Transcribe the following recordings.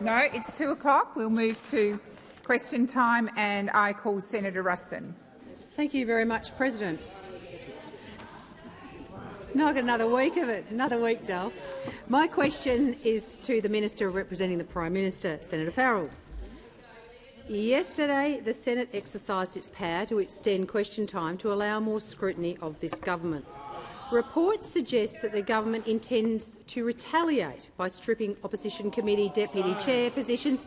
No, it's 2 o'clock. We'll move to question time, and I call Senator Ruston. Thank you very much, President. No, I've got another week of it. Another week, Dal. My question is to the Minister representing the Prime Minister, Senator Farrell. Yesterday, the Senate exercised its power to extend question time to allow more scrutiny of this government. Reports suggest that the government intends to retaliate by stripping opposition committee deputy chair positions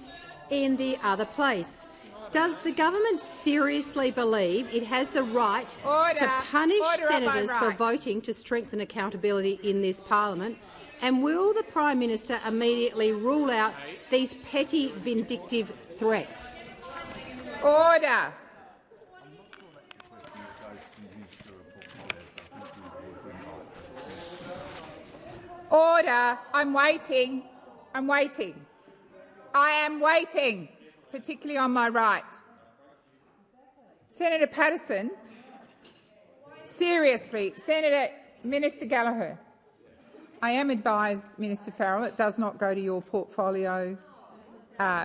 in the other place. Does the government seriously believe it has the right to punish senators for voting to strengthen accountability in this parliament? And will the Prime Minister immediately rule out these petty, vindictive threats? Order. Order. I'm waiting. I'm waiting. I am waiting, particularly on my right. Senator Patterson, seriously, Minister Gallagher, I am advised, Minister Farrell, it does not go to your portfolio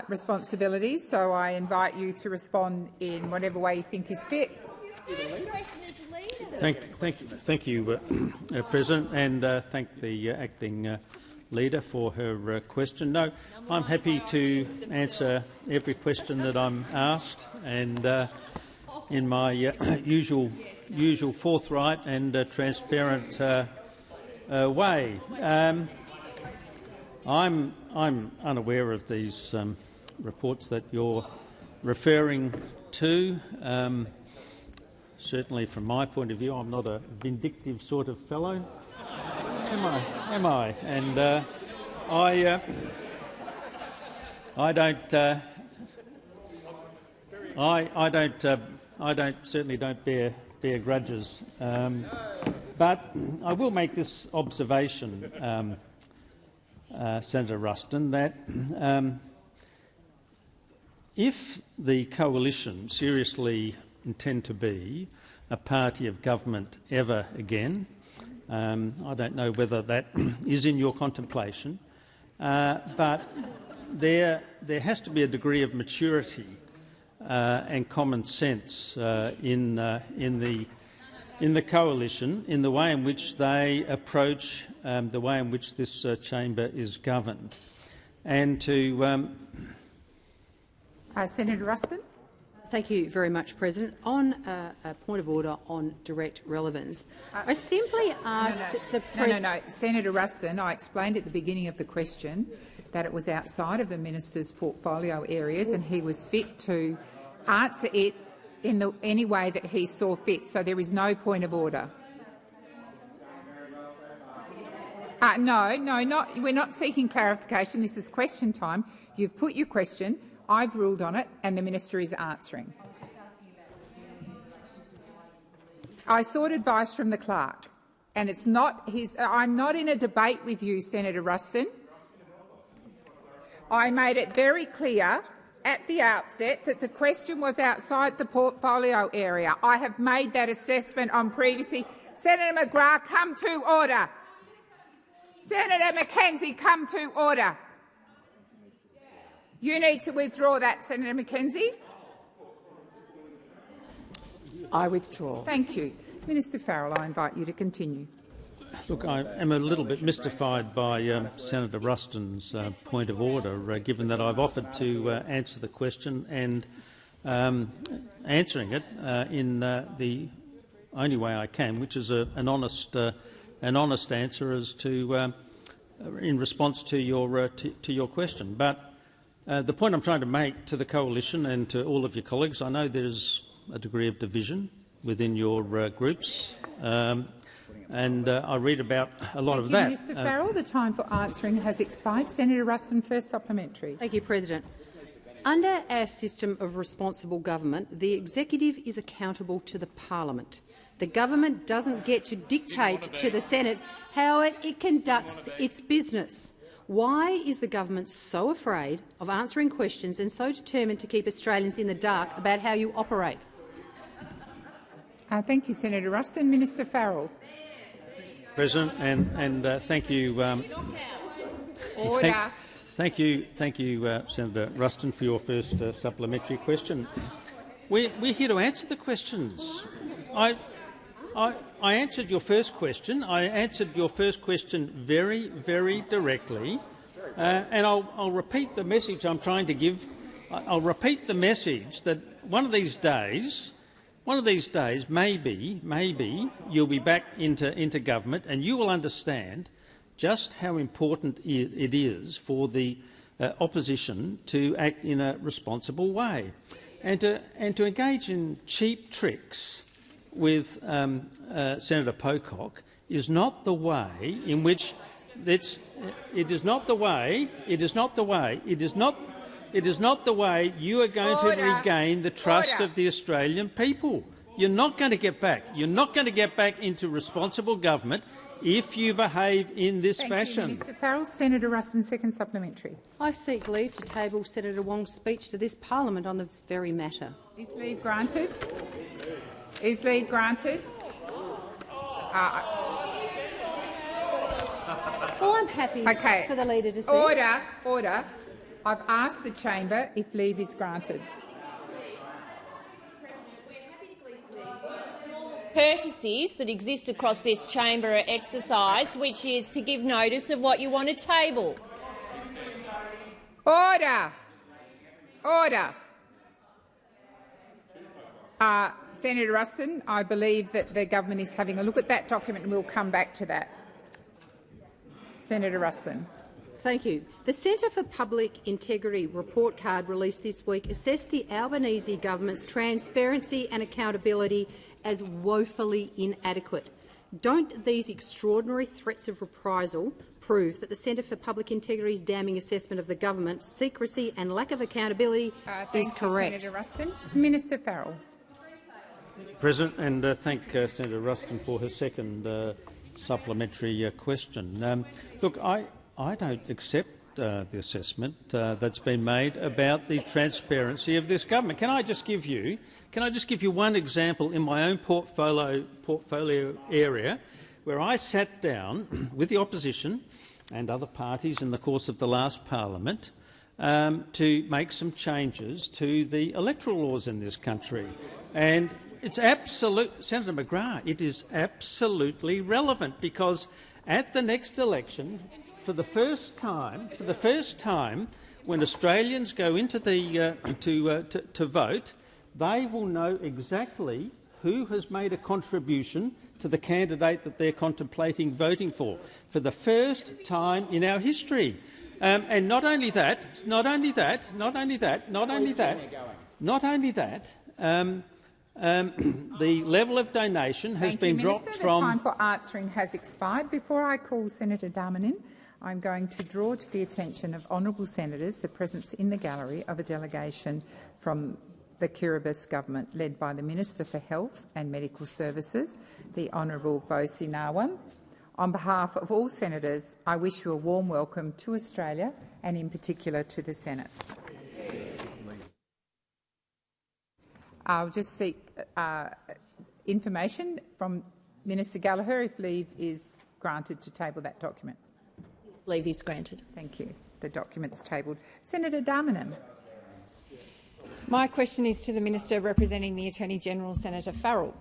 responsibilities, so I invite you to respond in whatever way you think is fit. Thank you, President, and thank the acting leader for her question. No, I'm happy to answer every question that I'm asked, and in my usual forthright and transparent way. I'm unaware of these reports that you're referring to. Certainly, from my point of view, I'm not a vindictive sort of fellow. Am I? And I certainly don't bear grudges. But I will make this observation, Senator Ruston, that if the coalition seriously intend to be a party of government ever again, I don't know whether that is in your contemplation, but there has to be a degree of maturity and common sense in the coalition, in the way in which they approach the way in which this chamber is governed. And to Senator Ruston. Thank you very much, President. On a point of order on direct relevance, I simply asked the President— No. Senator Ruston, I explained at the beginning of the question that it was outside of the minister's portfolio areas and he was fit to answer it in any way that he saw fit, so there is no point of order. No, we're not seeking clarification. This is question time. You've put your question. I've ruled on it, and the minister is answering. I sought advice from the clerk, and it's not his. I'm not in a debate with you, Senator Ruston. I made it very clear at the outset that the question was outside the portfolio area. I have made that assessment on previously. Senator McGrath, come to order. Senator McKenzie, come to order. You need to withdraw that, Senator McKenzie. I withdraw. Thank you. Minister Farrell, I invite you to continue. Look, I am a little bit mystified by Senator Ruston's point of order, given that I've offered to answer the question and answering it in the only way I can, which is an honest answer as to in response to your question. But the point I'm trying to make to the coalition and to all of your colleagues, I know there's a degree of division within your groups, and I read about a lot of that. Minister Farrell, the time for answering has expired. Senator Ruston, first supplementary. Thank you, President. Under our system of responsible government, the executive is accountable to the parliament. The government doesn't get to dictate to the Senate how it conducts its business. Why is the government so afraid of answering questions and so determined to keep Australians in the dark about how you operate? Thank you, Senator Ruston. Minister Farrell. President, and thank you. Order. Thank you, Senator Ruston, for your first supplementary question. We're here to answer the questions. I answered your first question. I answered your first question very, very directly, and I'll repeat the message I'm trying to give. I'll repeat the message that one of these days, maybe you'll be back into government, and you will understand just how important it is for the opposition to act in a responsible way, and to engage in cheap tricks with Senator Pocock is not the way in which it is not the way you are going to regain the trust of the Australian people. You're not going to get back. You're not going to get back into responsible government if you behave in this fashion. Thank you, Mr Farrell. Senator Ruston, second supplementary. I seek leave to table Senator Wong's speech to this parliament on this very matter. Is leave granted? Is leave granted? Well, I'm happy for the leader to see. Order. I've asked the chamber if leave is granted. Courtesies that exist across this chamber are exercised, which is to give notice of what you want to table. Order. Senator Ruston, I believe that the government is having a look at that document and we'll come back to that. Senator Ruston. Thank you. The Centre for Public Integrity report card released this week assessed the Albanese government's transparency and accountability as woefully inadequate. Don't these extraordinary threats of reprisal prove that the Centre for Public Integrity's damning assessment of the government's secrecy and lack of accountability is correct? Senator Ruston. Minister Farrell. President, and thank Senator Ruston for her second supplementary question. Look, I don't accept the assessment that's been made about the transparency of this government. Can I just give you one example in my own portfolio area where I sat down with the opposition and other parties in the course of the last parliament to make some changes to the electoral laws in this country, and it's Senator McGrath, it is absolutely relevant, because at the next election, for the first time, when Australians go into the to vote, they will know exactly who has made a contribution to the candidate that they're contemplating voting for the first time in our history. And not only that, the level of donation has been dropped from— The time for answering has expired. Before I call Senator Darmanin, I'm going to draw to the attention of honourable senators the presence in the gallery of a delegation from the Kiribati government led by the Minister for Health and Medical Services, the Honourable Bosi Nawang. On behalf of all senators, I wish you a warm welcome to Australia and in particular to the Senate. I'll just seek information from Minister Gallagher if leave is granted to table that document. Leave is granted. Thank you. The document's tabled. Senator Darmanin. My question is to the Minister representing the Attorney-General, Senator Farrell.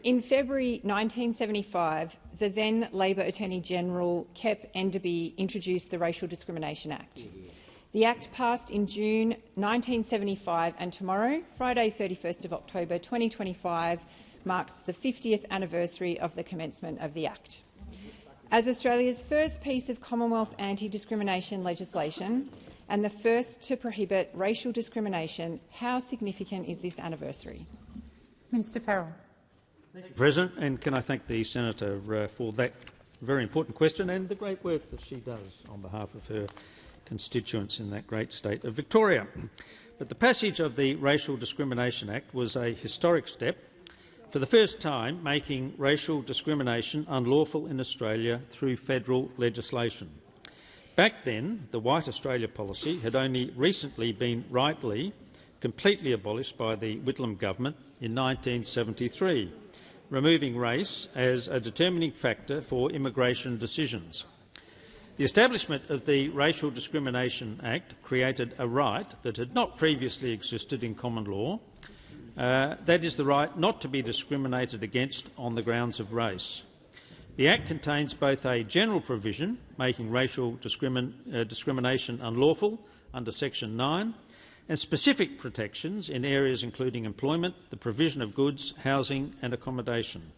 In February 1975, the then Labor Attorney-General, Kep Enderby, introduced the Racial Discrimination Act. The Act passed in June 1975, and tomorrow, Friday 31st of October 2025, marks the 50th anniversary of the commencement of the Act. As Australia's first piece of Commonwealth anti-discrimination legislation and the first to prohibit racial discrimination, how significant is this anniversary? Minister Farrell. Thank you, President, and can I thank the Senator for that very important question and the great work that she does on behalf of her constituents in that great state of Victoria. But the passage of the Racial Discrimination Act was a historic step, for the first time making racial discrimination unlawful in Australia through federal legislation. Back then, the White Australia policy had only recently been rightly completely abolished by the Whitlam government in 1973, removing race as a determining factor for immigration decisions. The establishment of the Racial Discrimination Act created a right that had not previously existed in common law, that is the right not to be discriminated against on the grounds of race. The Act contains both a general provision making racial discrimination unlawful under Section 9 and specific protections in areas including employment, the provision of goods, housing and accommodation.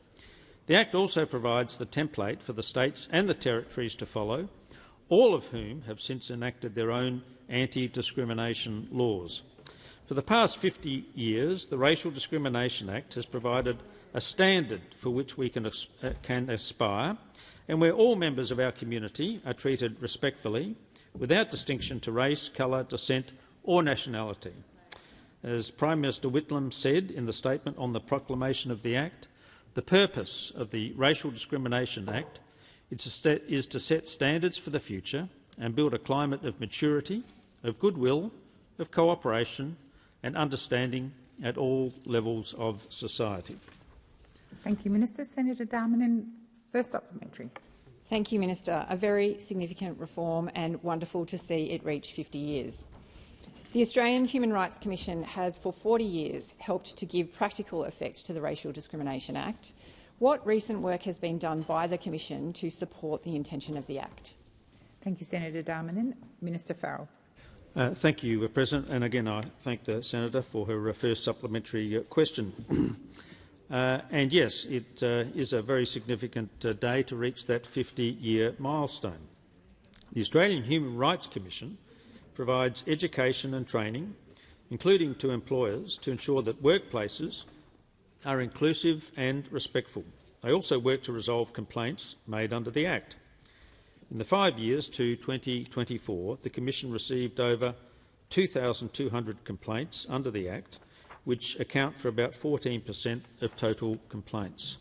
The Act also provides the template for the states and the territories to follow, all of whom have since enacted their own anti-discrimination laws. For the past 50 years, the Racial Discrimination Act has provided a standard for which we can aspire, and where all members of our community are treated respectfully, without distinction to race, colour, descent or nationality. As Prime Minister Whitlam said in the statement on the proclamation of the Act, the purpose of the Racial Discrimination Act is to set standards for the future and build a climate of maturity, of goodwill, of cooperation and understanding at all levels of society. Thank you, Minister. Senator Darmanin, first supplementary. Thank you, Minister. A very significant reform and wonderful to see it reach 50 years. The Australian Human Rights Commission has for 40 years helped to give practical effect to the Racial Discrimination Act. What recent work has been done by the Commission to support the intention of the Act? Thank you, Senator Darmanin. Minister Farrell. Thank you, President. And again, I thank the Senator for her first supplementary question. And yes, it is a very significant day to reach that 50-year milestone. The Australian Human Rights Commission provides education and training, including to employers, to ensure that workplaces are inclusive and respectful. They also work to resolve complaints made under the Act. In the 5 years to 2024, the Commission received over 2,200 complaints under the Act, which account for about 14% of total complaints.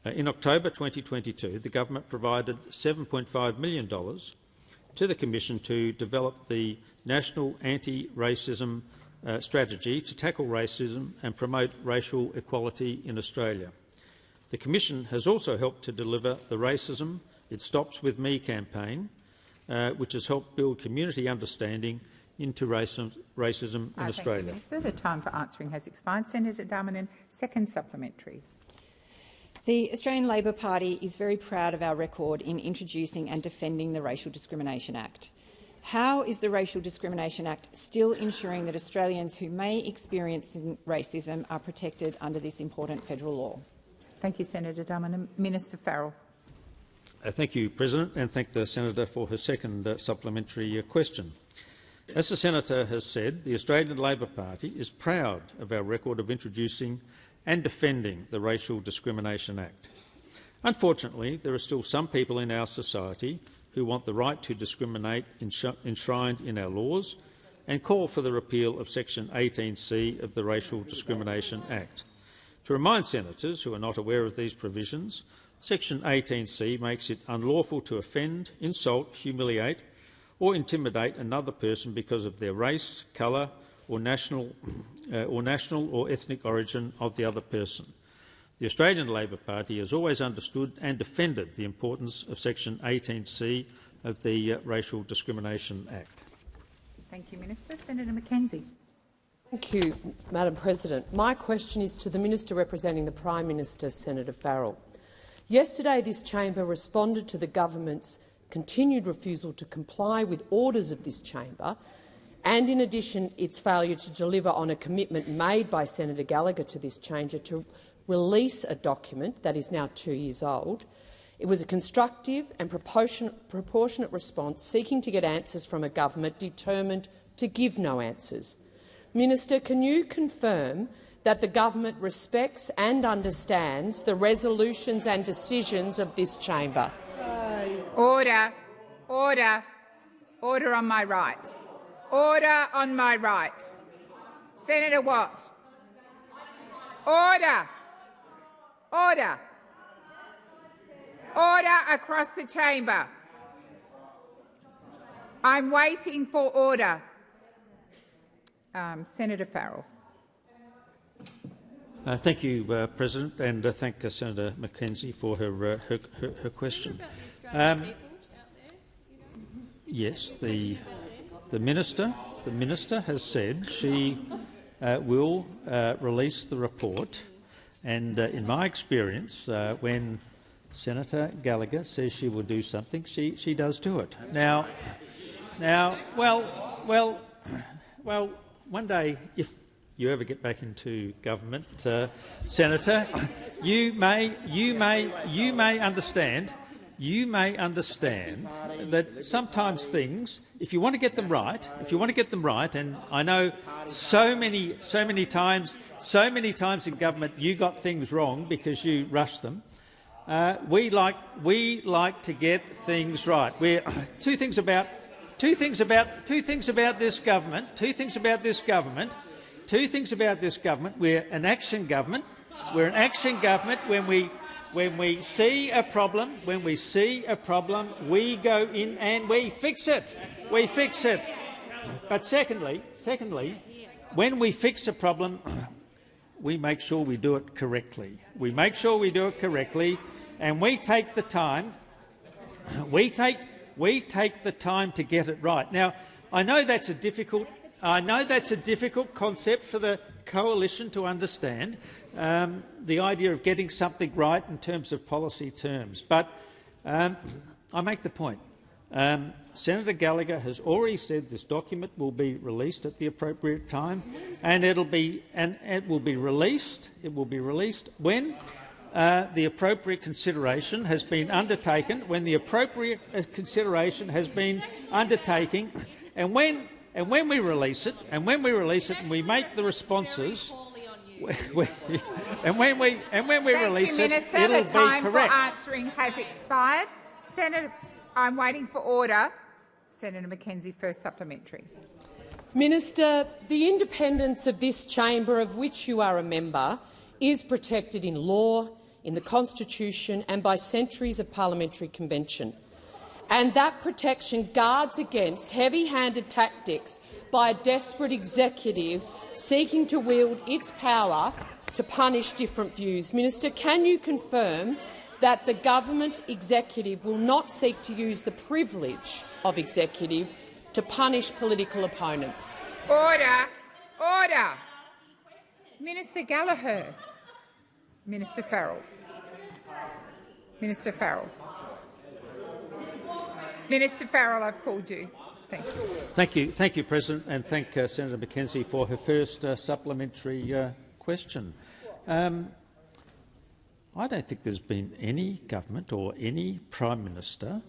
In October 2022, the government provided $7.5 million to the Commission to develop the National Anti-Racism Strategy to tackle racism and promote racial equality in Australia. The Commission has also helped to deliver the Racism It Stops With Me campaign, which has helped build community understanding into racism in Australia. Thank you, Minister. The time for answering has expired. Senator Darmanin, second supplementary. The Australian Labor Party is very proud of our record in introducing and defending the Racial Discrimination Act. How is the Racial Discrimination Act still ensuring that Australians who may experience racism are protected under this important federal law? Thank you, Senator Darmanin. Minister Farrell. Thank you, President, and thank the Senator for her second supplementary question. As the Senator has said, the Australian Labor Party is proud of our record of introducing and defending the Racial Discrimination Act. Unfortunately, there are still some people in our society who want the right to discriminate enshrined in our laws and call for the repeal of Section 18C of the Racial Discrimination Act. To remind senators who are not aware of these provisions, Section 18C makes it unlawful to offend, insult, humiliate or intimidate another person because of their race, colour or national or ethnic origin of the other person. The Australian Labor Party has always understood and defended the importance of Section 18C of the Racial Discrimination Act. Thank you, Minister. Senator Mackenzie. Thank you, Madam President. My question is to the Minister representing the Prime Minister, Senator Farrell. Yesterday, this chamber responded to the government's continued refusal to comply with orders of this chamber and, in addition, its failure to deliver on a commitment made by Senator Gallagher to this chamber to release a document that is now 2 years old. It was a constructive and proportionate response seeking to get answers from a government determined to give no answers. Minister, can you confirm that the government respects and understands the resolutions and decisions of this chamber? Order. Order. Order on my right. Order on my right. Senator Watt. Order. Order. Order across the chamber. I'm waiting for order. Senator Farrell. Thank you, President, and thank Senator Mackenzie for her question. yes, the minister has said she will release the report, and in my experience, when Senator Gallagher says she will do something, she does do it. Now, well, one day, if you ever get back into government, Senator, you may understand that sometimes things, if you want to get them right, and I know so many times in government you got things wrong because you rushed them. We like to get things right. Two things about this government. We're an action government. When we see a problem, we go in and we fix it. But secondly, when we fix a problem, we make sure we do it correctly. And we take the time. We take the time to get it right. Now, I know that's a difficult concept for the coalition to understand, the idea of getting something right in terms of policy terms. But I make the point. Senator Gallagher has already said this document will be released at the appropriate time, and it will be released. It will be released when the appropriate consideration has been undertaken. When the appropriate consideration has been undertaken, and when we release it, and we make the responses, and when we release it, it'll be correct. The time for answering has expired. Senator, I'm waiting for order. Senator Mackenzie, first supplementary. Minister, the independence of this chamber, of which you are a member, is protected in law, in the Constitution and by centuries of parliamentary convention. And that protection guards against heavy-handed tactics by a desperate executive seeking to wield its power to punish different views. Minister, can you confirm that the government executive will not seek to use the privilege of executive to punish political opponents? Order. Minister Gallagher. Minister Farrell. Minister Farrell, I've called you. Thank you. Thank you, President, and thank Senator Mackenzie for her first supplementary question. I don't think there's been any government or any Prime Minister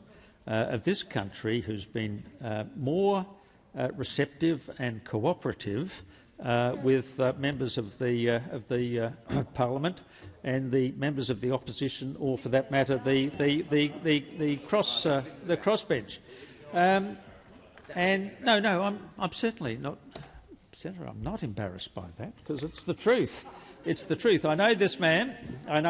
of this country who's been more receptive and cooperative with members of the Parliament and the members of the opposition, or for that matter, the crossbench. And no, I'm certainly not, Senator. I'm not embarrassed by that because it's the truth. It's the truth. I know this man, and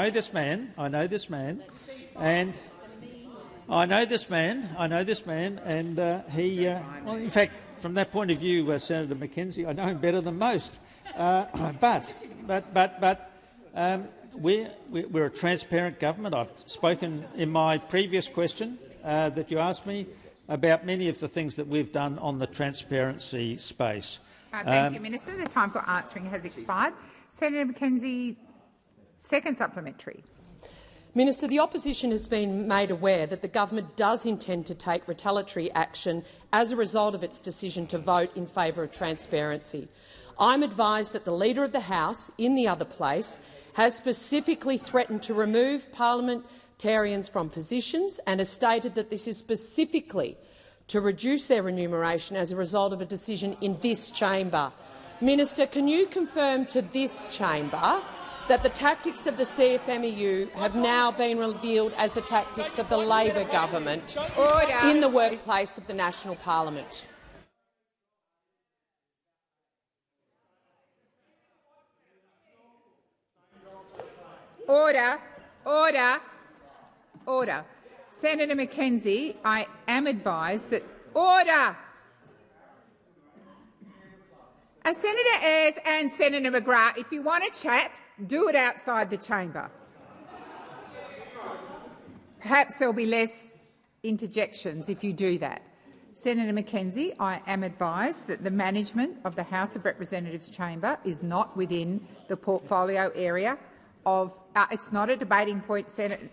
he. Well, in fact, from that point of view, Senator Mackenzie, I know him better than most. But we're a transparent government. I've spoken in my previous question that you asked me about many of the things that we've done on the transparency space. Thank you, Minister. The time for answering has expired. Senator Mackenzie, second supplementary. Minister, the opposition has been made aware that the government does intend to take retaliatory action as a result of its decision to vote in favour of transparency. I'm advised that the Leader of the House, in the other place, has specifically threatened to remove parliamentarians from positions and has stated that this is specifically to reduce their remuneration as a result of a decision in this chamber. Minister, can you confirm to this chamber that the tactics of the CFMEU have now been revealed as the tactics of the Labor government in the workplace of the National Parliament? Order. Senator Mackenzie, I am advised that order. Senator Ayres and Senator McGrath, if you want to chat, do it outside the chamber. Perhaps there'll be less interjections if you do that. Senator Mackenzie, I am advised that the management of the House of Representatives chamber is not within the portfolio area of it's not a debating point, Senator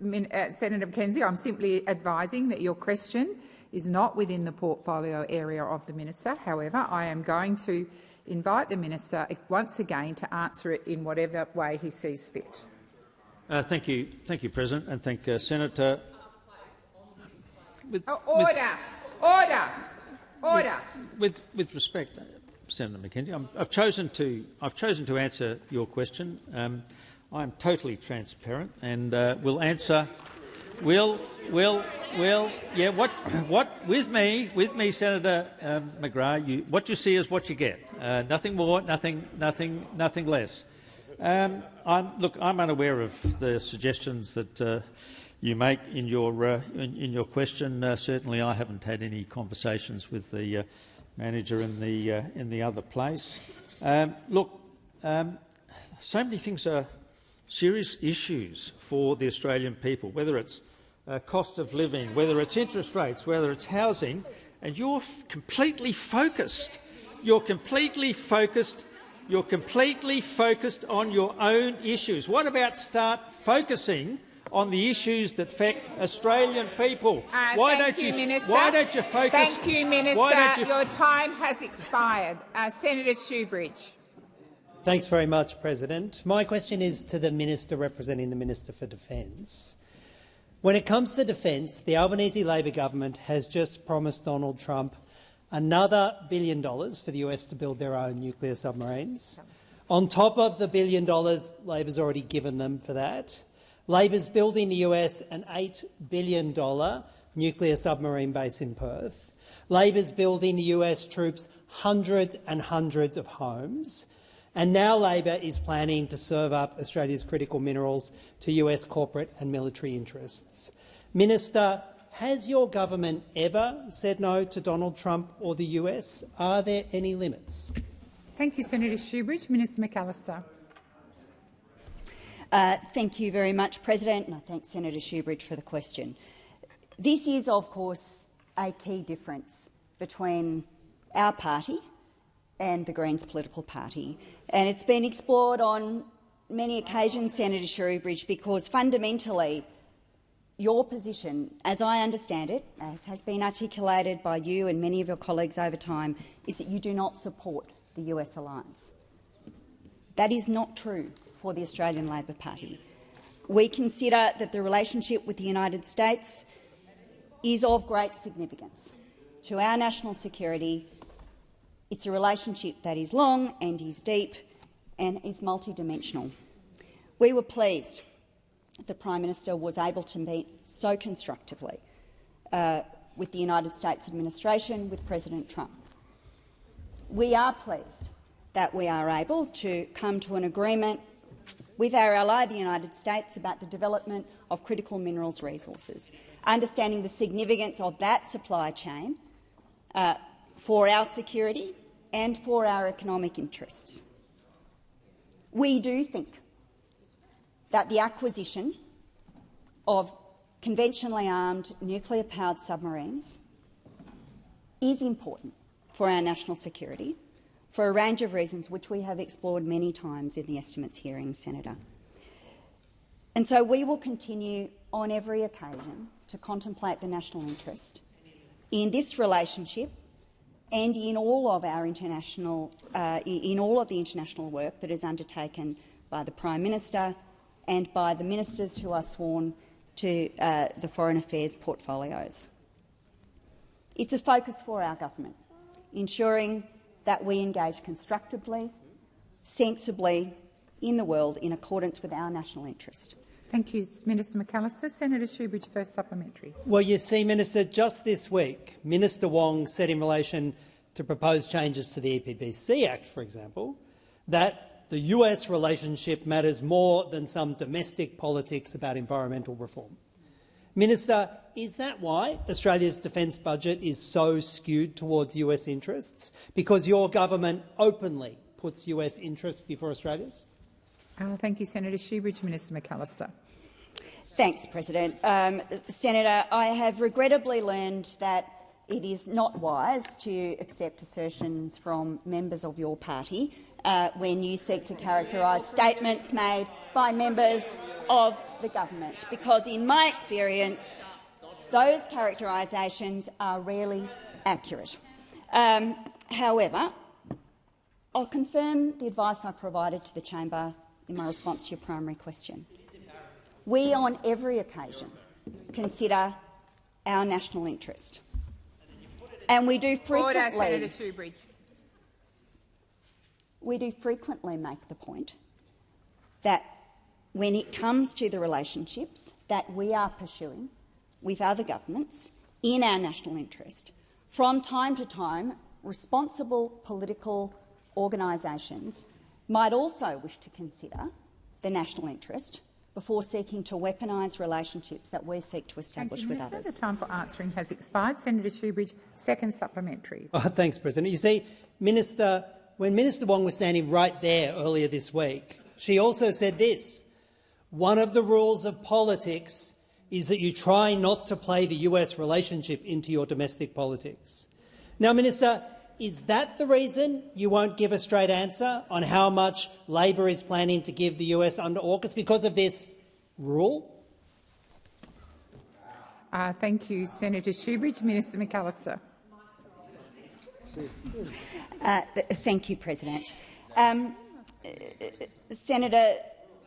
Mackenzie. I'm simply advising that your question is not within the portfolio area of the minister. However, I am going to invite the minister once again to answer it in whatever way he sees fit. Thank you, President, and thank Senator. Order. With respect, Senator Mackenzie, I've chosen to answer your question. I am totally transparent, and will answer. Yeah. What with me, Senator McGrath. What you see is what you get. Nothing more, nothing less. I'm unaware of the suggestions that you make in your question. Certainly, I haven't had any conversations with the manager in the other place. So many things are serious issues for the Australian people, whether it's cost of living, whether it's interest rates, whether it's housing, and you're completely focused. You're completely focused on your own issues. What about start focusing on the issues that affect Australian people? Why don't you focus? Thank you, Minister. Your time has expired. Senator Shoebridge. Thanks very much, President. My question is to the Minister representing the Minister for Defence. When it comes to defence, the Albanese Labor government has just promised Donald Trump another $1 billion for the US to build their own nuclear submarines. On top of the $1 billion Labor's already given them for that, Labor's building the US an $8 billion nuclear submarine base in Perth. Labor's building the US troops hundreds and hundreds of homes. And now Labor is planning to serve up Australia's critical minerals to US corporate and military interests. Minister, has your government ever said no to Donald Trump or the US? Are there any limits? Thank you, Senator Shoebridge. Minister McAllister. Thank you very much, President, and I thank Senator Shoebridge for the question. This is, of course, a key difference between our party and the Greens political party, and it's been explored on many occasions, Senator Shoebridge, because fundamentally your position, as I understand it, as has been articulated by you and many of your colleagues over time, is that you do not support the US alliance. That is not true for the Australian Labor Party. We consider that the relationship with the United States is of great significance to our national security. It's a relationship that is long and is deep and is multidimensional. We were pleased the Prime Minister was able to meet so constructively with the United States administration, with President Trump. We are pleased that we are able to come to an agreement with our ally, the United States, about the development of critical minerals resources, understanding the significance of that supply chain for our security and for our economic interests. We do think that the acquisition of conventionally armed nuclear-powered submarines is important for our national security for a range of reasons which we have explored many times in the estimates hearing, Senator. And so we will continue on every occasion to contemplate the national interest in this relationship and in all of our international, in all of the international work that is undertaken by the Prime Minister and by the ministers who are sworn to the Foreign Affairs portfolios. It's a focus for our government, ensuring that we engage constructively, sensibly in the world in accordance with our national interest. Thank you, Minister McAllister. Senator Shoebridge, first supplementary. Well, you see, Minister, just this week, Minister Wong said in relation to proposed changes to the EPBC Act, for example, that the US relationship matters more than some domestic politics about environmental reform. Minister, is that why Australia's defence budget is so skewed towards US interests? Because your government openly puts US interests before Australia's? Thank you, Senator Shoebridge. Minister McAllister. Thanks, President. Senator, I have regrettably learned that it is not wise to accept assertions from members of your party when you seek to characterise statements made by members of the government, because in my experience those characterisations are rarely accurate. However, I'll confirm the advice I provided to the chamber in my response to your primary question. We, on every occasion, consider our national interest, and we do frequently. We do frequently make the point that when it comes to the relationships that we are pursuing with other governments in our national interest, from time to time, responsible political organisations might also wish to consider the national interest before seeking to weaponise relationships that we seek to establish with others. The time for answering has expired. Senator Shoebridge, second supplementary. Thanks, President. You see, when Minister Wong was standing right there earlier this week, she also said this: one of the rules of politics is that you try not to play the US relationship into your domestic politics. Now, Minister, is that the reason you won't give a straight answer on how much Labor is planning to give the US under AUKUS, because of this rule? Thank you, Senator Shoebridge. Minister McAllister. Thank you, President. Senator,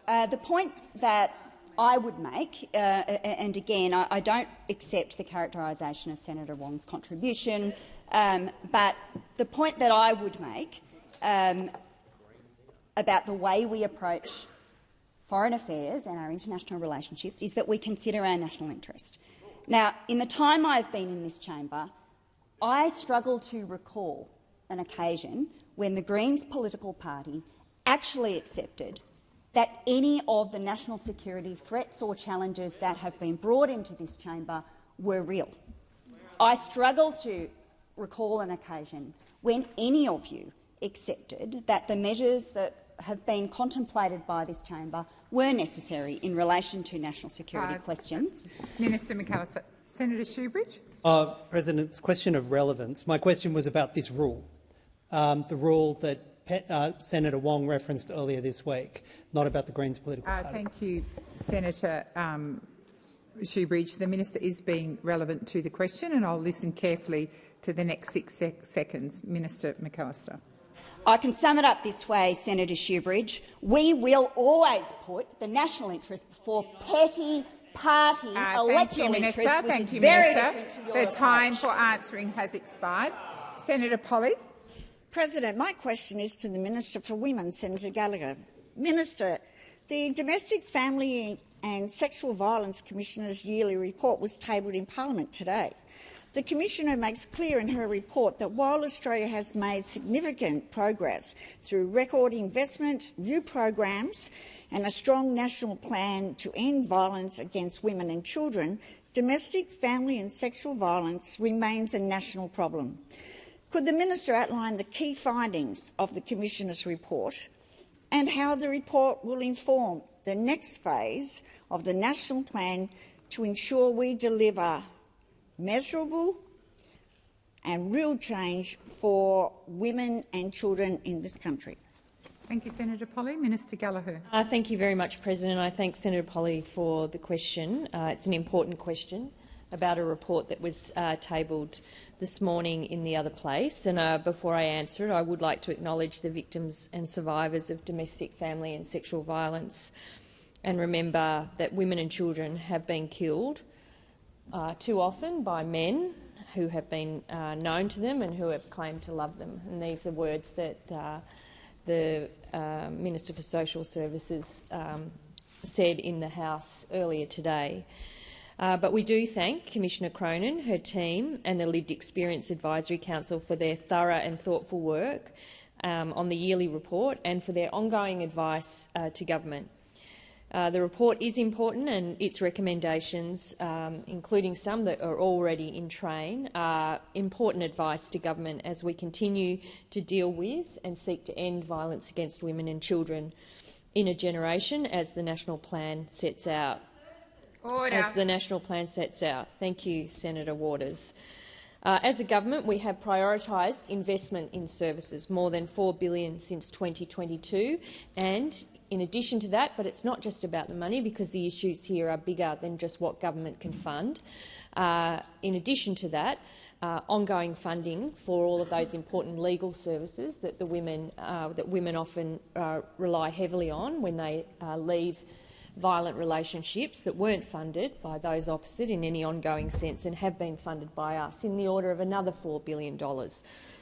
the point that I would make, and again, I don't accept the characterisation of Senator Wong's contribution, but the point that I would make about the way we approach foreign affairs and our international relationships is that we consider our national interest. Now, in the time I've been in this chamber, I struggle to recall an occasion when the Greens political party actually accepted that any of the national security threats or challenges that have been brought into this chamber were real. I struggle to recall an occasion when any of you accepted that the measures that have been contemplated by this chamber were necessary in relation to national security questions. Minister McAllister. Senator Shoebridge. President, it's a question of relevance. My question was about this rule, the rule that Senator Wong referenced earlier this week, not about the Greens political party. Thank you, Senator Shoebridge. The minister is being relevant to the question, and I'll listen carefully to the next 6 seconds. Minister McAllister. I can sum it up this way, Senator Shoebridge. We will always put the national interest before petty party electoral interest, which is very different to your approach. The time for answering has expired. Senator Polley. President, my question is to the Minister for Women, Senator Gallagher. Minister, the Domestic Family and Sexual Violence Commissioner's yearly report was tabled in Parliament today. The Commissioner makes clear in her report that while Australia has made significant progress through record investment, new programs and a strong national plan to end violence against women and children, domestic, family and sexual violence remains a national problem. Could the Minister outline the key findings of the Commissioner's report and how the report will inform the next phase of the national plan to ensure we deliver measurable and real change for women and children in this country? Thank you, Senator Polley. Minister Gallagher. Thank you very much, President. I thank Senator Polley for the question. It's an important question about a report that was tabled this morning in the other place. And before I answer it, I would like to acknowledge the victims and survivors of domestic, family and sexual violence, and remember that women and children have been killed too often by men who have been known to them and who have claimed to love them. And these are words that the Minister for Social Services said in the House earlier today. But we do thank Commissioner Cronin, her team and the Lived Experience Advisory Council for their thorough and thoughtful work on the yearly report and for their ongoing advice to government. The report is important, and its recommendations, including some that are already in train, are important advice to government as we continue to deal with and seek to end violence against women and children in a generation, as the national plan sets out. Order. As the national plan sets out. Thank you, Senator Waters. As a government, we have prioritised investment in services, more than $4 billion since 2022, and in addition to that, but it's not just about the money because the issues here are bigger than just what government can fund. In addition to that, ongoing funding for all of those important legal services that women often rely heavily on when they leave violent relationships that weren't funded by those opposite in any ongoing sense and have been funded by us in the order of another $4 billion.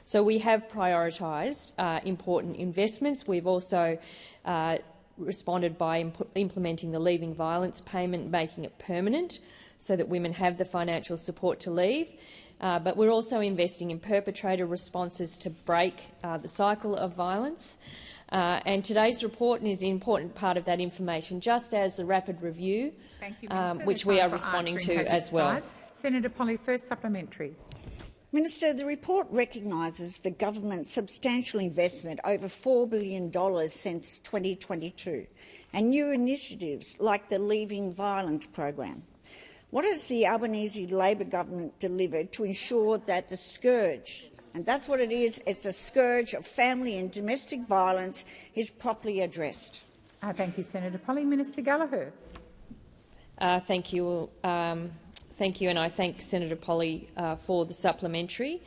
So we have prioritised important investments. We've also responded by implementing the leaving violence payment, making it permanent so that women have the financial support to leave. But we're also investing in perpetrator responses to break the cycle of violence. And today's report is an important part of that information, just as the rapid review, which we are responding to as well. Senator Polley, first supplementary. Minister, the report recognises the government's substantial investment, over $4 billion since 2022, and new initiatives like the Leaving Violence program. What has the Albanese Labor government delivered to ensure that the scourge, and that's what it is, it's a scourge of family and domestic violence, is properly addressed? Thank you, Senator Polley. Minister Gallagher. Thank you. Thank you, and I thank Senator Polley for the supplementary.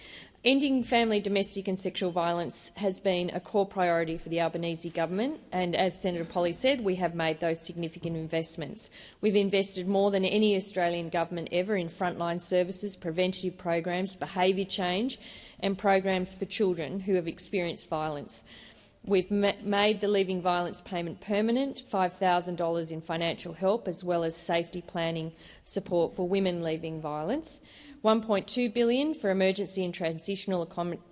Ending family, domestic and sexual violence has been a core priority for the Albanese government, and as Senator Polley said, we have made those significant investments. We've invested more than any Australian government ever in frontline services, preventative programs, behaviour change and programs for children who have experienced violence. We've made the Leaving Violence payment permanent, $5,000 in financial help, as well as safety planning support for women leaving violence. $1.2 billion for emergency and transitional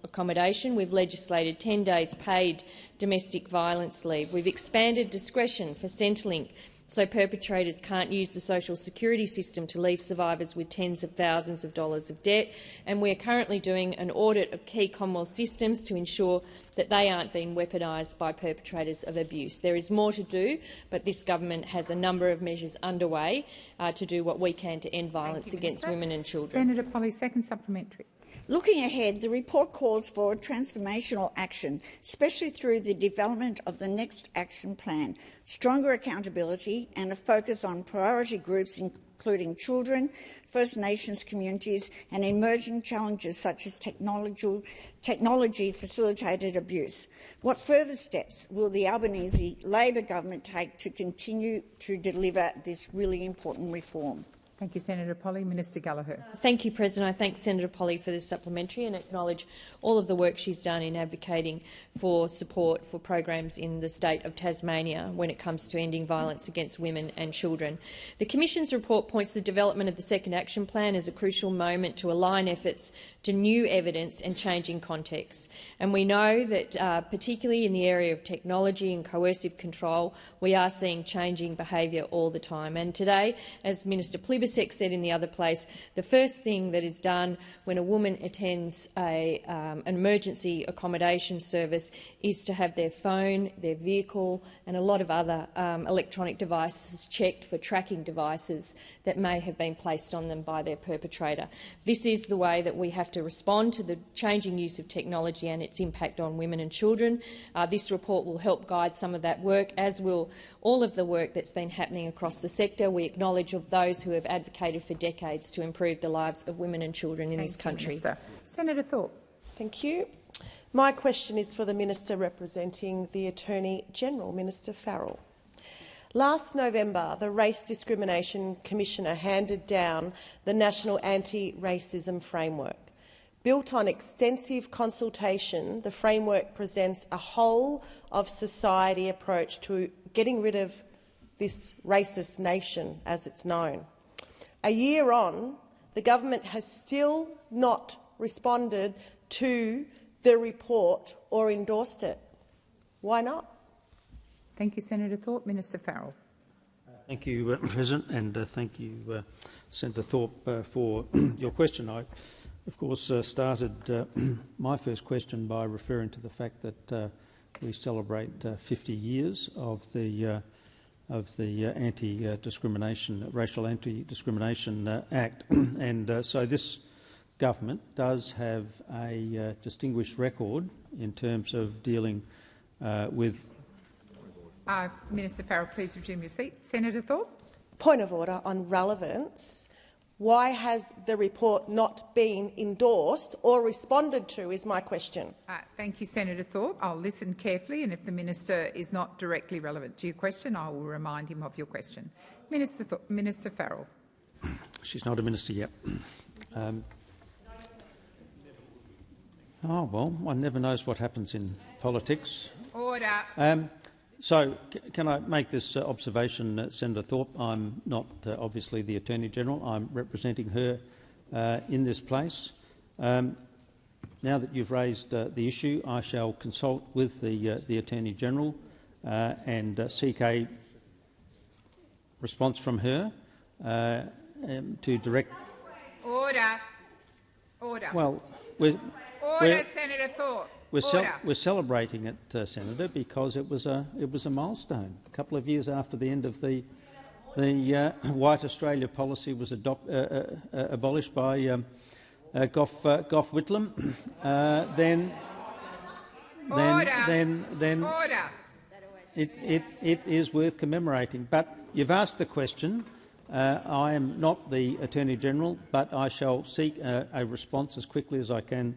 accommodation. We've legislated 10 days paid domestic violence leave. We've expanded discretion for Centrelink so perpetrators can't use the social security system to leave survivors with tens of thousands of dollars of debt. And we are currently doing an audit of key Commonwealth systems to ensure that they aren't being weaponised by perpetrators of abuse. There is more to do, but this government has a number of measures underway to do what we can to end violence against women and children. Senator Polley, second supplementary. Looking ahead, the report calls for transformational action, especially through the development of the next action plan, stronger accountability and a focus on priority groups including children, First Nations communities and emerging challenges such as technology-facilitated abuse. What further steps will the Albanese Labor government take to continue to deliver this really important reform? Thank you, Senator Polley. Minister Gallagher. Thank you, President. I thank Senator Polley for this supplementary and acknowledge all of the work she's done in advocating for support for programs in the state of Tasmania when it comes to ending violence against women and children. The Commission's report points to the development of the Second Action Plan as a crucial moment to align efforts to new evidence and changing contexts. And we know that, particularly in the area of technology and coercive control, we are seeing changing behaviour all the time. And today, as Minister Plibersek said in the other place, the first thing that is done when a woman attends an emergency accommodation service is to have their phone, their vehicle and a lot of other electronic devices checked for tracking devices that may have been placed on them by their perpetrator. This is the way that we have to respond to the changing use of technology and its impact on women and children. This report will help guide some of that work, as will all of the work that's been happening across the sector. We acknowledge of those who have advocated for decades to improve the lives of women and children in this country. Senator Thorpe. Thank you. My question is for the Minister representing the Attorney-General, Minister Farrell. Last November, the Race Discrimination Commissioner handed down the National Anti-Racism Framework. Built on extensive consultation, the framework presents a whole-of-society approach to getting rid of this racist nation, as it's known. A year on, the government has still not responded to the report or endorsed it. Why not? Thank you, Senator Thorpe. Minister Farrell. Thank you, President, and thank you, Senator Thorpe, for your question. I, of course, started my first question by referring to the fact that we celebrate 50 years of the Anti-Discrimination, Racial Anti-Discrimination Act, and so this government does have a distinguished record in terms of dealing with... Minister Farrell, please resume your seat. Senator Thorpe. Point of order on relevance. Why has the report not been endorsed or responded to is my question. Thank you, Senator Thorpe. I'll listen carefully, and if the minister is not directly relevant to your question, I will remind him of your question. Minister Farrell. She's not a minister yet. Oh, well, one never knows what happens in politics. Order. So, can I make this observation, Senator Thorpe? I'm not obviously the Attorney-General. I'm representing her in this place. Now that you've raised the issue, I shall consult with the Attorney-General and seek a response from her to direct... Order. Order. Well, Senator Thorpe. We're celebrating it, Senator, because it was a milestone. A couple of years after the end of the White Australia policy was abolished by Gough Whitlam, then it is worth commemorating. But you've asked the question. I am not the Attorney-General, but I shall seek a response as quickly as I can,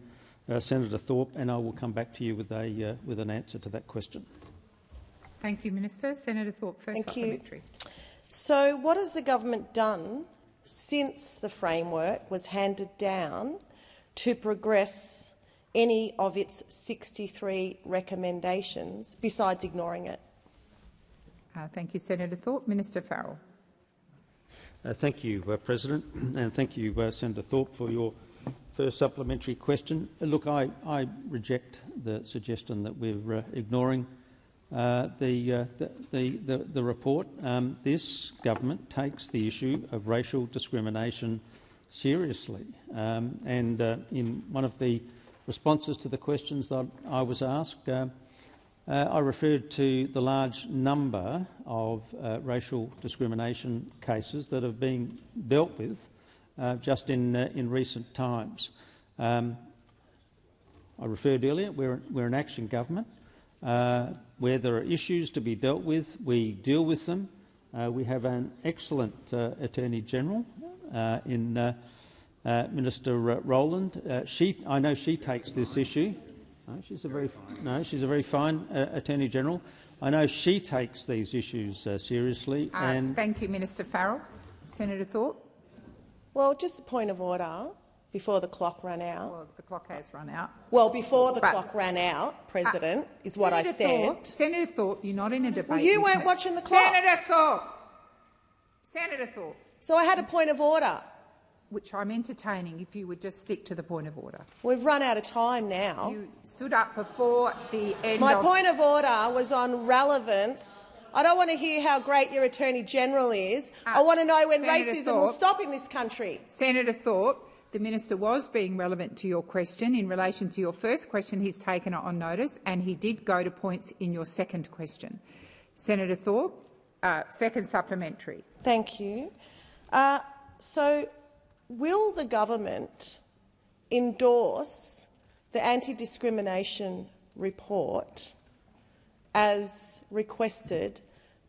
Senator Thorpe, and I will come back to you with an answer to that question. Thank you, Minister. Senator Thorpe, first supplementary. So what has the government done since the framework was handed down to progress any of its 63 recommendations besides ignoring it? Thank you, Senator Thorpe. Minister Farrell. Thank you, President, and thank you, Senator Thorpe, for your first supplementary question. Look, I reject the suggestion that we're ignoring the report. This government takes the issue of racial discrimination seriously, and in one of the responses to the questions that I was asked, I referred to the large number of racial discrimination cases that have been dealt with just in recent times. I referred earlier, we're an action government. Where there are issues to be dealt with, we deal with them. We have an excellent Attorney-General in Minister Rowland. I know she takes this issue. She's a very fine Attorney-General. I know she takes these issues seriously. Thank you, Minister Farrell. Senator Thorpe. Well, just a point of order before the clock ran out. Well, the clock has run out. Well, before the clock ran out, President, is what I said. Senator Thorpe, you're not in a debate. Well, you weren't watching the clock. Senator Thorpe. So I had a point of order. Which I'm entertaining if you would just stick to the point of order. We've run out of time now. You stood up before the end My point of order was on relevance. I don't want to hear how great your Attorney-General is. I want to know when racism will stop in this country. Senator Thorpe, the minister was being relevant to your question. In relation to your first question, he's taken it on notice, and he did go to points in your second question. Senator Thorpe, second supplementary. Thank you. So, will the government endorse the anti-discrimination report as requested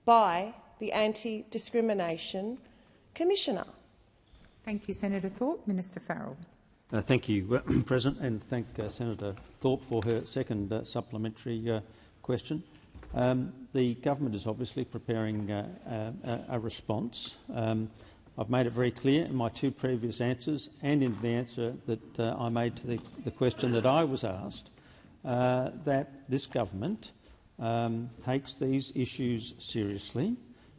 by the Anti-Discrimination Commissioner? Thank you, Senator Thorpe. Minister Farrell. Thank you, President, and thank Senator Thorpe for her second supplementary question. The government is obviously preparing a response. I've made it very clear in my two previous answers and in the answer that I made to the question that I was asked, that this government takes these issues seriously,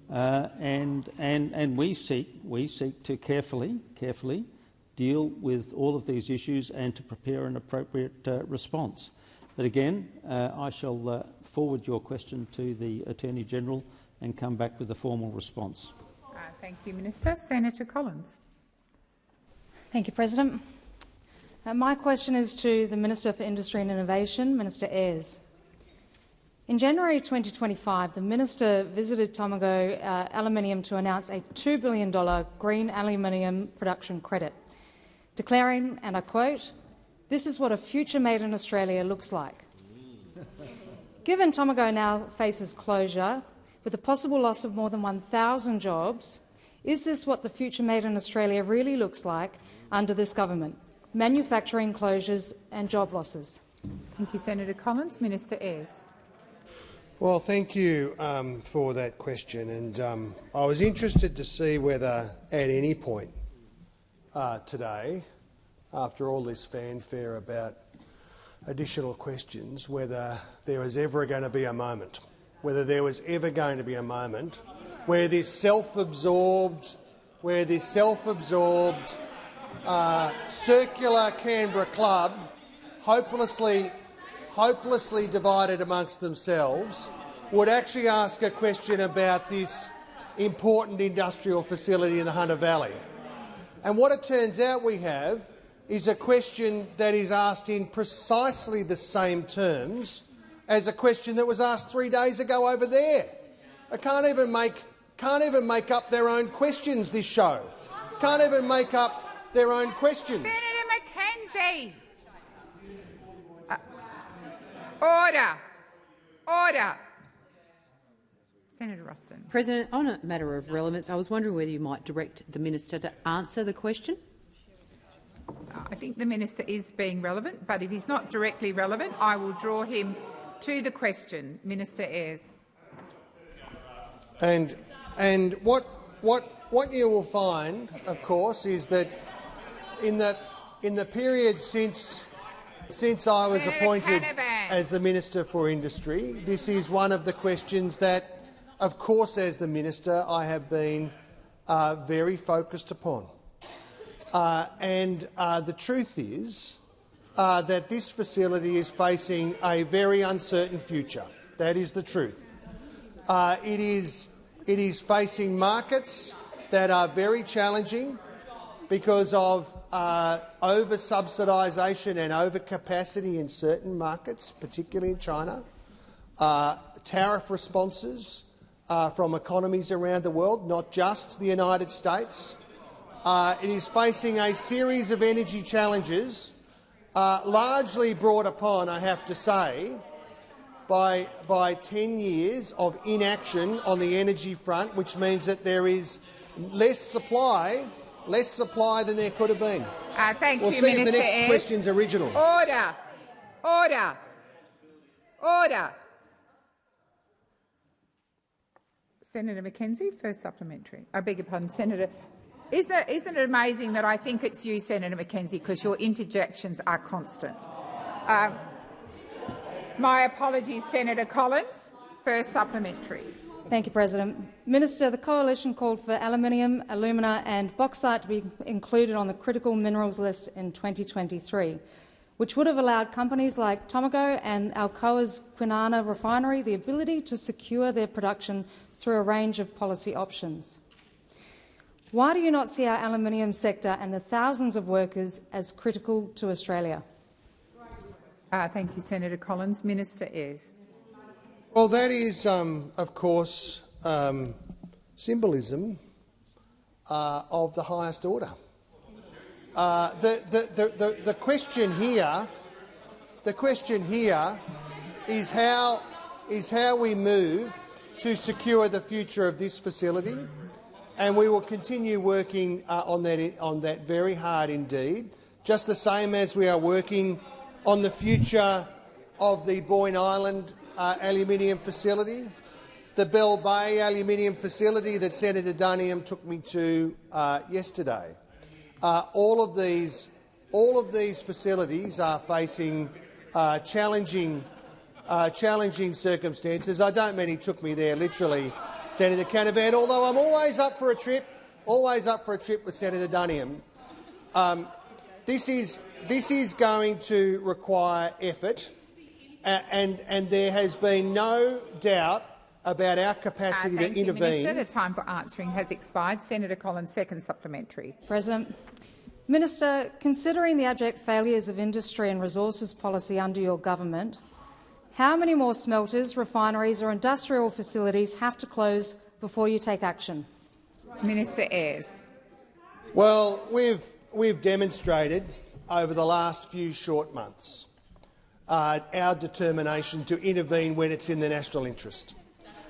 and we seek to carefully deal with all of these issues and to prepare an appropriate response. But again, I shall forward your question to the Attorney-General and come back with a formal response. Thank you, Minister. Senator Collins. Thank you, President. My question is to the Minister for Industry and Innovation, Minister Ayres. In January 2025, the Minister visited Tomago Aluminium to announce a $2 billion green aluminium production credit. declaring, and I quote, "This is what a future made in Australia looks like." Given Tomago now faces closure, with the possible loss of more than 1,000 jobs, is this what the future made in Australia really looks like under this government? Manufacturing closures and job losses. Thank you, Senator Collins. Minister Ayres. Well, thank you for that question. And I was interested to see whether at any point today, after all this fanfare about additional questions, whether there was ever going to be a moment, where this self-absorbed, circular Canberra club, hopelessly divided amongst themselves, would actually ask a question about this important industrial facility in the Hunter Valley. And what it turns out we have is a question that is asked in precisely the same terms as a question that was asked 3 days ago over there. They can't even make up their own questions, this show. Can't even make up their own questions. Senator Mackenzie. Order. Order. Senator Ruston. President, on a matter of relevance, I was wondering whether you might direct the minister to answer the question. I think the minister is being relevant, but if he's not directly relevant, I will draw him to the question. Minister Ayres. And what you will find, of course, is that in the period since I was appointed as the Minister for Industry, this is one of the questions that, of course, as the Minister, I have been very focused upon. The truth is that this facility is facing a very uncertain future. That is the truth. It is facing markets that are very challenging because of over-subsidisation and overcapacity in certain markets, particularly in China, tariff responses from economies around the world, not just the United States. It is facing a series of energy challenges, largely brought upon, I have to say, by 10 years of inaction on the energy front, which means that there is less supply than there could have been. Thank we'll you, see Minister if the next Ayres. question's original. Order. Order. Order. Senator Mackenzie, first supplementary. I beg your pardon, Senator. Isn't it amazing that I think it's you, Senator Mackenzie, because your interjections are constant? My apologies, Senator Collins. First supplementary. Thank you, President. Minister, the Coalition called for aluminium, alumina and bauxite to be included on the critical minerals list in 2023, which would have allowed companies like Tomago and Alcoa's Kwinana refinery the ability to secure their production through a range of policy options. Why do you not see our aluminium sector and the thousands of workers as critical to Australia? Thank you, Senator Collins. Minister Ayres. Well, that is, of course, symbolism of the highest order. The question here is how we move to secure the future of this facility, and we will continue working on that very hard indeed, just the same as we are working on the future of the Boyne Island aluminium facility, the Bell Bay aluminium facility that Senator Duniam took me to yesterday. All of these facilities are facing challenging circumstances. I don't mean he took me there literally, Senator Canavan, although I'm always up for a trip with Senator Duniam. This is going to require effort, and there has been no doubt about our capacity to intervene. Thank you, Minister. The time for answering has expired. Senator Collins, second supplementary. President. Minister, considering the abject failures of industry and resources policy under your government, how many more smelters, refineries or industrial facilities have to close before you take action? Minister Ayres. Well, we've demonstrated over the last few short months our determination to intervene when it's in the national interest.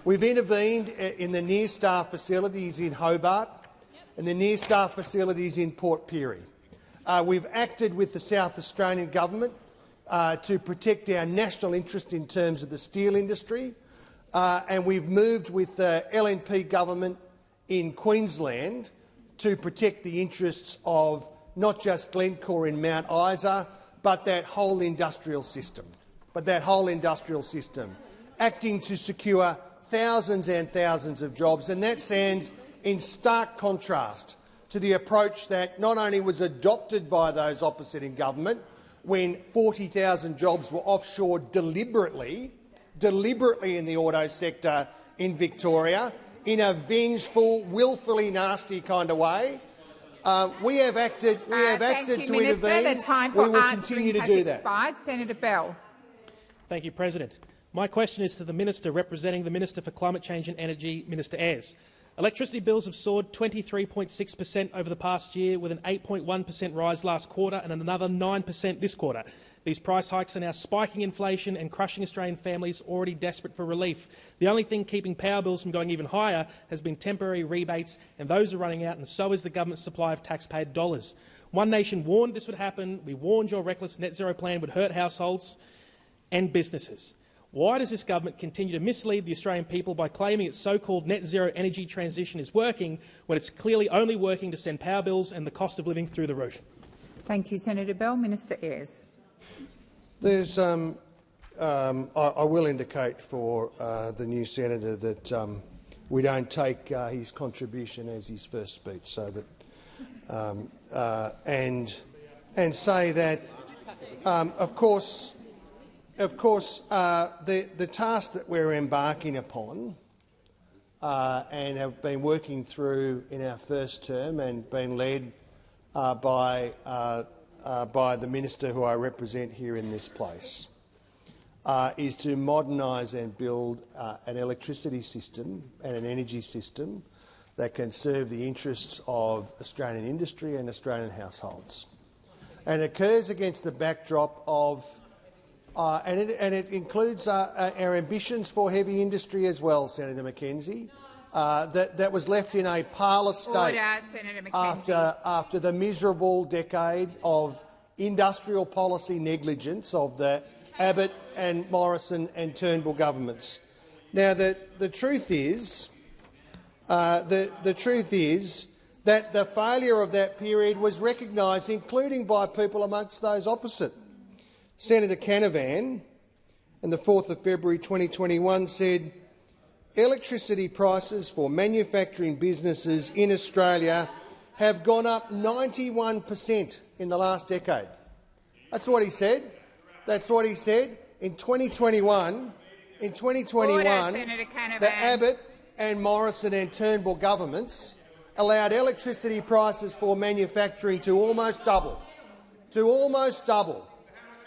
We've intervened in the Near-Star facilities in Hobart and the Near-Star facilities in Port Pirie. We've acted with the South Australian government to protect our national interest in terms of the steel industry, and we've moved with the LNP government in Queensland to protect the interests of not just Glencore in Mount Isa, but that whole industrial system. Acting to secure thousands and thousands of jobs, and that stands in stark contrast to the approach that not only was adopted by those opposite in government when 40,000 jobs were offshored deliberately in the auto sector in Victoria, in a vengeful, willfully nasty kind of way. We have acted to intervene. The time we for will continue to do that. Expired. Senator Bell. Thank you, President. My question is to the Minister representing the Minister for Climate Change and Energy, Minister Ayres. Electricity bills have soared 23.6% over the past year, with an 8.1% rise last quarter and another 9% this quarter. These price hikes are now spiking inflation and crushing Australian families already desperate for relief. The only thing keeping power bills from going even higher has been temporary rebates, and those are running out, and so is the government's supply of taxpayer dollars. One Nation warned this would happen. We warned your reckless net zero plan would hurt households and businesses. Why does this government continue to mislead the Australian people by claiming its so-called net zero energy transition is working when it's clearly only working to send power bills and the cost of living through the roof? Thank you, Senator Bell. Minister Ayres. There's, I will indicate for the new senator that we don't take his contribution as his first speech, so that and say that, of course, the task that we're embarking upon and have been working through in our first term and been led by the minister who I represent here in this place, is to modernise and build an electricity system and an energy system that can serve the interests of Australian industry and Australian households. And it occurs against the backdrop of and it includes our ambitions for heavy industry as well, Senator McKenzie, that was left in a parlous state after the miserable decade of industrial policy negligence of the Abbott and Morrison and Turnbull governments. Now, the truth is that the failure of that period was recognised, including by people amongst those opposite. Senator Canavan, on the 4th of February 2021, said electricity prices for manufacturing businesses in Australia have gone up 91% in the last decade. That's what he said. That's what he said. In 2021, the Abbott and Morrison and Turnbull governments allowed electricity prices for manufacturing to almost double.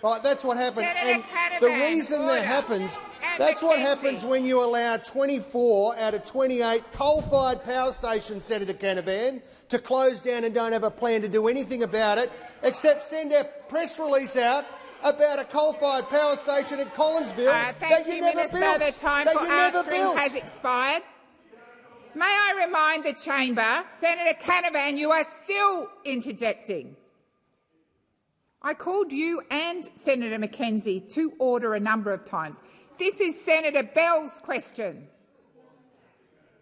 Right, that's what happened. And the reason that happens, that's what happens when you allow 24 out of 28 coal-fired power stations, Senator Canavan, to close down and don't have a plan to do anything about it, except send a press release out about a coal-fired power station in Collinsville that you never built. The time for answering has expired. May I remind the chamber, Senator Canavan, you are still interjecting. I called you and Senator McKenzie to order a number of times. This is Senator Bell's question.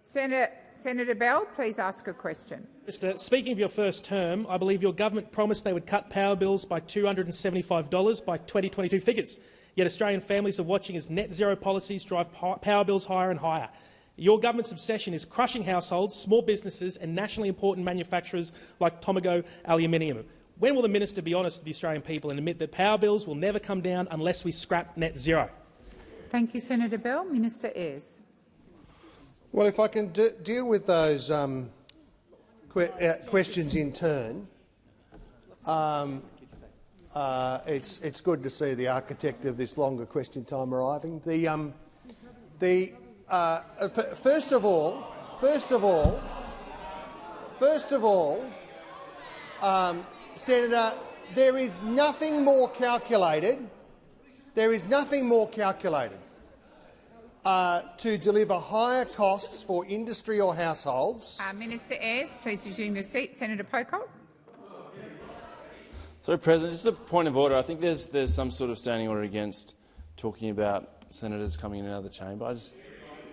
Senator Bell, please ask a question. Mr. Speaking of your first term, I believe your government promised they would cut power bills by $275 by 2022 figures. Yet Australian families are watching as net zero policies drive power bills higher and higher. Your government's obsession is crushing households, small businesses and nationally important manufacturers like Tomago Aluminium. When will the minister be honest with the Australian people and admit that power bills will never come down unless we scrap net zero? Thank you, Senator Bell. Minister Ayres. Well, if I can deal with those questions in turn, it's good to see the architect of this longer question time arriving. First of all, Senator, there is nothing more calculated. There is nothing more calculated to deliver higher costs for industry or households. Minister Ayres, please resume your seat. Senator Pocock. Sorry, President, just a point of order. I think there's some sort of standing order against talking about senators coming in and out of the chamber. I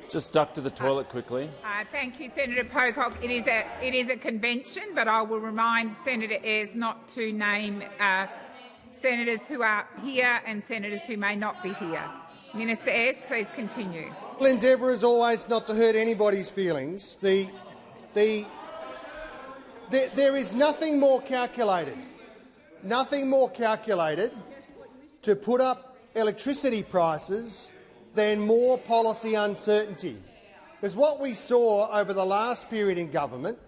just duck to the toilet quickly. Thank you, Senator Pocock. It is a convention, but I will remind Senator Ayres not to name senators who are here and senators who may not be here. Minister Ayres, please continue. The endeavour is always not to hurt anybody's feelings. There is nothing more calculated to put up electricity prices than more policy uncertainty. Because what we saw over the last period in government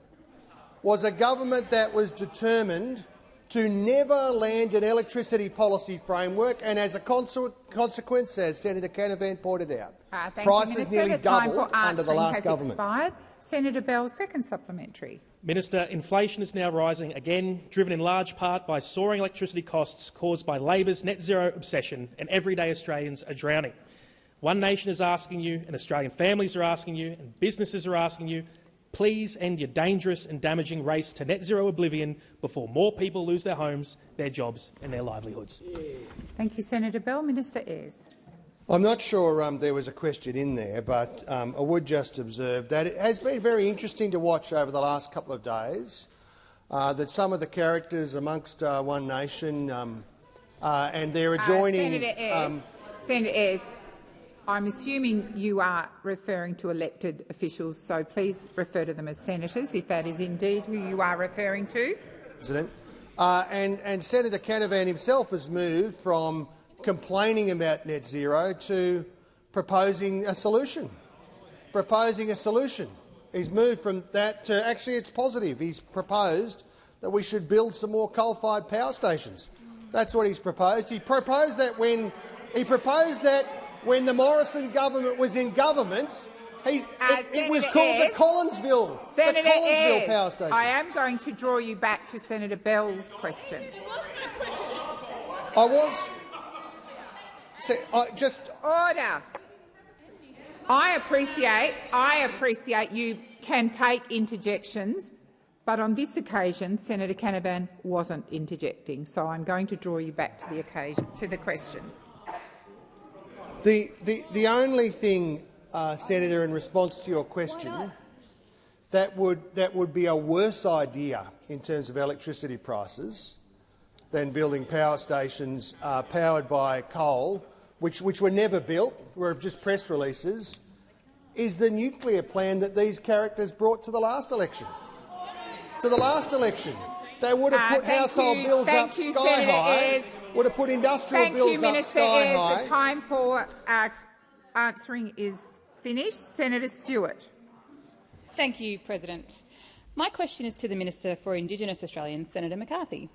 was a government that was determined to never land an electricity policy framework, and as a consequence, as Senator Canavan pointed out, prices nearly doubled under the last government. Expired. Senator Bell, second supplementary. Minister, inflation is now rising again, driven in large part by soaring electricity costs caused by Labor's net zero obsession, and everyday Australians are drowning. One Nation is asking you, and Australian families are asking you, and businesses are asking you, please end your dangerous and damaging race to net zero oblivion before more people lose their homes, their jobs and their livelihoods. Thank you, Senator Bell. Minister Ayres. I'm not sure there was a question in there, but I would just observe that it has been very interesting to watch over the last couple of days that some of the characters amongst One Nation and their adjoining— Senator Ayres, I'm assuming you are referring to elected officials, so please refer to them as senators, if that is indeed who you are referring to. President. And Senator Canavan himself has moved from complaining about net zero to proposing a solution. He's moved from that to actually it's positive. He's proposed that we should build some more coal-fired power stations. That's what he's proposed. He proposed that when when the Morrison government was in government, it was called the Collinsville Power Station. I am going to draw you back to Senator Bell's question. Order. I appreciate you can take interjections, but on this occasion, Senator Canavan wasn't interjecting, so I'm going to draw you back to the question. The only thing, Senator, in response to your question, that would be a worse idea in terms of electricity prices than building power stations powered by coal, which were never built, were just press releases, is the nuclear plan that these characters brought to the last election. They would have put household bills up sky high. Would have put industrial bills up sky high. The time for answering is finished. Senator Stewart. Thank you, President. My question is to the Minister for Indigenous Australians, Senator McCarthy.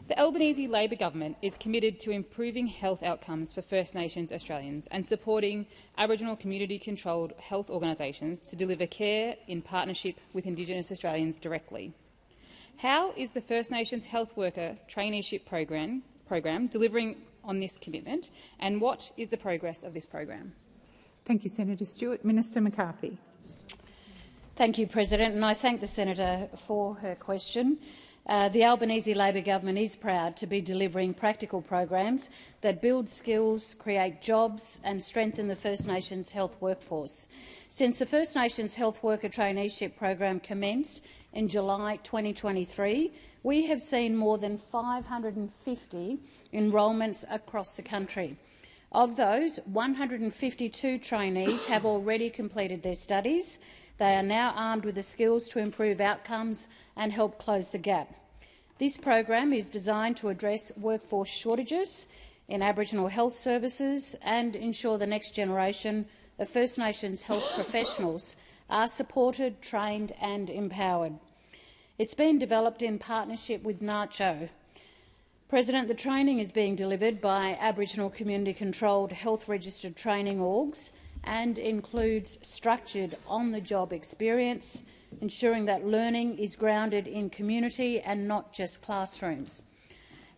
The Albanese Labor government is committed to improving health outcomes for First Nations Australians and supporting Aboriginal community-controlled health organisations to deliver care in partnership with Indigenous Australians directly. How is the First Nations Health Worker Traineeship program delivering on this commitment, and what is the progress of this program? Thank you, Senator Stewart. Minister McCarthy. Thank you, President, and I thank the senator for her question. The Albanese Labor government is proud to be delivering practical programs that build skills, create jobs and strengthen the First Nations health workforce. Since the First Nations Health Worker Traineeship program commenced in July 2023, we have seen more than 550 enrolments across the country. Of those, 152 trainees have already completed their studies. They are now armed with the skills to improve outcomes and help close the gap. This program is designed to address workforce shortages in Aboriginal health services and ensure the next generation of First Nations health professionals are supported, trained and empowered. It's been developed in partnership with NACCHO. President, the training is being delivered by Aboriginal community-controlled health registered training orgs and includes structured on-the-job experience, ensuring that learning is grounded in community and not just classrooms.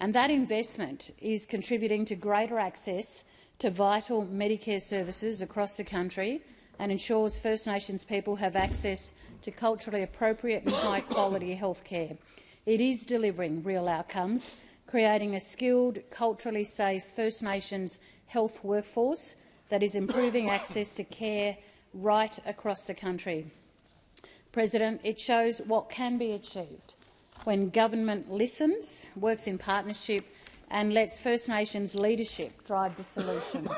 And that investment is contributing to greater access to vital Medicare services across the country and ensures First Nations people have access to culturally appropriate and high-quality health care. It is delivering real outcomes, creating a skilled, culturally safe First Nations health workforce that is improving access to care right across the country. President, it shows what can be achieved when government listens, works in partnership and lets First Nations leadership drive the solutions.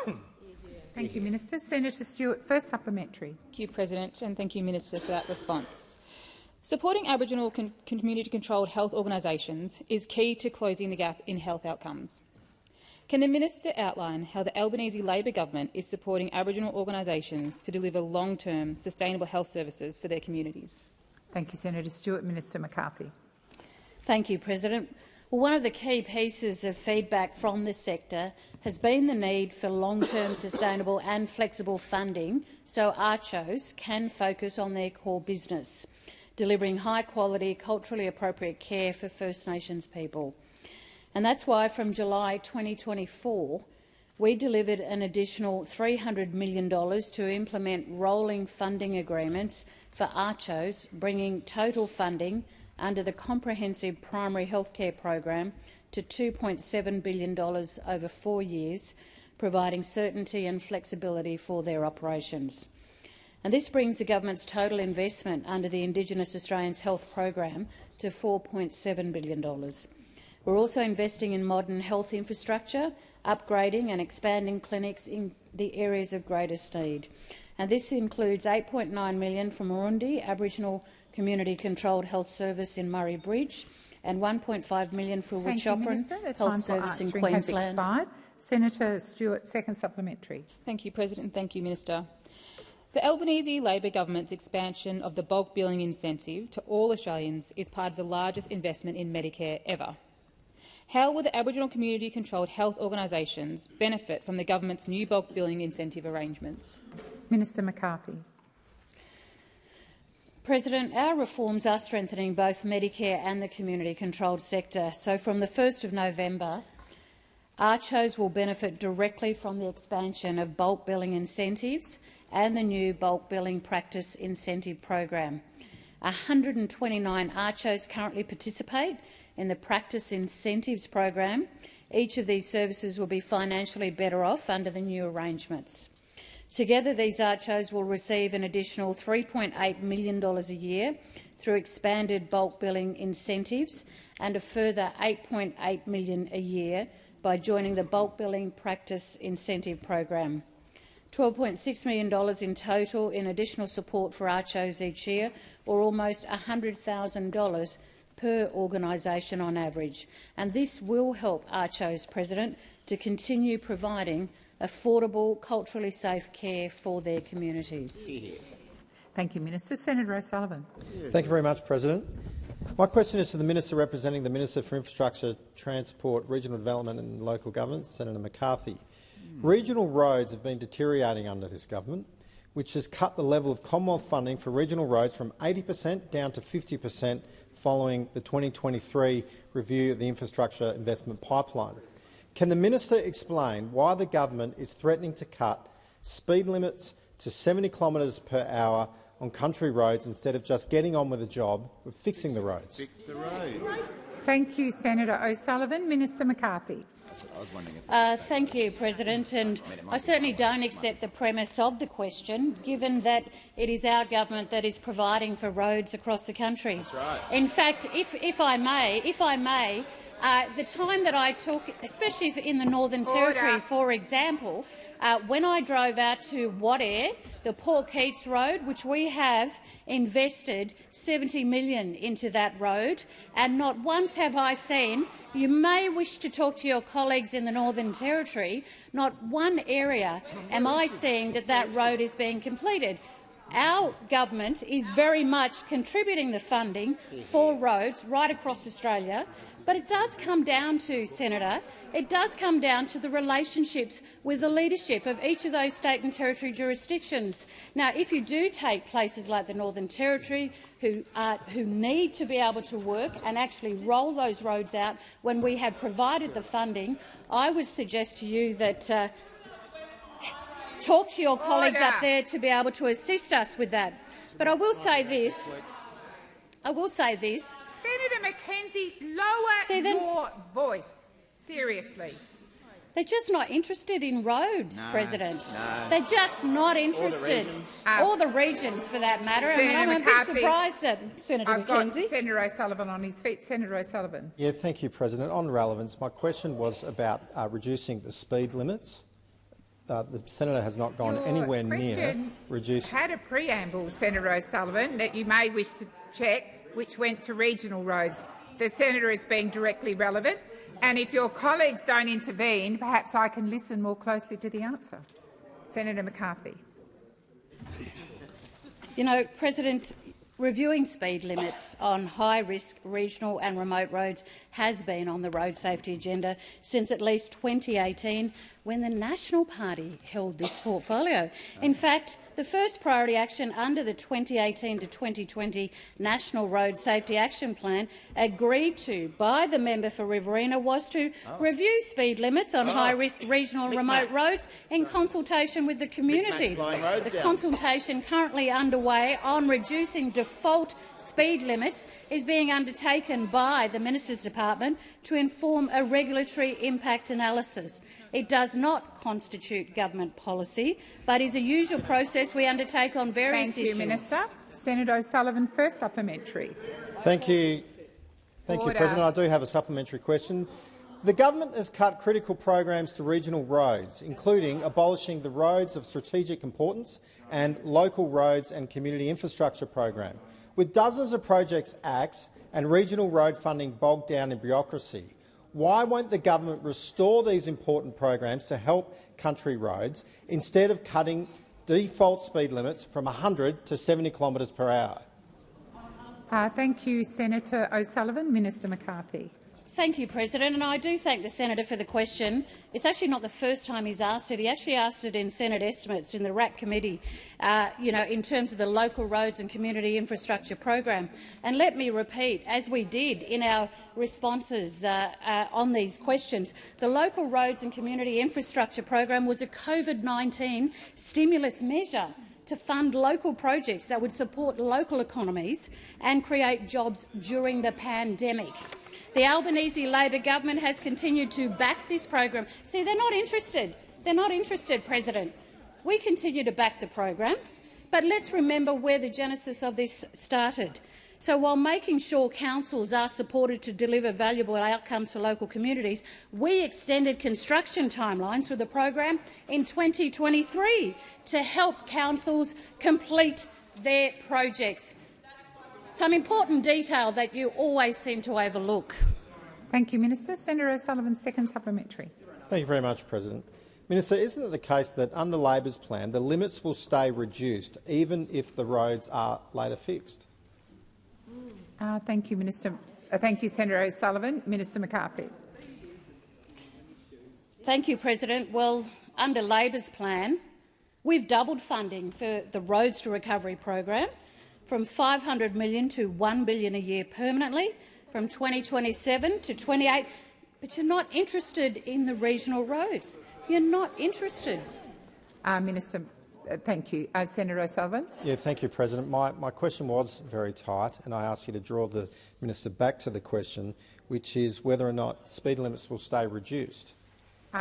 Thank you, Minister. Senator Stewart, first supplementary. Thank you, President, and thank you, Minister, for that response. Supporting Aboriginal community-controlled health organisations is key to closing the gap in health outcomes. Can the Minister outline how the Albanese Labor government is supporting Aboriginal organisations to deliver long-term sustainable health services for their communities? Thank you, Senator Stewart. Minister McCarthy. Thank you, President. Well, one of the key pieces of feedback from the sector has been the need for long-term sustainable and flexible funding so ACCHOs can focus on their core business, delivering high-quality, culturally appropriate care for First Nations people. And that's why from July 2024 we delivered an additional $300 million to implement rolling funding agreements for ACCHOs, bringing total funding under the Comprehensive Primary Healthcare Program to $2.7 billion over 4 years, providing certainty and flexibility for their operations. And this brings the government's total investment under the Indigenous Australians Health Program to $4.7 billion. We're also investing in modern health infrastructure, upgrading and expanding clinics in the areas of greatest need. And this includes $8.9 million from Urundi Aboriginal Community-Controlled Health Service in Murray Bridge and $1.5 million for Wuchopperen Health Service in Queensland. Senator Stewart, second supplementary. Thank you, President. Thank you, Minister. The Albanese Labor government's expansion of the bulk billing incentive to all Australians is part of the largest investment in Medicare ever. How will the Aboriginal community-controlled health organisations benefit from the government's new bulk billing incentive arrangements? Minister McCarthy. President, our reforms are strengthening both Medicare and the community-controlled sector. So from the 1st of November, ACCHOs will benefit directly from the expansion of bulk billing incentives and the new bulk billing practice incentive program. 129 ACCHOs currently participate in the practice incentives program. Each of these services will be financially better off under the new arrangements. Together, these ACCHOs will receive an additional $3.8 million a year through expanded bulk billing incentives and a further $8.8 million a year by joining the bulk billing practice incentive program. $12.6 million in total in additional support for ACCHOs each year, or almost $100,000 per organisation on average. And this will help ACCHOs, President, to continue providing affordable, culturally safe care for their communities. Thank you, Minister. Senator O'Sullivan. Thank you very much, President. My question is to the Minister representing the Minister for Infrastructure, Transport, Regional Development and Local Government, Senator McCarthy. Regional roads have been deteriorating under this government, which has cut the level of Commonwealth funding for regional roads from 80% down to 50% following the 2023 review of the infrastructure investment pipeline. Can the Minister explain why the government is threatening to cut speed limits to 70 kilometres per hour on country roads instead of just getting on with the job of fixing the roads? Fix the road. Thank you, Senator O'Sullivan. Minister McCarthy. Thank you, President. And I certainly don't accept the premise of the question, given that it is our government that is providing for roads across the country. That's right. In fact, if I may, the time that I took, especially in the Northern Territory, for example, when I drove out to Wadeye, the Port Keats Road, which we have invested $70 million into that road, and not once have I seen, you may wish to talk to your colleagues in the Northern Territory, not one area am I seeing that road is being completed. Our government is very much contributing the funding for roads right across Australia, But it does come down to, Senator, it does come down to the relationships with the leadership of each of those state and territory jurisdictions. Now, if you do take places like the Northern Territory, who need to be able to work and actually roll those roads out when we have provided the funding, I would suggest to you that talk to your colleagues up there to be able to assist us with that. But I will say this. Senator Mackenzie, lower your voice. Seriously. They're just not interested in roads, President. They're just not interested. All the regions, for that matter. I'm a bit surprised at Senator Mackenzie. Got Senator O'Sullivan on his feet. Senator O'Sullivan. Yeah, thank you, President. On relevance, my question was about reducing the speed limits. The senator has not gone anywhere near reducing. Had a preamble, Senator O'Sullivan, that you may wish to check, which went to regional roads. The senator is being directly relevant, and if your colleagues don't intervene, perhaps I can listen more closely to the answer. Senator McCarthy. You know, President, reviewing speed limits on high-risk regional and remote roads has been on the road safety agenda since at least 2018, when the National Party held this portfolio. In fact, the first priority action under the 2018 to 2020 National Road Safety Action Plan, agreed to by the member for Riverina, was to review speed limits on high-risk regional and remote roads in consultation with the community. The consultation currently underway on reducing default speed limits is being undertaken by the Minister's Department to inform a regulatory impact analysis. It does not constitute government policy, but is a usual process we undertake on various issues. Thank you, Minister. Senator O'Sullivan, first supplementary. Thank you, President. I do have a supplementary question. The government has cut critical programs to regional roads, including abolishing the Roads of Strategic Importance and Local Roads and Community Infrastructure program. With dozens of projects axed and regional road funding bogged down in bureaucracy, why won't the government restore these important programs to help country roads instead of cutting default speed limits from 100 to 70 kilometres per hour? Thank you, Senator O'Sullivan. Minister McCarthy. Thank you, President, and I do thank the senator for the question. It's actually not the first time he's asked it. He actually asked it in Senate estimates in the RAC committee, in terms of the local roads and community infrastructure program. And let me repeat, as we did in our responses on these questions, the local roads and community infrastructure program was a COVID-19 stimulus measure to fund local projects that would support local economies and create jobs during the pandemic. The Albanese Labor government has continued to back this program. See, they're not interested. They're not interested, President. We continue to back the program, but let's remember where the genesis of this started. So while making sure councils are supported to deliver valuable outcomes for local communities, we extended construction timelines for the program in 2023 to help councils complete their projects. Some important detail that you always seem to overlook. Thank you, Minister. Senator O'Sullivan, second supplementary. Thank you very much, President. Minister, isn't it the case that under Labor's plan the limits will stay reduced even if the roads are later fixed? Thank you, Minister. Thank you, Senator O'Sullivan. Minister McCarthy. Thank you, President. Well, under Labor's plan, we've doubled funding for the Roads to Recovery program, from $500 million to $1 billion a year permanently, from 2027 to 28. But you're not interested in the regional roads. You're not interested. Minister, thank you. Senator O'Sullivan. Yeah, thank you, President. My question was very tight, and I ask you to draw the minister back to the question, which is whether or not speed limits will stay reduced.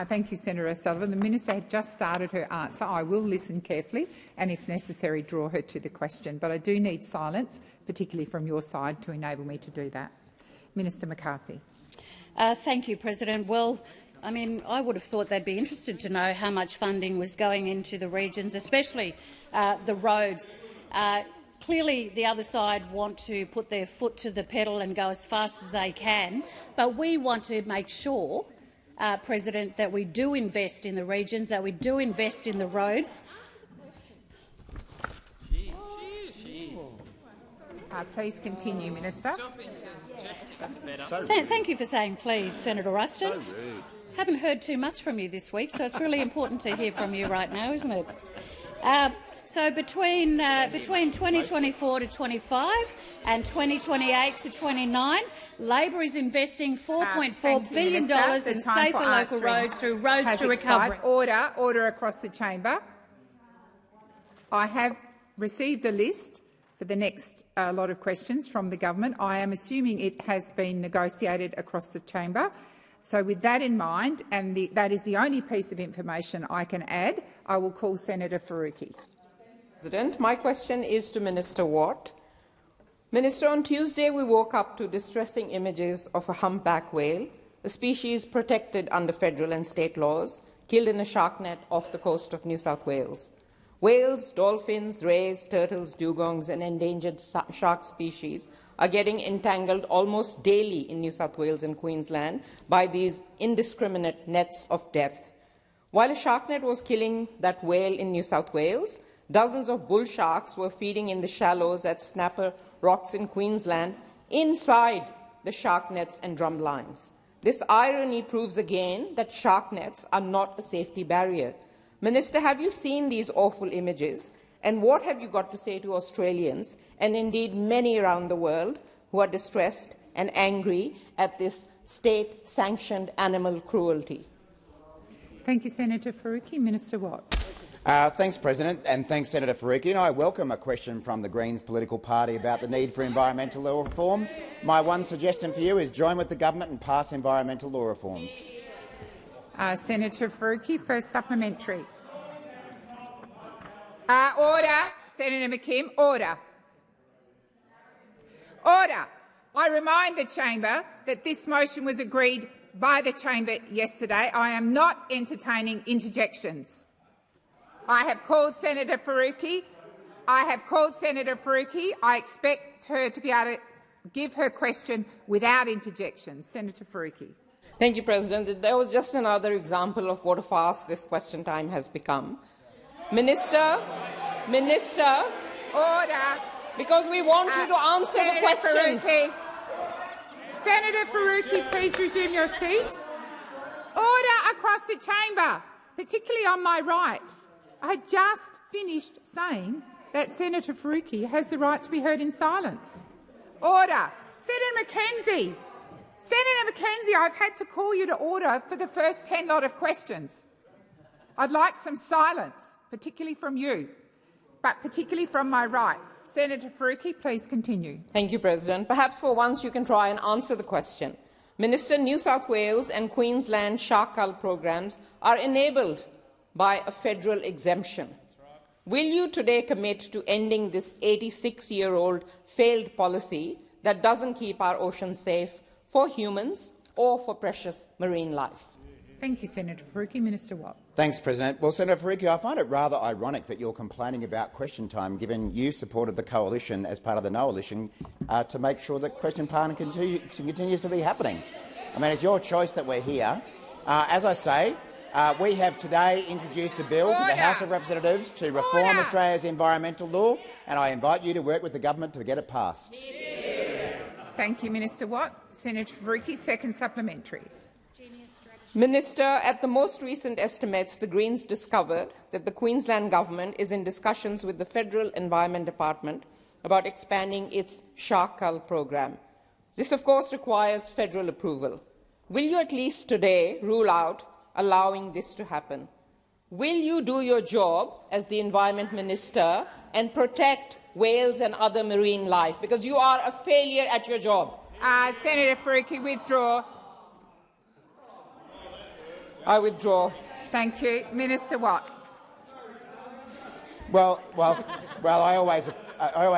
Thank you, Senator O'Sullivan. The minister had just started her answer. I will listen carefully and, if necessary, draw her to the question. But I do need silence, particularly from your side, to enable me to do that. Minister McCarthy. Thank you, President. Well, I mean, I would have thought they'd be interested to know how much funding was going into the regions, especially the roads. Clearly, the other side want to put their foot to the pedal and go as fast as they can, but we want to make sure, President, that we do invest in the regions, that we do invest in the roads. Please continue, Minister. That's better. Thank you for saying please, Senator Ruston. So rude. Haven't heard too much from you this week, so it's really important to hear from you right now, isn't it? So between 2024 to 25 and 2028 to 29, Labor is investing $4.4 billion in safer local roads through Roads to Recovery. Order across the chamber. I have received a list for the next lot of questions from the government. I am assuming it has been negotiated across the chamber. So with that in mind, and that is the only piece of information I can add, I will call Senator Faruqi. President, my question is to Minister Watt. Minister, on Tuesday we woke up to distressing images of a humpback whale, a species protected under federal and state laws, killed in a shark net off the coast of New South Wales. Whales, dolphins, rays, turtles, dugongs and endangered shark species are getting entangled almost daily in New South Wales and Queensland by these indiscriminate nets of death. While a shark net was killing that whale in New South Wales, dozens of bull sharks were feeding in the shallows at Snapper Rocks in Queensland inside the shark nets and drum lines. This irony proves again that shark nets are not a safety barrier. Minister, have you seen these awful images? And what have you got to say to Australians, and indeed many around the world, who are distressed and angry at this state-sanctioned animal cruelty? Thank you, Senator Faruqi. Minister Watt. Thanks, President, and thanks, Senator Faruqi. And I welcome a question from the Greens political party about the need for environmental law reform. My one suggestion for you is join with the government and pass environmental law reforms. Senator Faruqi, first supplementary. Order. Senator McKim, order. Order. I remind the chamber that this motion was agreed by the chamber yesterday. I am not entertaining interjections. I have called Senator Faruqi. I expect her to be able to give her question without interjection. Senator Faruqi. Thank you, President. There was just another example of what a farce this question time has become. Minister, order. Because we want you to answer the questions. Senator Faruqi, please resume your seat. Order across the chamber, particularly on my right. I just finished saying that Senator Faruqi has the right to be heard in silence. Order. Senator McKenzie. I've had to call you to order for the first 10 lot of questions. I'd like some silence, particularly from you, but particularly from my right. Senator Faruqi, please continue. Thank you, President. Perhaps for once you can try and answer the question. Minister, New South Wales and Queensland shark cull programs are enabled by a federal exemption. Will you today commit to ending this 86-year-old failed policy that doesn't keep our oceans safe for humans or for precious marine life? Thank you, Senator Faruqi. Minister Watt. Thanks, President. Well, Senator Faruqi, I find it rather ironic that you're complaining about question time, given you supported the coalition as part of the coalition to make sure that question time continues to be happening. I mean, it's your choice that we're here. As I say, we have today introduced a bill to the House of Representatives to reform Australia's environmental law, and I invite you to work with the government to get it passed. Thank you, Minister Watt. Senator Faruqi, second supplementary. Minister, at the most recent estimates, the Greens discovered that the Queensland government is in discussions with the Federal Environment Department about expanding its shark cull program. This, of course, requires federal approval. Will you at least today rule out allowing this to happen? Will you do your job as the Environment Minister and protect whales and other marine life? Because you are a failure at your job. Senator Faruqi, withdraw. I withdraw. Thank you. Minister Watt. Well, I always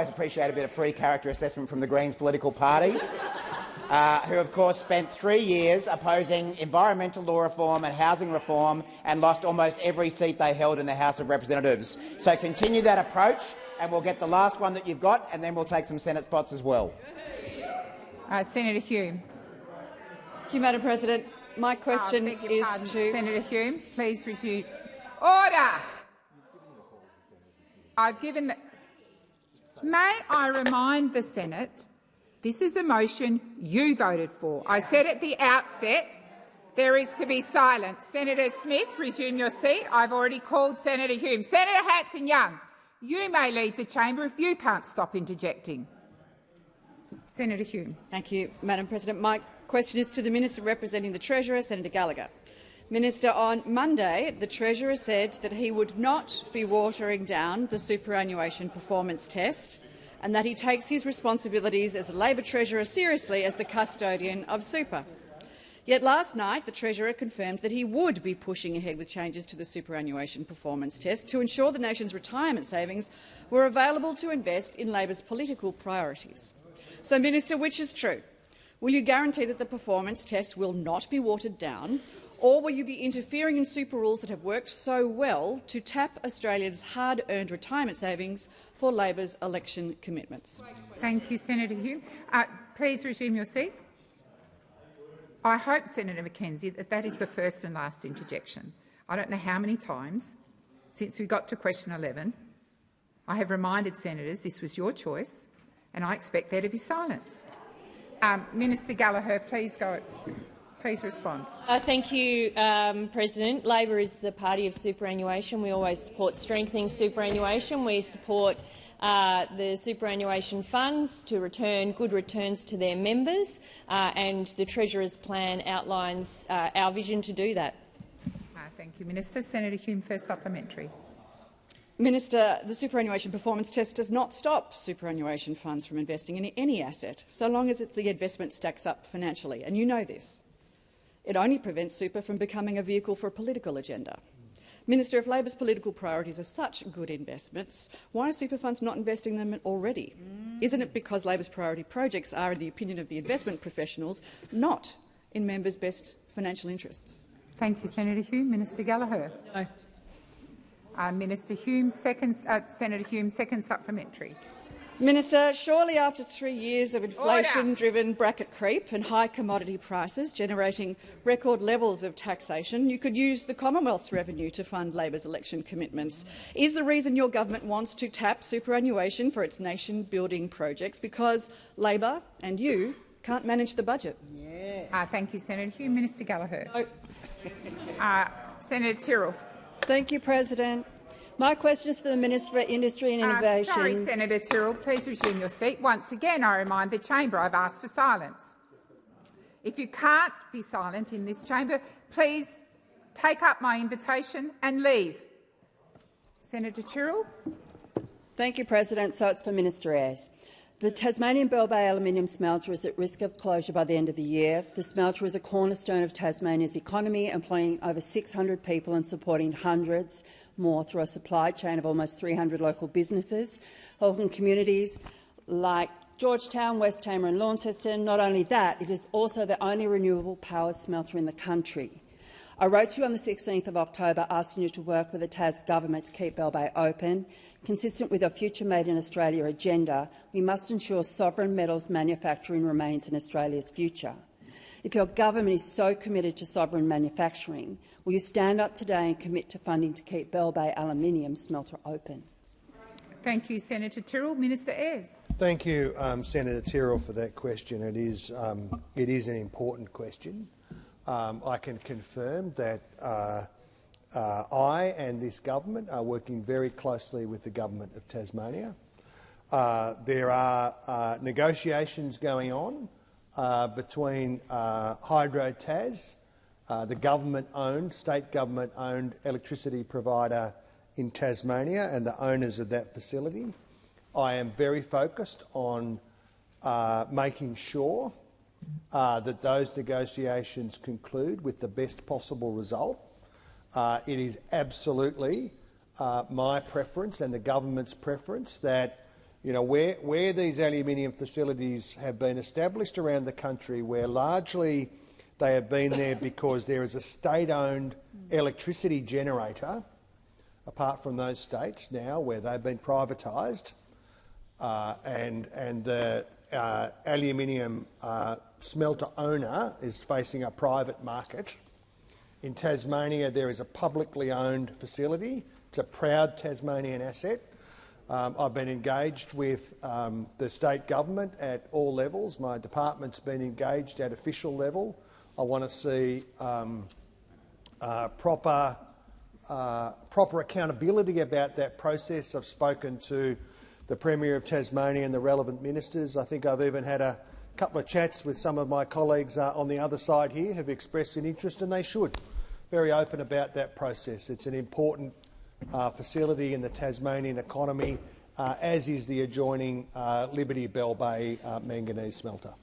appreciate a bit of free character assessment from the Greens political party, who of course spent 3 years opposing environmental law reform and housing reform and lost almost every seat they held in the House of Representatives. So continue that approach and we'll get the last one that you've got and then we'll take some Senate spots as well. Senator Hume. Thank you, Madam President. My question is to Senator Hume. Please resume. Order. I've given the. May I remind the Senate This is a motion you voted for. I said at the outset there is to be silence. Senator Smith, resume your seat. I've already called Senator Hume. Senator Hanson-Young, you may leave the chamber if you can't stop interjecting. Senator Hume. Thank you, Madam President. My question is to the Minister representing the Treasurer, Senator Gallagher. Minister, on Monday, the Treasurer said that he would not be watering down the superannuation performance test and that he takes his responsibilities as a Labor Treasurer seriously as the custodian of super. Yet last night the Treasurer confirmed that he would be pushing ahead with changes to the superannuation performance test to ensure the nation's retirement savings were available to invest in Labor's political priorities. So, Minister, which is true? Will you guarantee that the performance test will not be watered down, or will you be interfering in super rules that have worked so well to tap Australians' hard-earned retirement savings for Labor's election commitments? Thank you, Senator Hume. Please resume your seat. I hope, Senator McKenzie, that is the first and last interjection. I don't know how many times since we got to question 11 I have reminded senators this was your choice, and I expect there to be silence. Minister Gallagher, please respond. Thank you, President. Labor is the party of superannuation. We always support strengthening superannuation. We support the superannuation funds to return good returns to their members, and the Treasurer's plan outlines our vision to do that. Thank you, Minister. Senator Hume, first supplementary. Minister, the superannuation performance test does not stop superannuation funds from investing in any asset, so long as the investment stacks up financially, and you know this. It only prevents super from becoming a vehicle for a political agenda. Minister, if Labor's political priorities are such good investments, why are super funds not investing in them already? Isn't it because Labor's priority projects are, in the opinion of the investment professionals, not in members' best financial interests? Thank you, Senator Hume. Minister Gallagher. No. Minister Hume, Senator Hume, second supplementary. Minister, surely after 3 years of inflation-driven bracket creep and high commodity prices generating record levels of taxation, you could use the Commonwealth's revenue to fund Labor's election commitments. Is the reason your government wants to tap superannuation for its nation-building projects because Labor and you can't manage the budget? Yes. Thank you, Senator Hume. Minister Gallagher. Senator Tyrrell. Thank you, President. My question is for the Minister for Industry and Innovation. Sorry, Senator Tyrrell. Please resume your seat. Once again, I remind the chamber I've asked for silence. If you can't be silent in this chamber, please take up my invitation and leave. Senator Tyrrell. Thank you, President. So it's for Minister Ayres. The Tasmanian Bell Bay aluminium smelter is at risk of closure by the end of the year. The smelter is a cornerstone of Tasmania's economy, employing over 600 people and supporting hundreds more through a supply chain of almost 300 local businesses, helping communities like Georgetown, West Tamar and Launceston. Not only that, it is also the only renewable powered smelter in the country. I wrote to you on the 16th of October asking you to work with the Tas government to keep Bell Bay open. Consistent with our Future Made in Australia agenda, we must ensure sovereign metals manufacturing remains in Australia's future. If your government is so committed to sovereign manufacturing, will you stand up today and commit to funding to keep Bell Bay aluminium smelter open? Thank you, Senator Tyrrell. Minister Ayres. Thank you, Senator Tyrrell, for that question. It is an important question. I can confirm that I and this government are working very closely with the Government of Tasmania. There are negotiations going on between Hydro Tas, the government-owned, state government-owned electricity provider in Tasmania, and the owners of that facility. I am very focused on making sure that those negotiations conclude with the best possible result. It is absolutely my preference and the government's preference that, where these aluminium facilities have been established around the country, where largely they have been there because there is a state-owned electricity generator, apart from those states now where they've been privatised, and the aluminium smelter owner is facing a private market. In Tasmania, there is a publicly owned facility. It's a proud Tasmanian asset. I've been engaged with the state government at all levels. My department's been engaged at official level. I want to see proper accountability about that process. I've spoken to the Premier of Tasmania and the relevant ministers. I think I've even had a couple of chats with some of my colleagues on the other side here who've expressed an interest, and they should. Very open about that process. It's an important facility in the Tasmanian economy, as is the adjoining Liberty Bell Bay manganese smelter.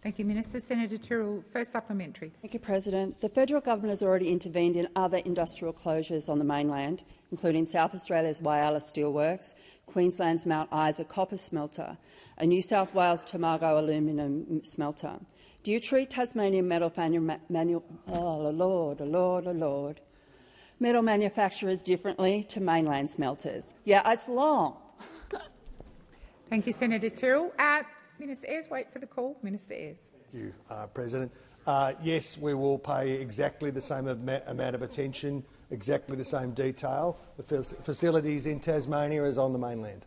Thank you, Minister. Senator Tyrrell, first supplementary. Thank you, President. The federal government has already intervened in other industrial closures on the mainland, including South Australia's Whyalla Steelworks, Queensland's Mount Isa copper smelter, a New South Wales Tomago aluminium smelter. Do you treat Tasmanian metal manufacturers differently to mainland smelters? Yeah, it's long. Thank you, Senator Tyrrell. Minister Ayres, wait for the call. Minister Ayres. Thank you, President. Yes, we will pay exactly the same amount of attention, exactly the same detail. The facilities in Tasmania as on the mainland.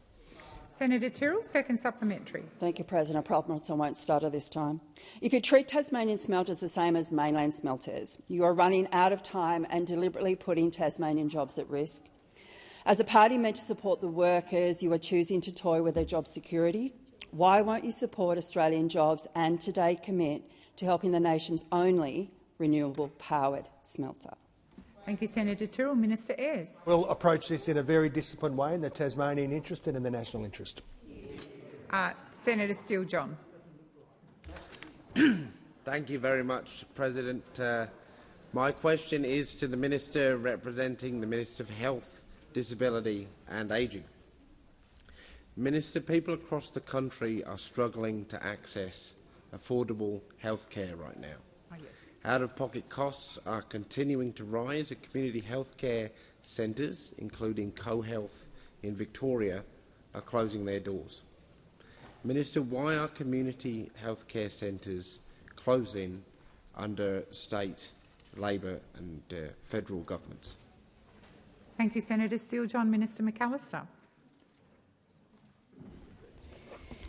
Senator Tyrrell, second supplementary. Thank you, President. I promise I won't stutter this time. If you treat Tasmanian smelters the same as mainland smelters, you are running out of time and deliberately putting Tasmanian jobs at risk. As a party meant to support the workers, you are choosing to toy with their job security. Why won't you support Australian jobs and today commit to helping the nation's only renewable-powered smelter? Thank you, Senator Tyrrell. Minister Ayres. We'll approach this in a very disciplined way in the Tasmanian interest and in the national interest. Senator Steele-John. Thank you very much, President. My question is to the Minister representing the Minister for Health, Disability and Ageing. Minister, people across the country are struggling to access affordable health care right now. Out-of-pocket costs are continuing to rise at community health care centres, including CoHealth in Victoria, are closing their doors. Minister, why are community health care centres closing under state, Labor and federal governments? Thank you, Senator Steele-John. Minister McAllister.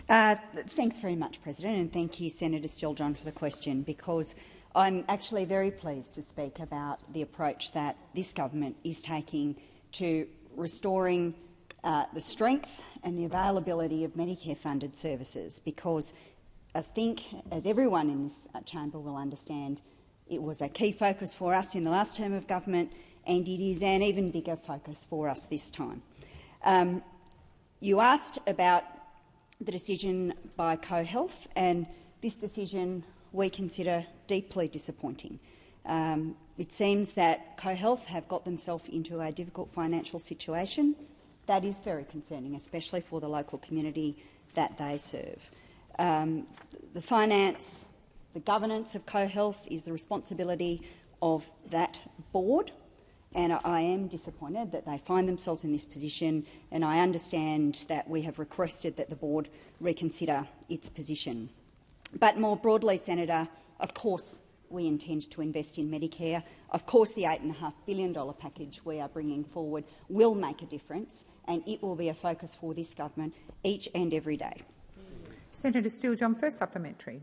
Thanks very much, President, and thank you, Senator Steele-John, for the question, because I'm actually very pleased to speak about the approach that this government is taking to restoring the strength and the availability of Medicare-funded services, because I think, as everyone in this chamber will understand, it was a key focus for us in the last term of government, and it is an even bigger focus for us this time. You asked about the decision by CoHealth, and this decision we consider deeply disappointing. It seems that CoHealth have got themselves into a difficult financial situation. That is very concerning, especially for the local community that they serve. The finance, the governance of CoHealth is the responsibility of that board, and I am disappointed that they find themselves in this position, and I understand that we have requested that the board reconsider its position. But more broadly, Senator, of course we intend to invest in Medicare. Of course the $8.5 billion package we are bringing forward will make a difference, and it will be a focus for this government each and every day. Senator Steele-John, first supplementary.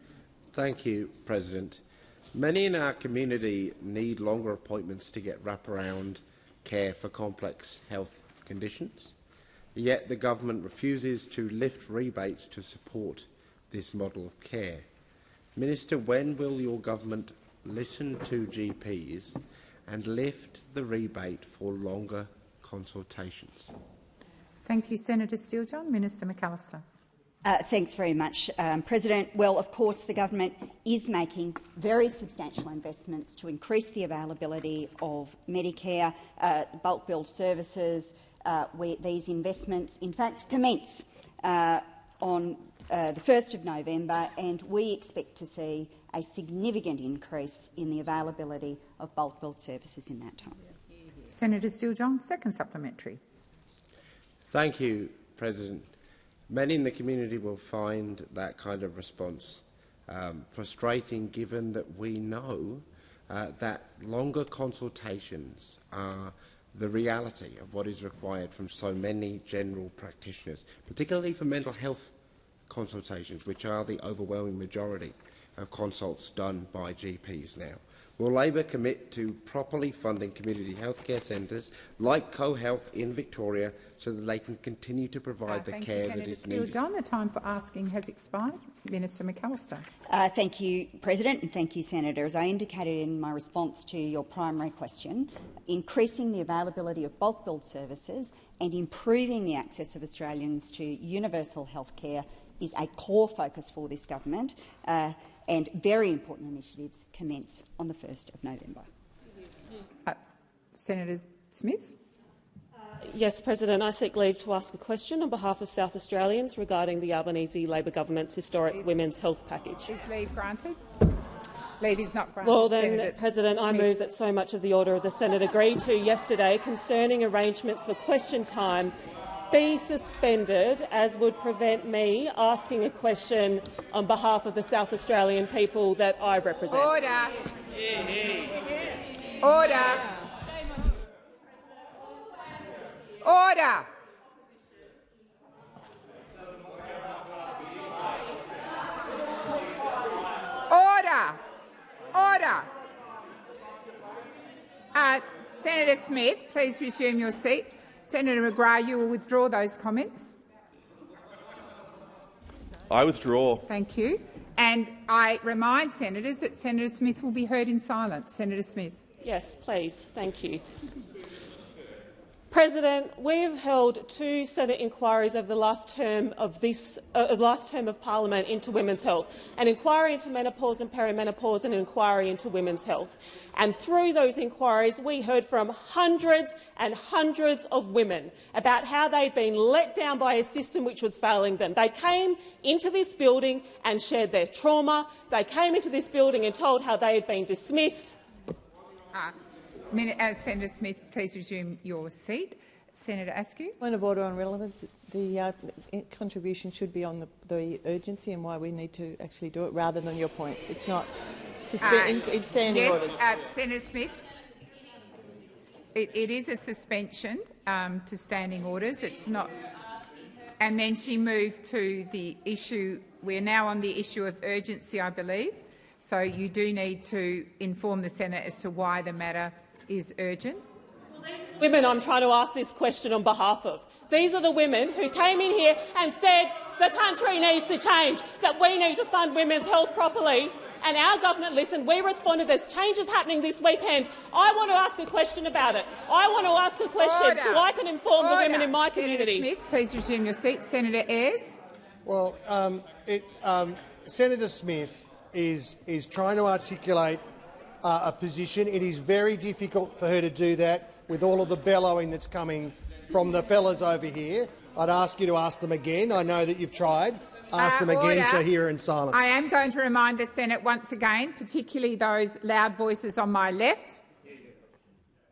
Thank you, President. Many in our community need longer appointments to get wraparound care for complex health conditions, yet the government refuses to lift rebates to support this model of care. Minister, when will your government listen to GPs and lift the rebate for longer consultations? Thank you, Senator Steele-John. Minister McAllister. Thanks very much, President. Well, of course, the government is making very substantial investments to increase the availability of Medicare, bulk billed services. These investments, in fact, commence on the 1st of November, and we expect to see a significant increase in the availability of bulk billed services in that time. Senator Steele-John, second supplementary. Thank you, President. Many in the community will find that kind of response frustrating, given that we know that longer consultations are the reality of what is required from so many general practitioners, particularly for mental health consultations, which are the overwhelming majority of consults done by GPs now? Will Labor commit to properly funding community healthcare centres like CoHealth in Victoria so that they can continue to provide the care that is needed? John, the time for asking has expired. Minister McAllister. Thank you, President, and thank you, Senator. As I indicated in my response to your primary question, increasing the availability of bulk billed services and improving the access of Australians to universal health care is a core focus for this government. And very important initiatives commence on the 1st of November. Senator Smith. Yes, President. I seek leave to ask a question on behalf of South Australians regarding the Albanese Labor government's historic women's health package. Is leave granted? Leave is not granted. Well then, Senator President, Smith. I move that so much of the order of the Senate agreed to yesterday concerning arrangements for question time be suspended, as would prevent me asking a question on behalf of the South Australian people that I represent. Order. Order. Order. Order. Order. Senator Smith, please resume your seat. Senator McGrath, you will withdraw those comments. I withdraw. Thank you. And I remind senators that Senator Smith will be heard in silence. Senator Smith. Yes, please. Thank you. President, we have held 2 Senate inquiries over the last term of Parliament into women's health, an inquiry into menopause and perimenopause and an inquiry into women's health. And through those inquiries, we heard from hundreds and hundreds of women about how they'd been let down by a system which was failing them. They came into this building and shared their trauma. They came into this building and told how they had been dismissed. Senator Smith, please resume your seat. Senator Askew. Point of order on relevance. The contribution should be on the urgency and why we need to actually do it, rather than your point. It's not in standing orders. Senator Smith, it is a suspension to standing orders. It's not. And then she moved to the issue. We're now on the issue of urgency, I believe. So you do need to inform the Senate as to why the matter is urgent. Women I'm trying to ask this question on behalf of. These are the women who came in here and said the country needs to change, that we need to fund women's health properly, and our government listened. We responded. There's changes happening this weekend. I want to ask a question about it. I want to ask a question so I can inform the women in my community. Senator Smith, please resume your seat. Senator Ayres. Well, Senator Smith is trying to articulate a position. It is very difficult for her to do that with all of the bellowing that's coming from the fellas over here. I'd ask you to ask them again. I know that you've tried. Ask them again to hear in silence. I am going to remind the Senate once again, particularly those loud voices on my left,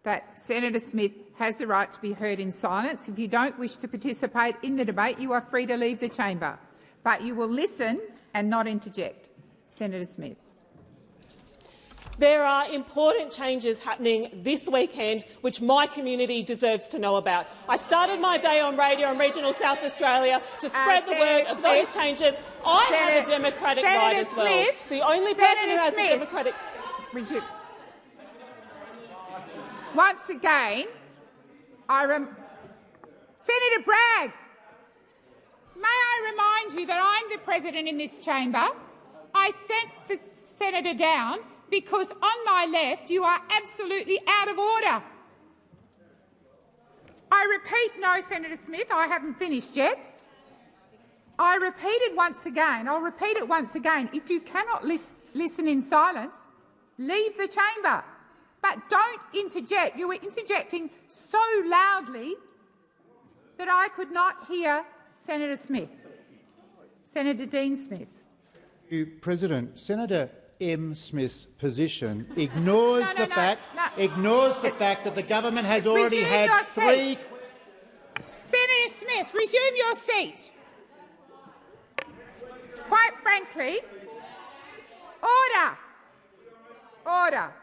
that Senator Smith has the right to be heard in silence. If you don't wish to participate in the debate, you are free to leave the chamber. But you will listen and not interject. Senator Smith. There are important changes happening this weekend which my community deserves to know about. I started my day on radio in regional South Australia to spread the word of those changes. I have a democratic right as well. The only person who has a democratic... Once again, Senator Bragg, may I remind you that I'm the president in this chamber. I sent the senator down because on my left you are absolutely out of order. I repeat, no, Senator Smith, I haven't finished yet. I repeat it once again. I'll repeat it once again. If you cannot listen in silence, leave the chamber. But don't interject. You were interjecting so loudly that I could not hear Senator Smith. Senator Dean Smith. President, Senator M. Smith's position ignores the fact that the government has already had three. Senator Smith, resume your seat. Quite frankly, order. Order.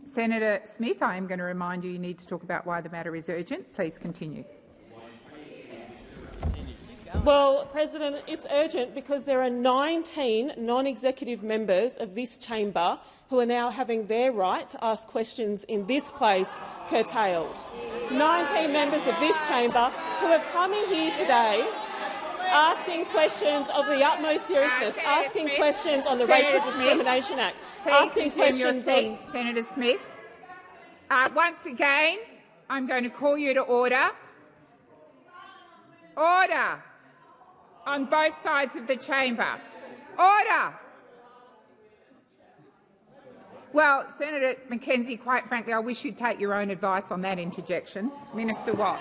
Senator Smith, I am going to remind you need to talk about why the matter is urgent. Please continue. Well, President, it's urgent because there are 19 non-executive members of this chamber who are now having their right to ask questions in this place curtailed. It's 19 members of this chamber who have come in here today asking questions of the utmost seriousness, asking questions on the Racial Discrimination Act, asking questions on— Senator Smith, once again, I'm going to call you to order. Order on both sides of the chamber. Order. Well, Senator Mackenzie, quite frankly, I wish you'd take your own advice on that interjection. Minister Watt.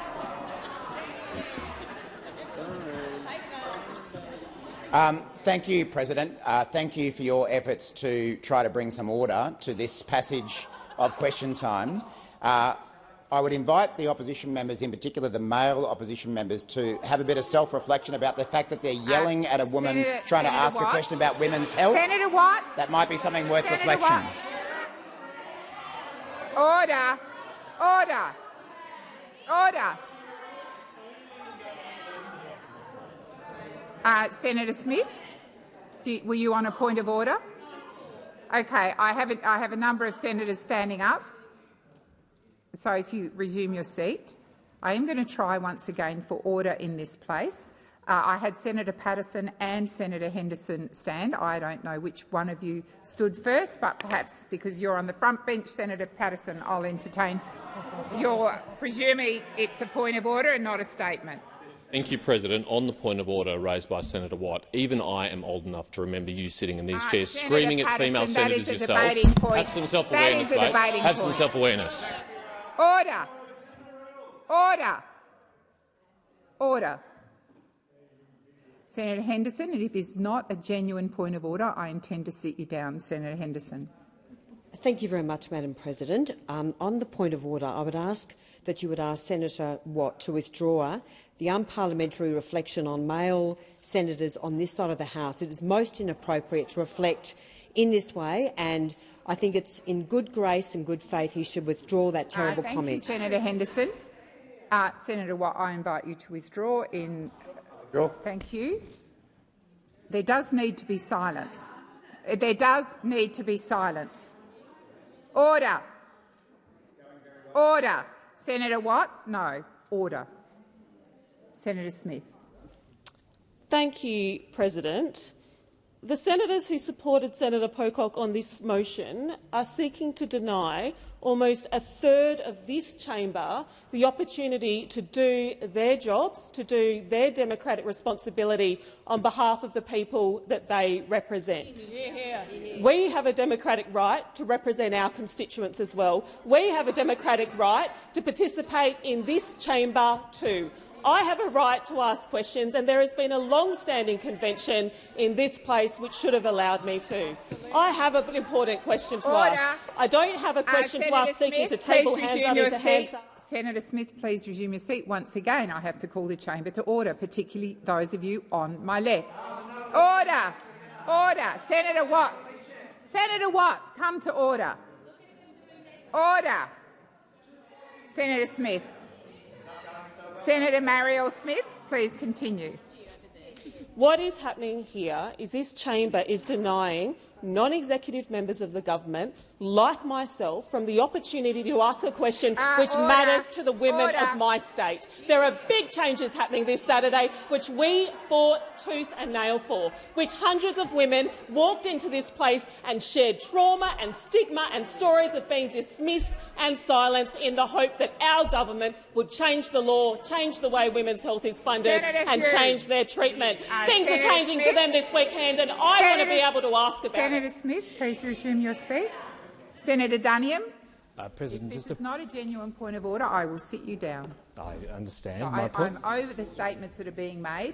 Thank you, President. Thank you for your efforts to try to bring some order to this passage of question time. I would invite the opposition members, in particular the male opposition members, to have a bit of self-reflection about the fact that they're yelling at a woman trying to ask a question about women's health. Senator Watt. That might be something worth reflection. Watt. Order. Order. Order. Senator Smith, were you on a point of order? Okay, I have a number of senators standing up. So if you resume your seat, I am going to try once again for order in this place. I had Senator Patterson and Senator Henderson stand. I don't know which one of you stood first, but perhaps because you're on the front bench, Senator Patterson, I'll entertain your presuming it's a point of order and not a statement. Thank you, President. On the point of order raised by Senator Watt, even I am old enough to remember you sitting in these chairs screaming at female senators yourself. Have some self-awareness, mate. Have some self-awareness. Order. Order. Order. Senator Henderson, and if it's not a genuine point of order, I intend to sit you down. Senator Henderson. Thank you very much, Madam President. On the point of order, I would ask that you would ask Senator Watt to withdraw the unparliamentary reflection on male senators on this side of the House. It is most inappropriate to reflect in this way, and I think it's in good grace and good faith he should withdraw that terrible comment. Thank you, Senator Henderson. Senator Watt, I invite you to withdraw. Thank you. There does need to be silence. There does need to be silence. Order. Order. Senator Watt? No. Order. Senator Smith. Thank you, President. The senators who supported Senator Pocock on this motion are seeking to deny almost a third of this chamber the opportunity to do their jobs, to do their democratic responsibility on behalf of the people that they represent. We have a democratic right to represent our constituents as well. We have a democratic right to participate in this chamber too. I have a right to ask questions, and there has been a long-standing convention in this place which should have allowed me to. I have an important question to ask. I don't have a question to ask seeking to table hands up into hands. Senator Smith, please resume your seat. Once again, I have to call the chamber to order, particularly those of you on my left. Order! Order! Senator Watt! Senator Watt, come to order. Order! Senator Smith. Senator Marielle Smith, please continue. What is happening here is this chamber is denying non-executive members of the government, like myself, from the opportunity to ask a question which matters to the women of my state. There are big changes happening this Saturday which we fought tooth and nail for, which hundreds of women walked into this place and shared trauma and stigma and stories of being dismissed and silenced in the hope that our government would change the law, change the way women's health is funded and change their treatment. Things are changing for them this weekend, and I want to be able to ask about it. Senator Smith, please resume your seat. Senator Duniam. President, if this is not a genuine point of order, I will sit you down. I understand. So I'm over the statements that are being made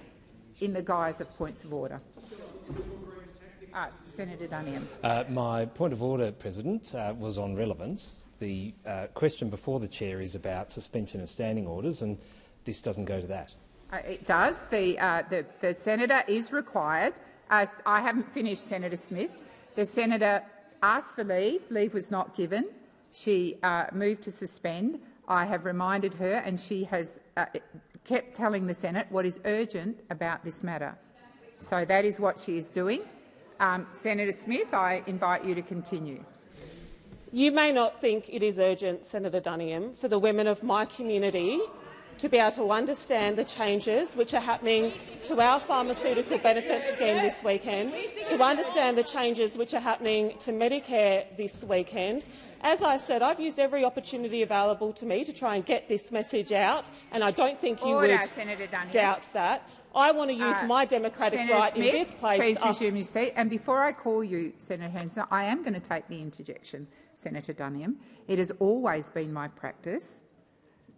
in the guise of points of order. Senator Duniam. My point of order, President, was on relevance. The question before the chair is about suspension of standing orders, and this doesn't go to that. It does. The senator is required. I haven't finished, Senator Smith. The senator asked for leave. Leave was not given. She moved to suspend. I have reminded her, and she has kept telling the Senate what is urgent about this matter. So that is what she is doing. Senator Smith, I invite you to continue. You may not think it is urgent, Senator Duniam, for the women of my community to be able to understand the changes which are happening to our pharmaceutical benefits scheme this weekend, to understand the changes which are happening to Medicare this weekend. As I said, I've used every opportunity available to me to try and get this message out, and I don't think you would doubt that. I want to use my democratic right Smith, in this place. Please resume your seat. And before I call you, Senator Henderson, I am going to take the interjection, Senator Duniam. It has always been my practice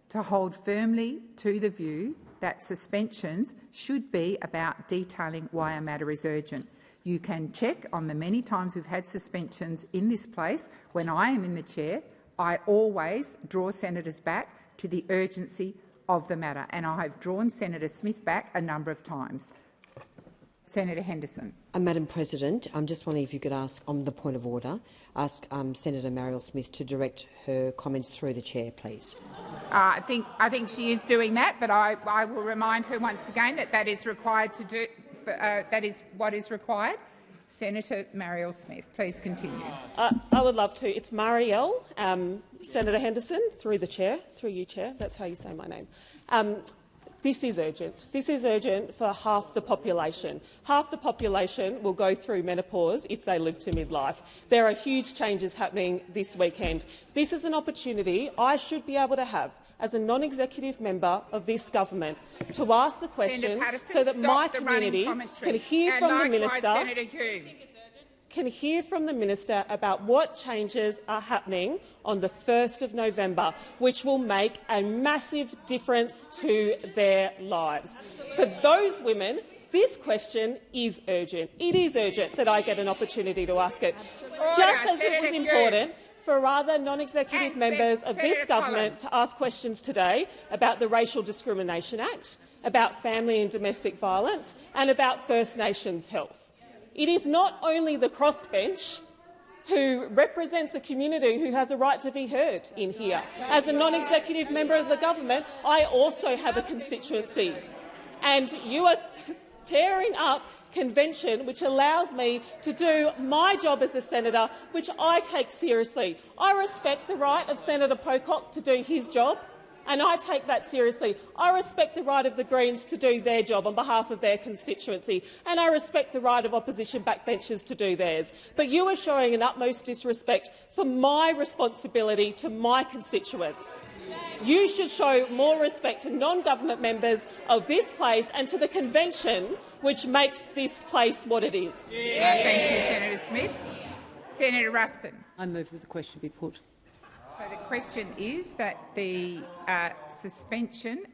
to hold firmly to the view that suspensions should be about detailing why a matter is urgent. You can check on the many times we've had suspensions in this place. When I am in the chair, I always draw senators back to the urgency of the matter, and I have drawn Senator Smith back a number of times. Senator Henderson. Madam President, I'm just wondering if you could ask, on the point of order, ask Senator Marielle Smith to direct her comments through the chair, please. I think she is doing that, but I will remind her once again that that is required to do. That is what is required. Senator Marielle Smith, please continue. I would love to. It's Marielle, Senator Henderson, through the chair, through you, Chair. That's how you say my name. This is urgent. This is urgent for half the population. Half the population will go through menopause if they live to midlife. There are huge changes happening this weekend. This is an opportunity I should be able to have as a non-executive member of this government to ask the question so that my community can hear from the minister. Can hear from the minister about what changes are happening on the 1st of November, which will make a massive difference to their lives. For those women, this question is urgent. It is urgent that I get an opportunity to ask it. Just as it was important for other non-executive members of this government to ask questions today about the Racial Discrimination Act, about family and domestic violence, and about First Nations health. It is not only the crossbench who represents a community who has a right to be heard in here. As a non-executive member of the government, I also have a constituency. And you are tearing up convention which allows me to do my job as a senator, which I take seriously. I respect the right of Senator Pocock to do his job, and I take that seriously. I respect the right of the Greens to do their job on behalf of their constituency, and I respect the right of opposition backbenchers to do theirs. But you are showing an utmost disrespect for my responsibility to my constituents. You should show more respect to non-government members of this place and to the convention which makes this place what it is. Thank you, Senator Smith. Senator Ruston. I move that the question be put. So the question is that the suspension,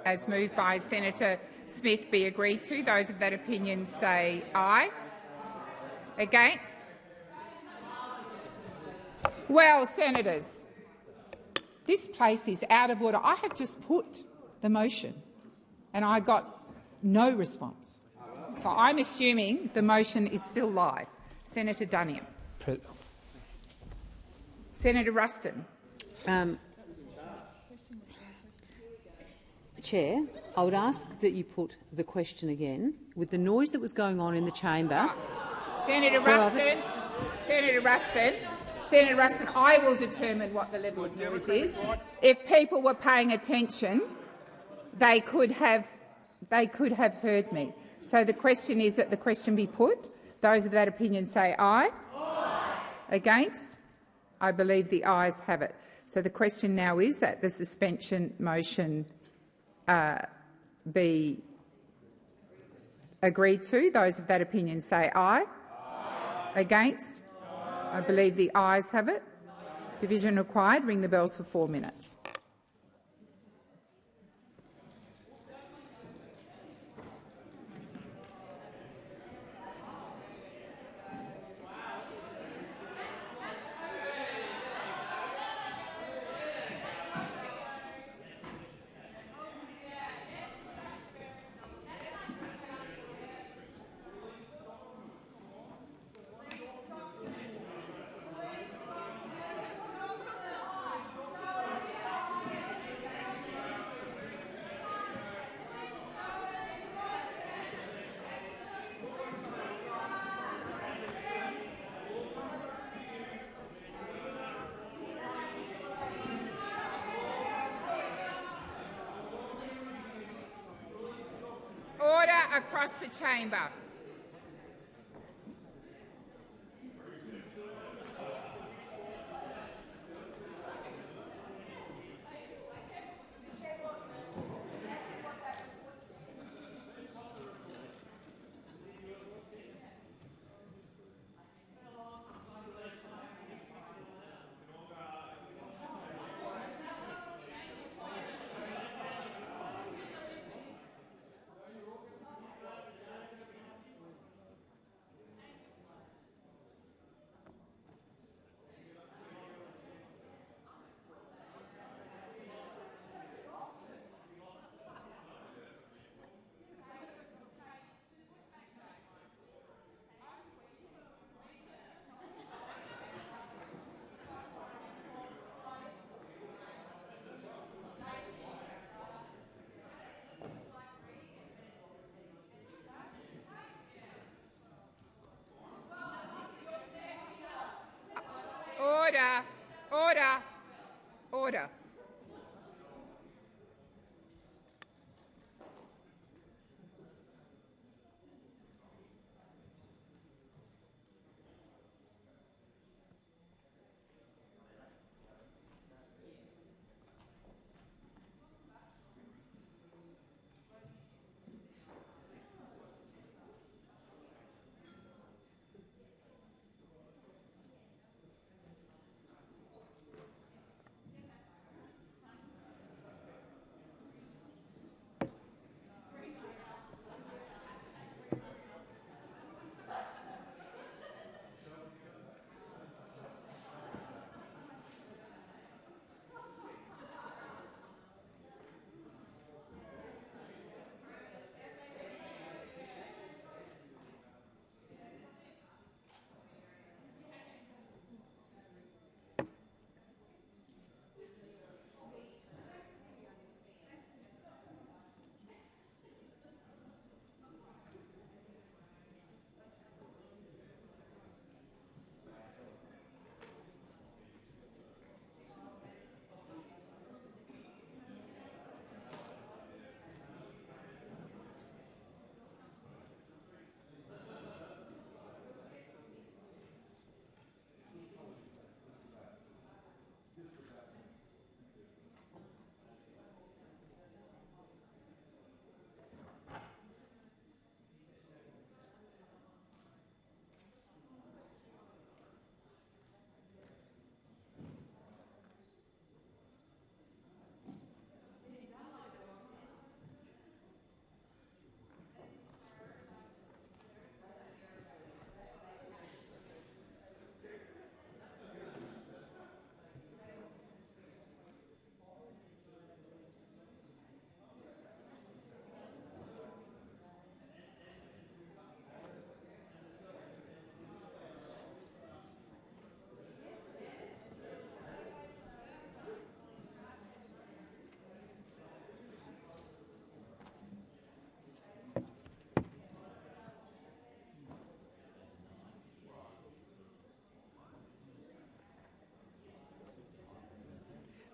as moved by Senator Smith, be agreed to. Those of that opinion say aye. Against? Well, senators, this place is out of order. I have just put the motion and I got no response. So I'm assuming the motion is still live. Senator Duniam. Senator Ruston. Chair, I would ask that you put the question again. With the noise that was going on in the chamber— Senator Ruston, Senator Ruston, Senator Ruston, I will determine what the level of noise is. If people were paying attention, they could have heard me. So the question is that the question be put. Those of that opinion say aye. Aye. Against? I believe the ayes have it. So the question now is that the suspension motion be agreed to. Those of that opinion say aye. Aye. Against? Aye. I believe the ayes have it. Division required. Ring the bells for 4 minutes. across the chamber. Order. Order. Order.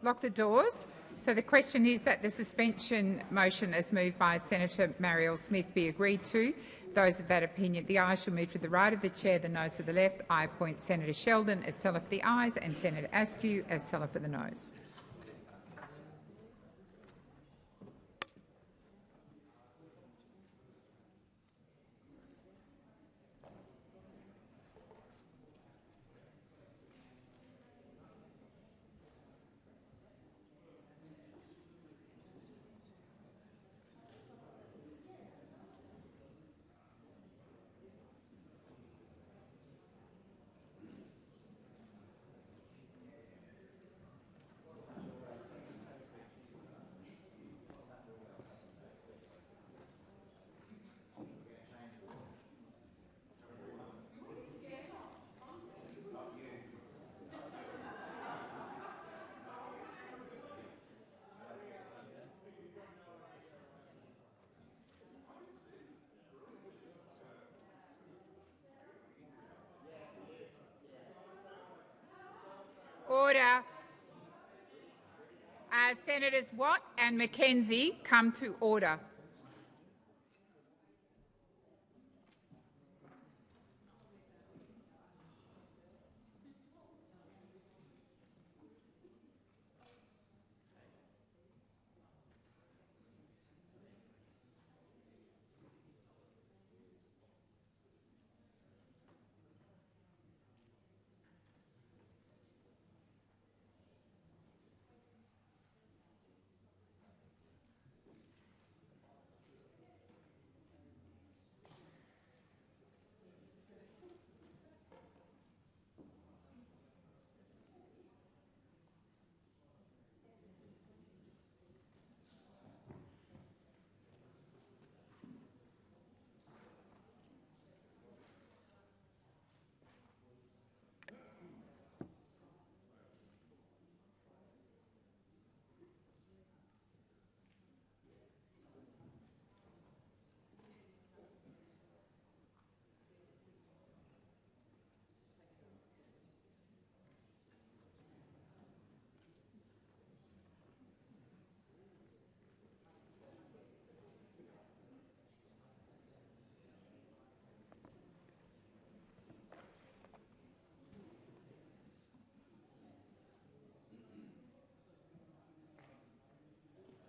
Lock the doors. So the question is that the suspension motion as moved by Senator Marielle Smith be agreed to. Those of that opinion, the ayes shall move to the right of the chair, the noes to the left. I appoint Senator Sheldon as teller for the ayes and Senator Askew as teller for the noes. Order. Senators Watt and McKenzie come to order.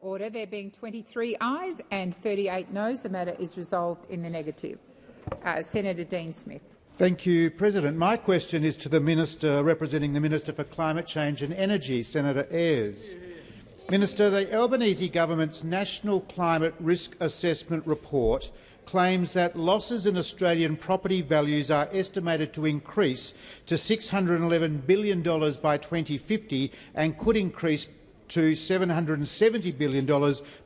Order. There being 23 ayes and 38 noes, the matter is resolved in the negative. Senator Dean Smith. Thank you, President. My question is to the Minister representing the Minister for Climate Change and Energy, Senator Ayres. Minister, the Albanese government's National Climate Risk Assessment report claims that losses in Australian property values are estimated to increase to $611 billion by 2050 and could increase to $770 billion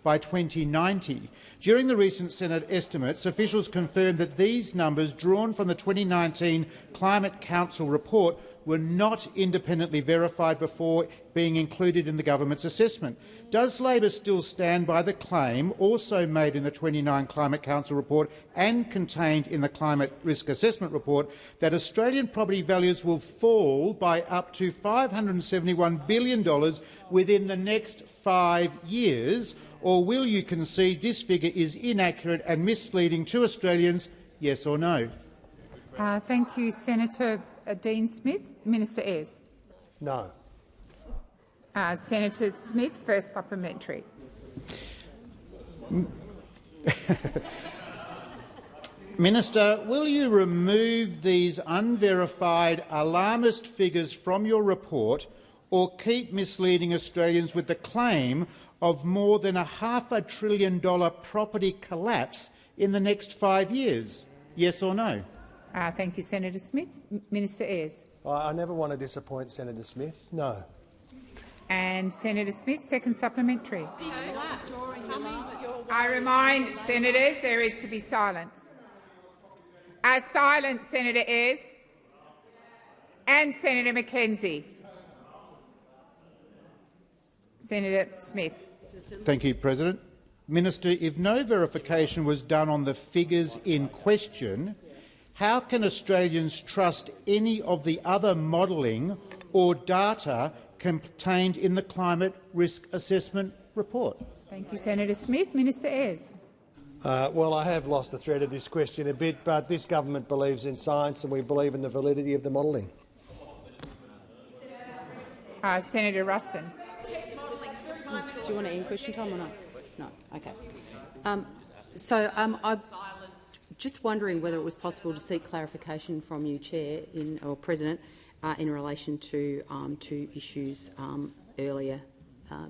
by 2090. During the recent Senate estimates, officials confirmed that these numbers, drawn from the 2019 Climate Council report, were not independently verified before being included in the government's assessment. Does Labor still stand by the claim, also made in the 2019 Climate Council report and contained in the Climate Risk Assessment report, that Australian property values will fall by up to $571 billion within the next 5 years, or will you concede this figure is inaccurate and misleading to Australians, yes or no? Thank you, Senator Dean Smith. Minister Ayres. No. Senator Smith, first supplementary. Minister, will you remove these unverified alarmist figures from your report or keep misleading Australians with the claim of more than a $500 billion property collapse in the next 5 years? Yes or no? Thank you, Senator Smith. Minister Ayres. I never want to disappoint Senator Smith. No. And Senator Smith, second supplementary. I remind senators there is to be silence. Silence, Senator Ayres and Senator McKenzie. Senator Smith. Thank you, President. Minister, if no verification was done on the figures in question, how can Australians trust any of the other modelling or data contained in the Climate Risk Assessment report? Thank you, Senator Smith. Minister Ayres. Well, I have lost the thread of this question a bit, but this government believes in science and we believe in the validity of the modelling. Senator Ruston. Do you want to end question time or not? No. Okay. I'm just wondering whether it was possible to seek clarification from you, Chair, or President, in relation to two issues earlier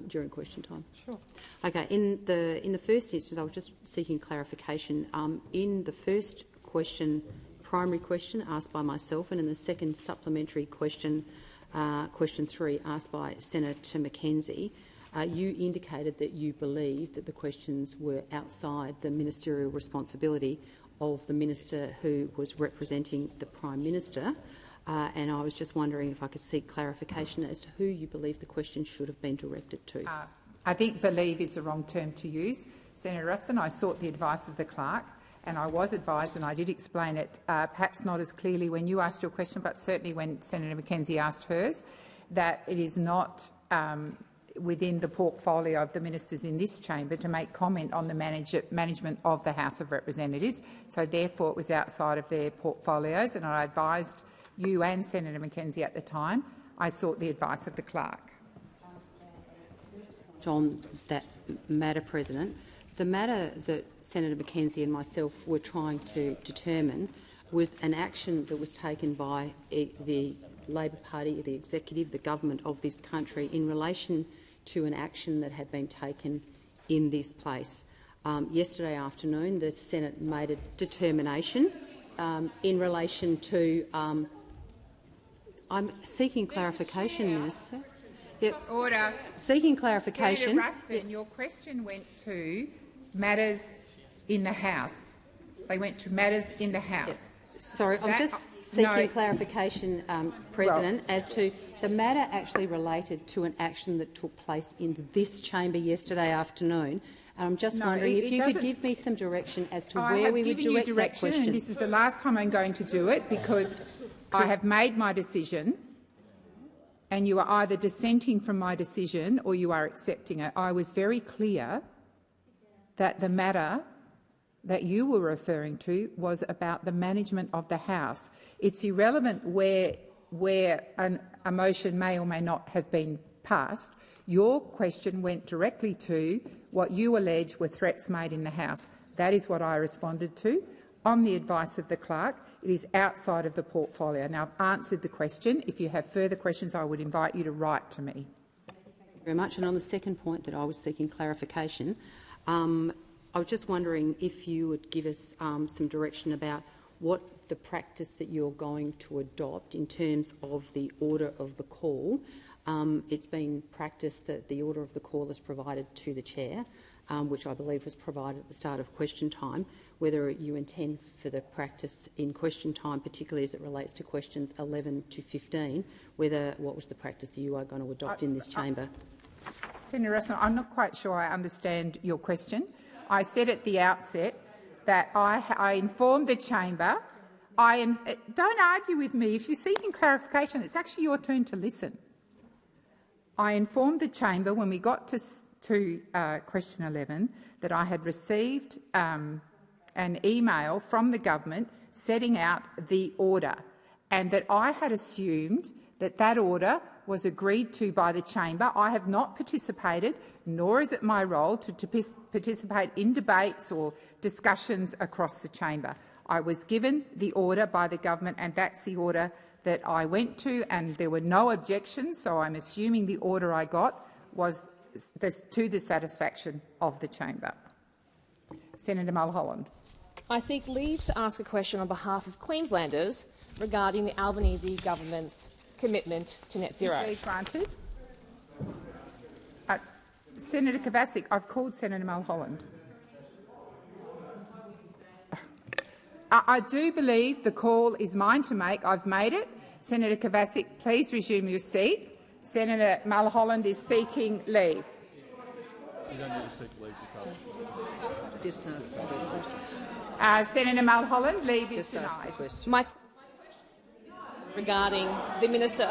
during question time. Sure. Okay. In the first instance, I was just seeking clarification. In the first question, primary question asked by myself, and in the second supplementary question, question 3 asked by Senator McKenzie, you indicated that you believed that the questions were outside the ministerial responsibility of the minister who was representing the Prime Minister, and I was just wondering if I could seek clarification as to who you believe the question should have been directed to. I think believe is the wrong term to use. Senator Ruston, I sought the advice of the clerk, and I was advised, and I did explain it, perhaps not as clearly when you asked your question, but certainly when Senator McKenzie asked hers, that it is not within the portfolio of the ministers in this chamber to make comment on the management of the House of Representatives. So therefore it was outside of their portfolios, and I advised you and Senator McKenzie at the time. I sought the advice of the clerk. On that matter, President, the matter that Senator McKenzie and myself were trying to determine was an action that was taken by the Labor Party, the executive, the government of this country in relation to an action that had been taken in this place. Yesterday afternoon, the Senate made a determination in relation to. I'm seeking clarification, Minister. Yep. Order. Seeking clarification. Senator Ruston, your question went to matters in the House. They went to matters in the House. Yep. Sorry, I'm just seeking clarification, President, as to the matter actually related to an action that took place in this chamber yesterday afternoon. I'm just wondering if you could give me some direction as to where we would direct that question. And this is the last time I'm going to do it because I have made my decision and you are either dissenting from my decision or you are accepting it. I was very clear that the matter that you were referring to was about the management of the House. It's irrelevant where a motion may or may not have been passed. Your question went directly to what you allege were threats made in the House. That is what I responded to. On the advice of the clerk, it is outside of the portfolio. Now, I've answered the question. If you have further questions, I would invite you to write to me. Thank you very much. And on the second point that I was seeking clarification, I was just wondering if you would give us some direction about what the practice that you're going to adopt in terms of the order of the call. It's been practiced that the order of the call is provided to the chair, which I believe was provided at the start of question time. Whether you intend for the practice in question time, particularly as it relates to questions 11 to 15, what was the practice that you are going to adopt in this chamber? Senator Russell, I'm not quite sure I understand your question. I said at the outset that I informed the chamber. Don't argue with me. If you're seeking clarification, it's actually your turn to listen. I informed the chamber when we got to question 11 that I had received an email from the government setting out the order, and that I had assumed that that order was agreed to by the chamber. I have not participated, nor is it my role to participate in debates or discussions across the chamber. I was given the order by the government, and that's the order that I went to, and there were no objections, so I'm assuming the order I got was to the satisfaction of the chamber. Senator Mulholland. I seek leave to ask a question on behalf of Queenslanders regarding the Albanese government's commitment to net zero. Granted. Senator Kovacic, I've called Senator Mulholland. I do believe the call is mine to make. I've made it. Senator Kovacic, please resume your seat. Senator Mulholland is seeking leave. You don't need to seek leave, just ask the question. Senator Mulholland, leave is denied. My regarding the Minister,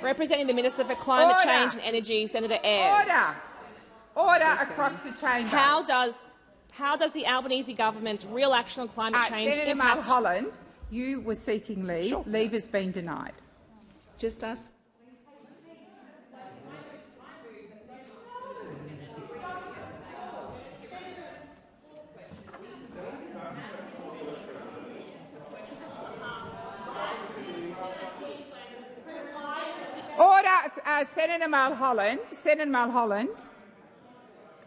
representing the Minister for Climate Change and Energy, Senator Ayres. Order across the chamber. How does the Albanese government's real action on climate change Senator impact? Mulholland, you were seeking leave. Sure. Leave has been denied. Just ask. Order, Senator Mulholland. Senator Mulholland,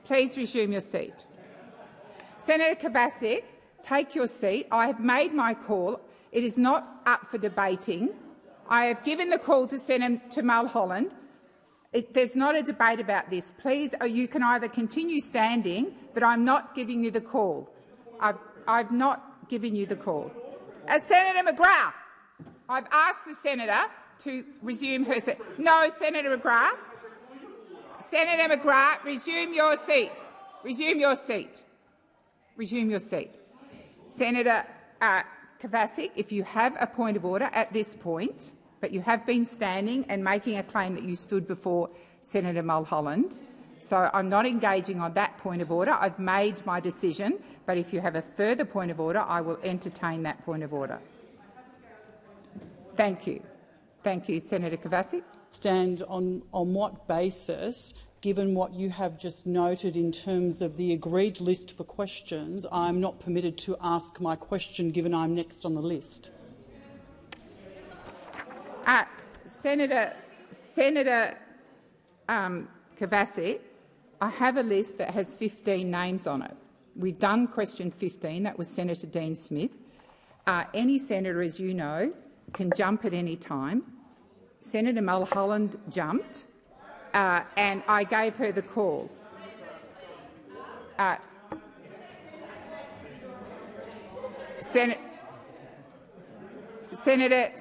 please resume your seat. Senator Kovacic, take your seat. I have made my call. It is not up for debating. I have given the call to Senator Mulholland. There's not a debate about this. Please, you can either continue standing, but I'm not giving you the call. I've not given you the call. Senator McGrath, I've asked the senator to resume her seat. No, Senator McGrath. Senator McGrath, resume your seat. Resume your seat. Resume your seat. Senator Kovacic, if you have a point of order at this point, but you have been standing and making a claim that you stood before Senator Mulholland, so I'm not engaging on that point of order. I've made my decision, but if you have a further point of order, I will entertain that point of order. Thank you. Thank you, Senator Kovacic. Stand on what basis, given what you have just noted in terms of the agreed list for questions, I'm not permitted to ask my question given I'm next on the list? Senator Kovacic, I have a list that has 15 names on it. We've done question 15. That was Senator Dean Smith. Any senator, as you know, can jump at any time. Senator Mulholland jumped, and I gave her the call. Senator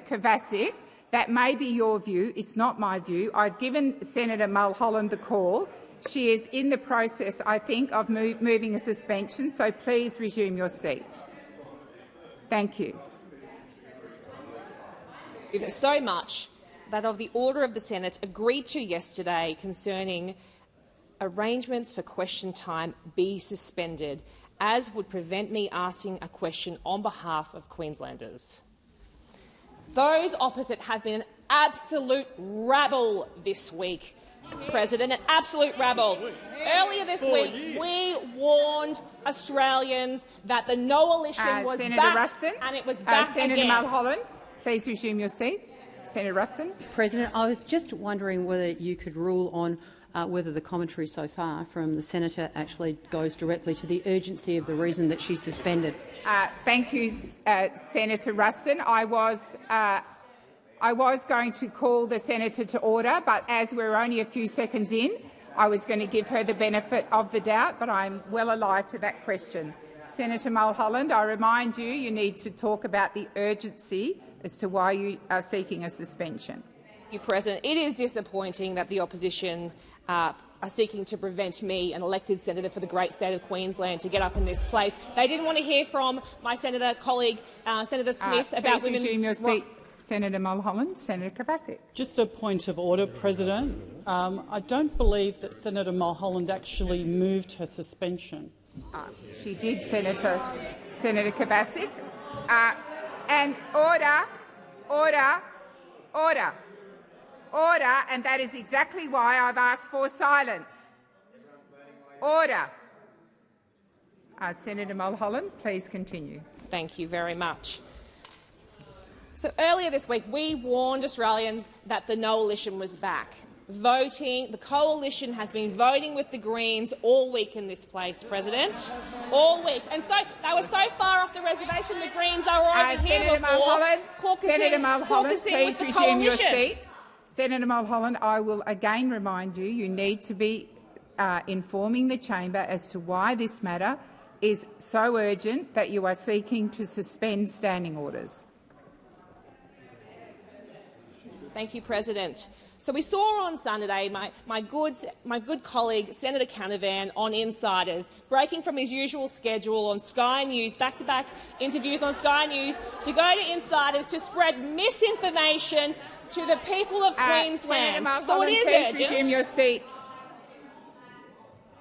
Kovacic, that may be your view. It's not my view. I've given Senator Mulholland the call. She is in the process, I think, of moving a suspension, so please resume your seat. Thank you. So much that of the order of the Senate agreed to yesterday concerning arrangements for question time be suspended, as would prevent me asking a question on behalf of Queenslanders. Those opposite have been an absolute rabble this week, President, an absolute rabble. Earlier this week, we warned Australians that the coalition was Senator back, Ruston, and it was back Senator again. Mulholland, please resume your seat. Senator Ruston. President, I was just wondering whether you could rule on whether the commentary so far from the senator actually goes directly to the urgency of the reason that she's suspended. Thank you, Senator Ruston. I was going to call the senator to order, but as we're only a few seconds in, I was going to give her the benefit of the doubt, but I'm well alive to that question. Senator Mulholland, I remind you, you need to talk about the urgency as to why you are seeking a suspension. Thank you, President. It is disappointing that the opposition are seeking to prevent me, an elected senator for the great state of Queensland, to get up in this place. They didn't want to hear from my senator colleague, Senator Smith, about women's... Resume your seat. Senator Mulholland. Senator Kovacic. Just a point of order, President. I don't believe that Senator Mulholland actually moved her suspension. She did, Senator Kovacic. And order, and that is exactly why I've asked for silence. Order. Senator Mulholland, please continue. Thank you very much. So earlier this week, we warned Australians that the coalition was back. The coalition has been voting with the Greens all week in this place, President. All week. And so they were so far off the reservation, the Greens, they were over here before Senator Mulholland, please resume your coalition. seat. Senator Mulholland, I will again remind you, you need to be informing the chamber as to why this matter is so urgent that you are seeking to suspend standing orders. Thank you, President. So we saw on Sunday my good colleague Senator Canavan on Insiders breaking from his usual schedule on Sky News, back-to-back interviews on Sky News, to go to Insiders to spread misinformation to the people of Queensland. So it is urgent. Please resume your seat.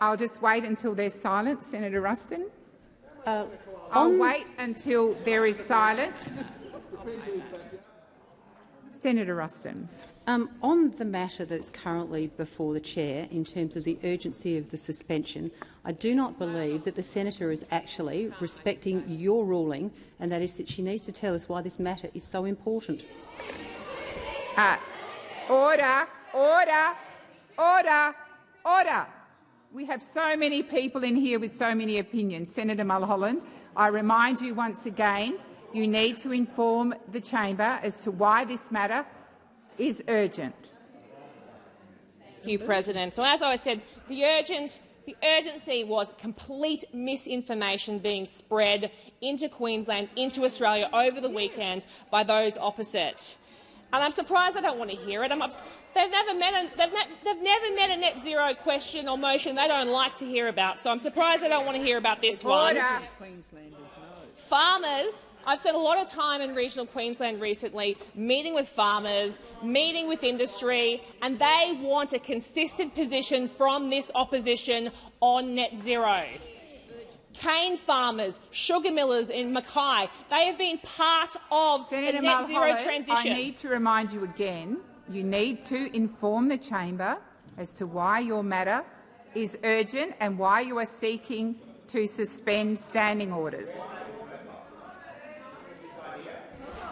I'll just wait until there's silence, Senator Ruston. I'll wait until there is silence. Senator Ruston. On the matter that's currently before the chair, in terms of the urgency of the suspension, I do not believe that the senator is actually respecting your ruling, and that is that she needs to tell us why this matter is so important. Order. We have so many people in here with so many opinions. Senator Mulholland, I remind you once again, you need to inform the chamber as to why this matter is urgent. Thank you, President. So as I said, the urgency was complete misinformation being spread into Queensland, into Australia over the weekend by those opposite. And I'm surprised they don't want to hear it. They've never met a net zero question or motion they don't like to hear about. So I'm surprised they don't want to hear about this one. Farmers. I've spent a lot of time in regional Queensland recently, meeting with farmers, meeting with industry, and they want a consistent position from this opposition on net zero. Cane farmers, sugar millers in Mackay, they have been part of the net zero transition. I need to remind you again, you need to inform the chamber as to why your matter is urgent and why you are seeking to suspend standing orders.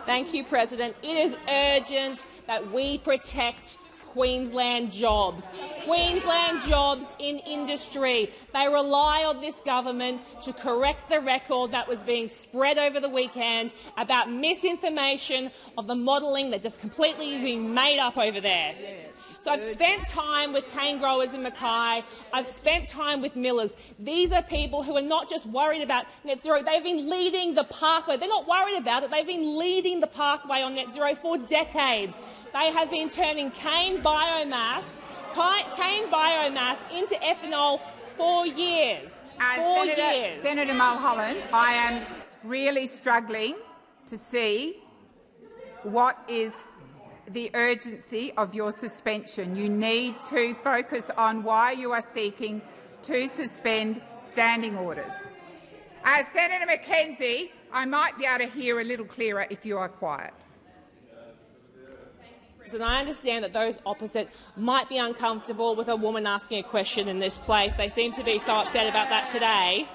Thank you, President. It is urgent that we protect Queensland jobs. Queensland jobs in industry. They rely on this government to correct the record that was being spread over the weekend about misinformation of the modelling that just completely is being made up over there. So I've spent time with cane growers in Mackay. I've spent time with millers. These are people who are not just worried about net zero. They've been leading the pathway. They're not worried about it. They've been leading the pathway on net zero for decades. They have been turning cane biomass into ethanol for years. Senator Mulholland, I am really struggling to see what is the urgency of your suspension. You need to focus on why you are seeking to suspend standing orders. Senator McKenzie, I might be able to hear a little clearer if you are quiet. And I understand that those opposite might be uncomfortable with a woman asking a question in this place. They seem to be so upset about that today.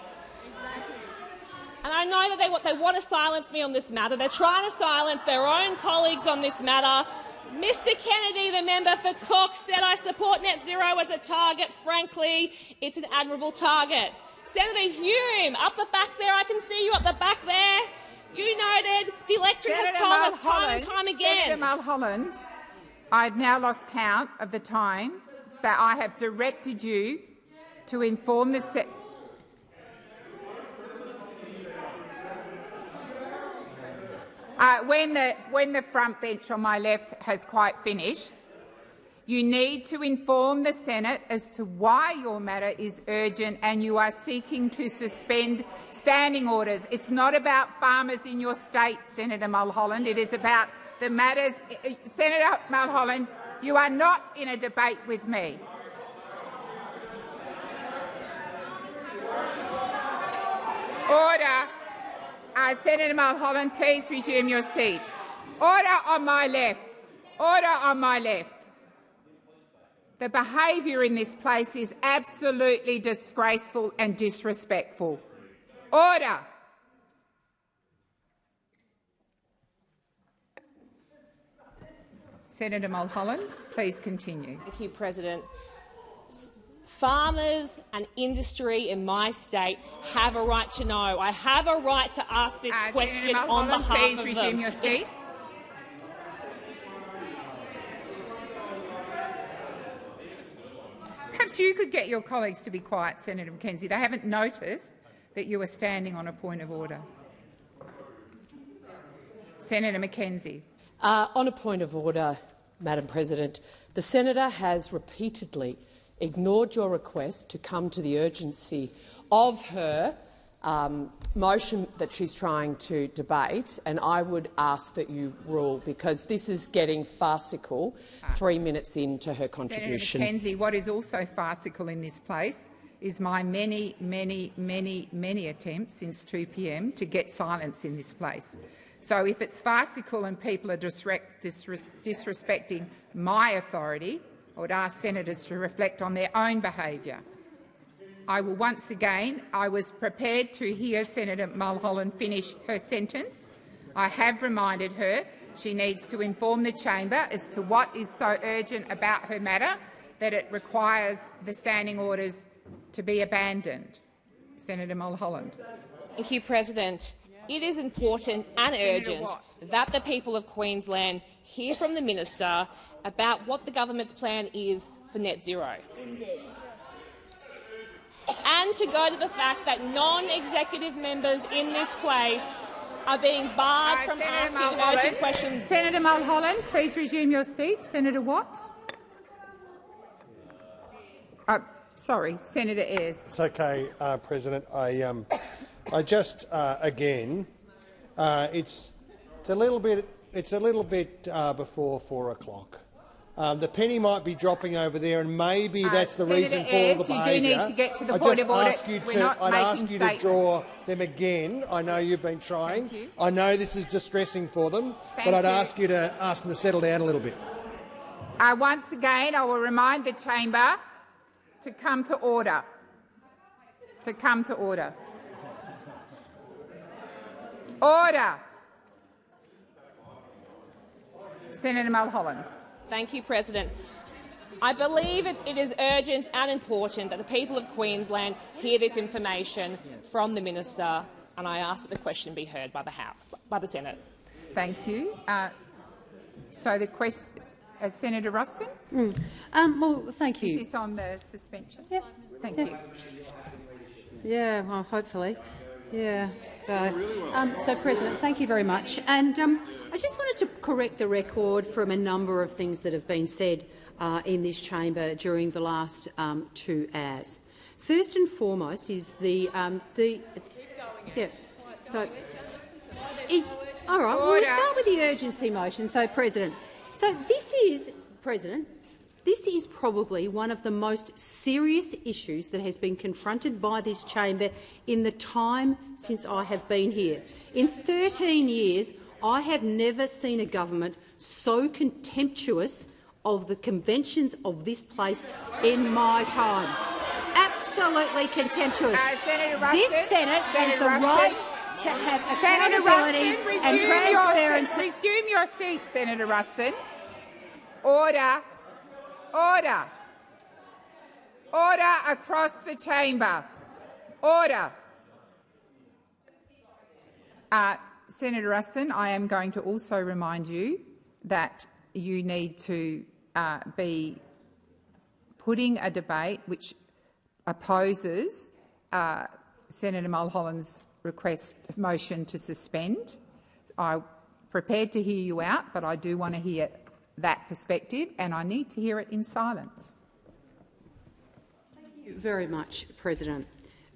And I know that they want to silence me on this matter. They're trying to silence their own colleagues on this matter. Mr Kennedy, the member for Cook, said I support net zero as a target. Frankly, it's an admirable target. Senator Hume, up the back there, I can see you up the back there. You noted the electorate has told us time and time again. Senator Mulholland, I've now lost count of the time that I have directed you to inform the when the front bench on my left has quite finished, you need to inform the Senate as to why your matter is urgent and you are seeking to suspend standing orders. It's not about farmers in your state, Senator Mulholland. It is about the matters. Senator Mulholland, you are not in a debate with me. Order. Senator Mulholland, please resume your seat. Order on my left. Order on my left. The behaviour in this place is absolutely disgraceful and disrespectful. Order. Senator Mulholland, please continue. Thank you, President. Farmers and industry in my state have a right to know. I have a right to ask this question on behalf of them. Please resume your seat. Perhaps you could get your colleagues to be quiet, Senator Mackenzie. They haven't noticed that you are standing on a point of order. Senator Mackenzie. On a point of order, Madam President, the senator has repeatedly ignored your request to come to the urgency of her motion that she's trying to debate, and I would ask that you rule, because this is getting farcical 3 minutes into her contribution. Senator Mackenzie, what is also farcical in this place is my many attempts since 2 p.m. to get silence in this place. So if it's farcical and people are disrespecting my authority, I would ask senators to reflect on their own behaviour. I will once again, I was prepared to hear Senator Mulholland finish her sentence. I have reminded her she needs to inform the chamber as to what is so urgent about her matter that it requires the standing orders to be abandoned. Senator Mulholland. Thank you, President. It is important and urgent that the people of Queensland hear from the minister about what the government's plan is for net zero. Indeed. And to go to the fact that non-executive members in this place are being barred from asking urgent questions. Senator Mulholland, please resume your seat. Senator Watt. Sorry, Senator Ayres. It's okay, President. I just again, it's a little bit before 4 o'clock. The penny might be dropping over there, and maybe that's the reason for all the behaviour. You do need to get to the point of order. I'd ask you to draw them again. I know you've been trying. I know this is distressing for them, but I'd ask you to ask them to settle down a little bit. Once again, I will remind the chamber to come to order. To come to order. Order. Senator Mulholland. Thank you, President. I believe it is urgent and important that the people of Queensland hear this information from the minister, and I ask that the question be heard by the Senate. Thank you. So the question, Senator Ruston. Well, thank you. Is this on the suspension? Yeah. Thank you. Yeah. Well, hopefully. Yeah. So, President, thank you very much. And I just wanted to correct the record from a number of things that have been said in this chamber during the last 2 hours. First and foremost is the yeah. So, all right. Well, we'll start with the urgency motion. So, President. So this is, President. This is probably one of the most serious issues that has been confronted by this chamber in the time since I have been here. In 13 years, I have never seen a government so contemptuous of the conventions of this place in my time. Absolutely contemptuous. This Senate has the right to have accountability and transparency. Resume your seat, Senator Ruston. Order. Order. Order across the chamber. Order. Senator Ruston, I am going to also remind you that you need to be putting a debate which opposes Senator Mulholland's motion to suspend. I'm prepared to hear you out, but I do want to hear that perspective, and I need to hear it in silence. Thank you very much, President.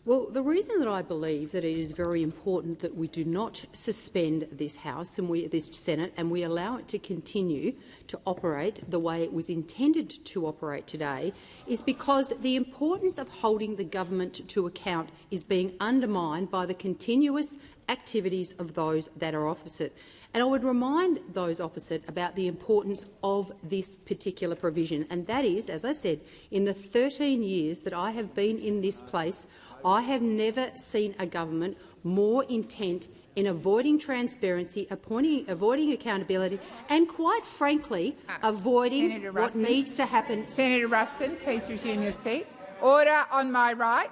Well, the reason that I believe that it is very important that we do not suspend this House and this Senate and we allow it to continue to operate the way it was intended to operate today is because the importance of holding the government to account is being undermined by the continuous activities of those that are opposite. And I would remind those opposite about the importance of this particular provision, and that is, as I said, in the 13 years that I have been in this place, I have never seen a government more intent in avoiding transparency, avoiding accountability and, quite frankly, avoiding what needs to happen. Senator Ruston, please resume your seat. Order on my right.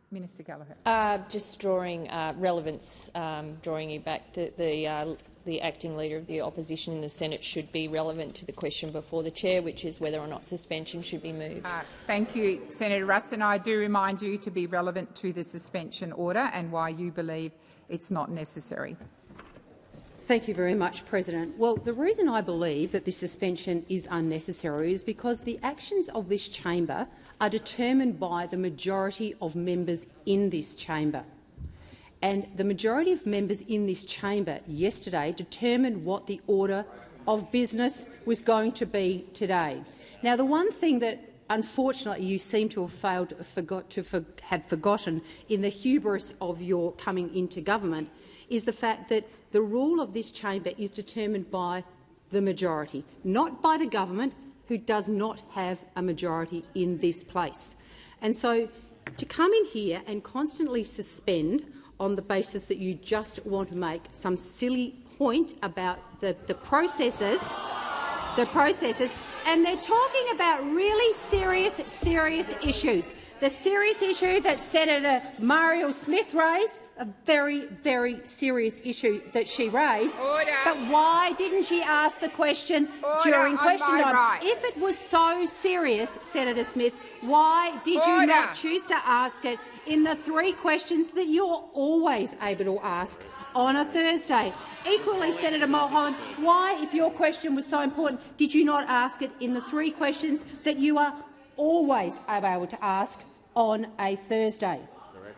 Minister Gallagher. Just drawing relevance, drawing you back to the acting leader of the opposition in the Senate should be relevant to the question before the chair, which is whether or not suspension should be moved. Thank you, Senator Ruston. I do remind you to be relevant to the suspension order and why you believe it's not necessary. Thank you very much, President. Well, the reason I believe that this suspension is unnecessary is because the actions of this chamber are determined by the majority of members in this chamber. And the majority of members in this chamber yesterday determined what the order of business was going to be today. Now, the one thing that unfortunately you seem to have forgotten in the hubris of your coming into government is the fact that the rule of this chamber is determined by the majority, not by the government, who does not have a majority in this place. And so to come in here and constantly suspend on the basis that you just want to make some silly point about the processes, and they're talking about really serious issues. The serious issue that Senator Marielle Smith raised, a very, very serious issue that she raised. Order. But why didn't she ask the question during question time? Right. If it was so serious, Senator Smith, why did you not choose to ask it in the 3 questions that you're always able to ask on a Thursday? Equally, Senator Mulholland, why, if your question was so important, did you not ask it in the 3 questions that you are always able to ask on a Thursday?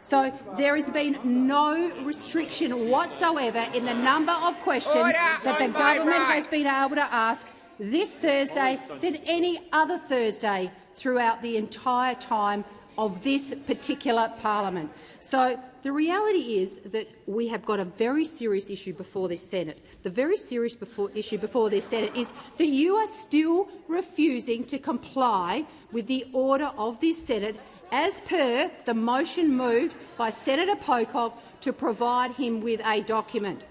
So there has been no restriction whatsoever in the number of questions that the government has been able to ask this Thursday than any other Thursday throughout the entire time of this particular parliament. So the reality is that we have got a very serious issue before this Senate. The very serious issue before this Senate is that you are still refusing to comply with the order of this Senate as per the motion moved by Senator Pocock to provide him with a document.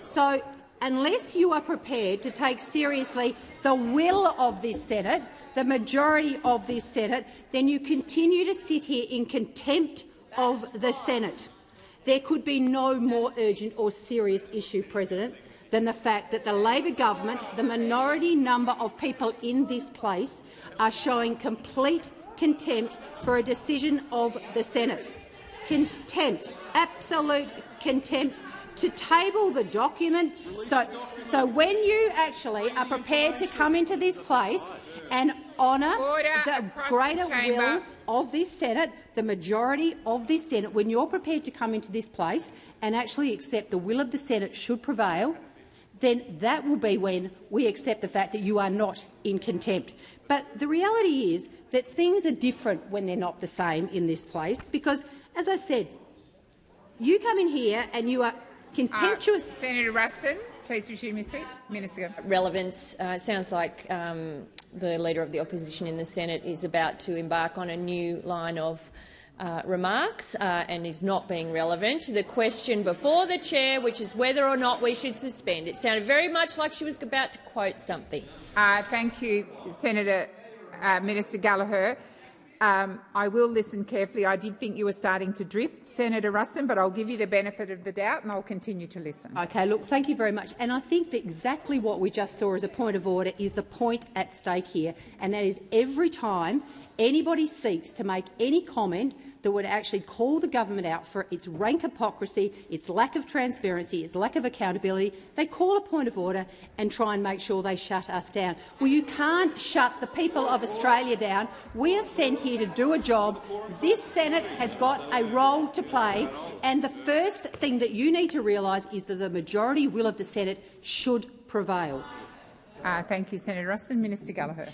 So unless you are prepared to take seriously the will of this Senate, the majority of this Senate, then you continue to sit here in contempt of the Senate. There could be no more urgent or serious issue, President, than the fact that the Labor government, the minority number of people in this place, are showing complete contempt for a decision of the Senate. Contempt, absolute contempt, to table the document. So when you actually are prepared to come into this place and honour the greater will of this Senate, the majority of this Senate, when you're prepared to come into this place and actually accept the will of the Senate should prevail, then that will be when we accept the fact that you are not in contempt. But the reality is that things are different when they're not the same in this place because, as I said, you come in here and you are contemptuous. Senator Ruston, please resume your seat. Minister. Relevance. It sounds like the Leader of the Opposition in the Senate is about to embark on a new line of remarks and is not being relevant to the question before the chair, which is whether or not we should suspend. It sounded very much like she was about to quote something. Thank you, Minister Gallagher. I will listen carefully. I did think you were starting to drift, Senator Ruston, but I'll give you the benefit of the doubt and I'll continue to listen. Okay, look, thank you very much. And I think that exactly what we just saw as a point of order is the point at stake here, and that is every time anybody seeks to make any comment that would actually call the government out for its rank hypocrisy, its lack of transparency, its lack of accountability, they call a point of order and try and make sure they shut us down. Well, you can't shut the people of Australia down. We are sent here to do a job. This Senate has got a role to play, and the first thing that you need to realise is that the majority will of the Senate should prevail. Thank you, Senator Ruston. Minister Gallagher.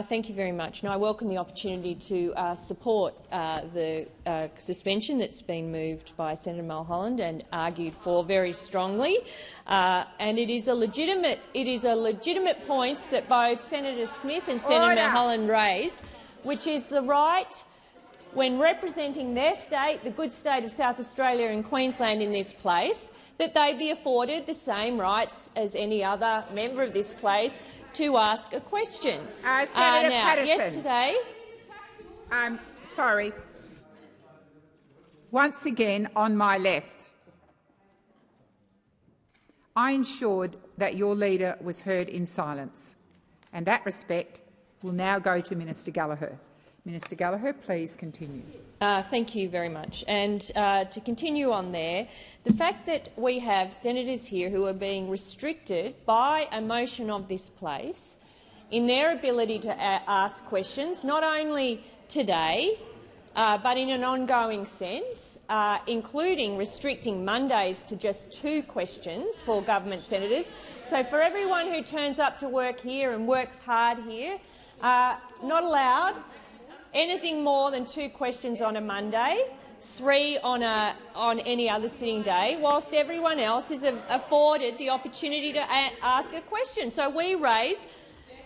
Thank you very much. I welcome the opportunity to support the suspension that's been moved by Senator Mulholland and argued for very strongly. And it is a legitimate point that both Senator Smith and Senator Mulholland raised, which is the right, when representing their state, the good state of South Australia and Queensland in this place, that they be afforded the same rights as any other member of this place to ask a question. Senator Patterson. Yesterday— sorry. Once again, on my left, I ensured that your leader was heard in silence, and that respect will now go to Minister Gallagher. Minister Gallagher, please continue. Thank you very much. And to continue on there, the fact that we have senators here who are being restricted by a motion of this place in their ability to ask questions, not only today but in an ongoing sense, including restricting Mondays to just 2 questions for government senators. So for everyone who turns up to work here and works hard here, not allowed anything more than 2 questions on a Monday, 3 on any other sitting day, whilst everyone else is afforded the opportunity to ask a question. So we raise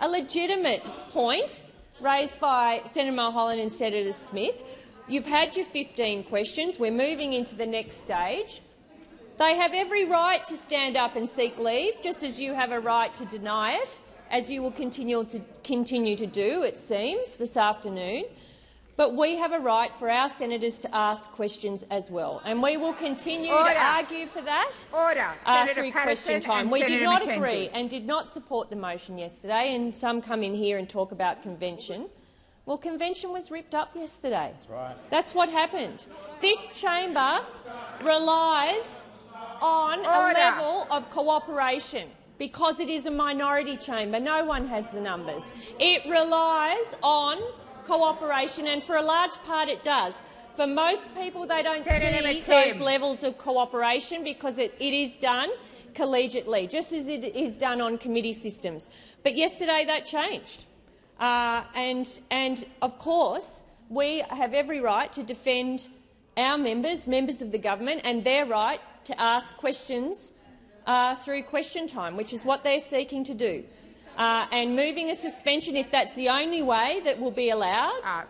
a legitimate point raised by Senator Mulholland and Senator Smith. You've had your 15 questions. We're moving into the next stage. They have every right to stand up and seek leave, just as you have a right to deny it, as you will continue to do, it seems, this afternoon. But we have a right for our senators to ask questions as well, and we will continue to argue for that through question time. We did not agree and did not support the motion yesterday, and some come in here and talk about convention. Well, convention was ripped up yesterday. That's right. That's what happened. This chamber relies on a level of cooperation because it is a minority chamber. No one has the numbers. It relies on cooperation, and for a large part it does. For most people, they don't see those levels of cooperation because it is done collegiately, just as it is done on committee systems. But yesterday that changed. And of course, we have every right to defend our members of the government, and their right to ask questions through question time, which is what they're seeking to do. And moving a suspension, if that's the only way that will be allowed.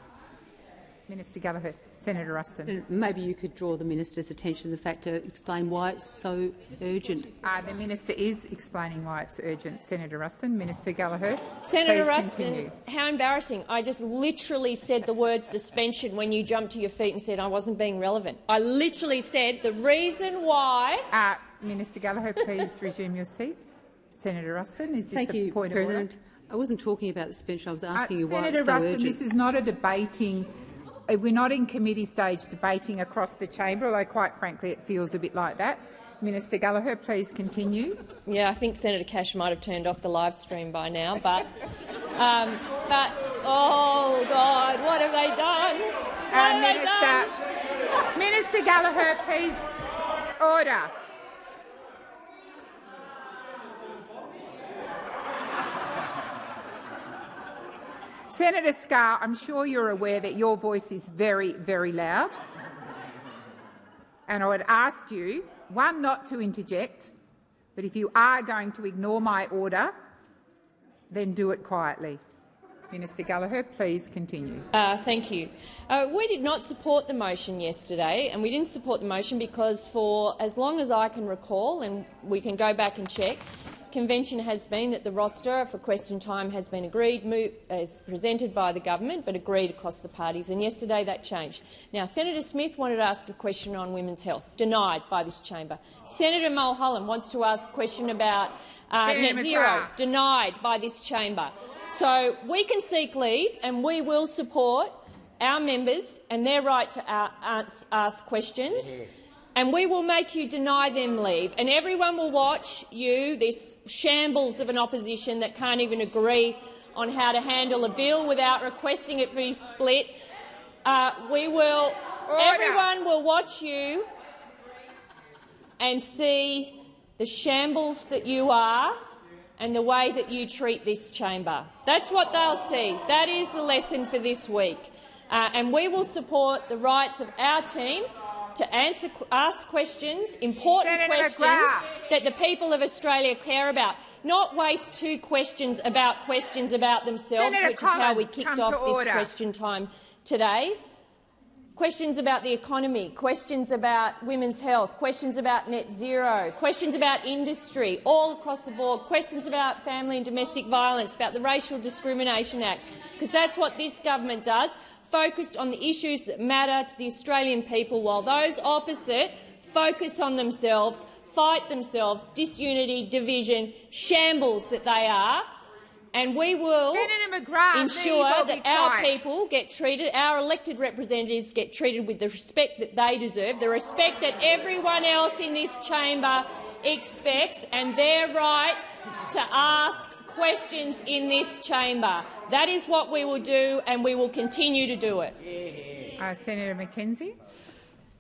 Minister Gallagher. Senator Ruston. Maybe you could draw the minister's attention to the fact to explain why it's so urgent. The minister is explaining why it's urgent. Senator Ruston. Minister Gallagher. Senator Ruston, how embarrassing. I just literally said the word suspension when you jumped to your feet and said I wasn't being relevant. I literally said the reason why— Minister Gallagher, please resume your seat. Senator Ruston, is this a point of order? I wasn't talking about the suspension. I was asking you why it's so Senator Ruston, urgent. this is not a debating— we're not in committee stage debating across the chamber, although quite frankly it feels a bit like that. Minister Gallagher, please continue. Yeah, I think Senator Cash might have turned off the live stream by now, but oh God, what have they done? What have they done? Minister Gallagher, please order. Senator Scarr, I'm sure you're aware that your voice is very, very loud. and I would ask you, one, not to interject, but if you are going to ignore my order, then do it quietly. Minister Gallagher, please continue. Thank you. We did not support the motion yesterday, and we didn't support the motion because for as long as I can recall, and we can go back and check, convention has been that the roster for question time has been agreed, as presented by the government, but agreed across the parties, and yesterday that changed. Now, Senator Smith wanted to ask a question on women's health, denied by this chamber. Senator Mulholland wants to ask a question about net zero, denied by this chamber. So we can seek leave, and we will support our members and their right to ask questions. And we will make you deny them leave, and everyone will watch you, this shambles of an opposition that can't even agree on how to handle a bill without requesting it be split. Everyone will watch you and see the shambles that you are and the way that you treat this chamber. That's what they'll see. That is the lesson for this week. And we will support the rights of our team to ask questions, important questions that the people of Australia care about, not waste two questions about themselves, which is how we kicked off this question time today. Questions about the economy, questions about women's health, questions about net zero, questions about industry, all across the board, questions about family and domestic violence, about the Racial Discrimination Act, because that's what this government does, focused on the issues that matter to the Australian people, while those opposite focus on themselves, fight themselves, disunity, division, shambles that they are. And we will ensure that our people get treated, our elected representatives get treated with the respect that they deserve, the respect that everyone else in this chamber expects, and their right to ask questions in this chamber. That is what we will do, and we will continue to do it. Senator McKenzie.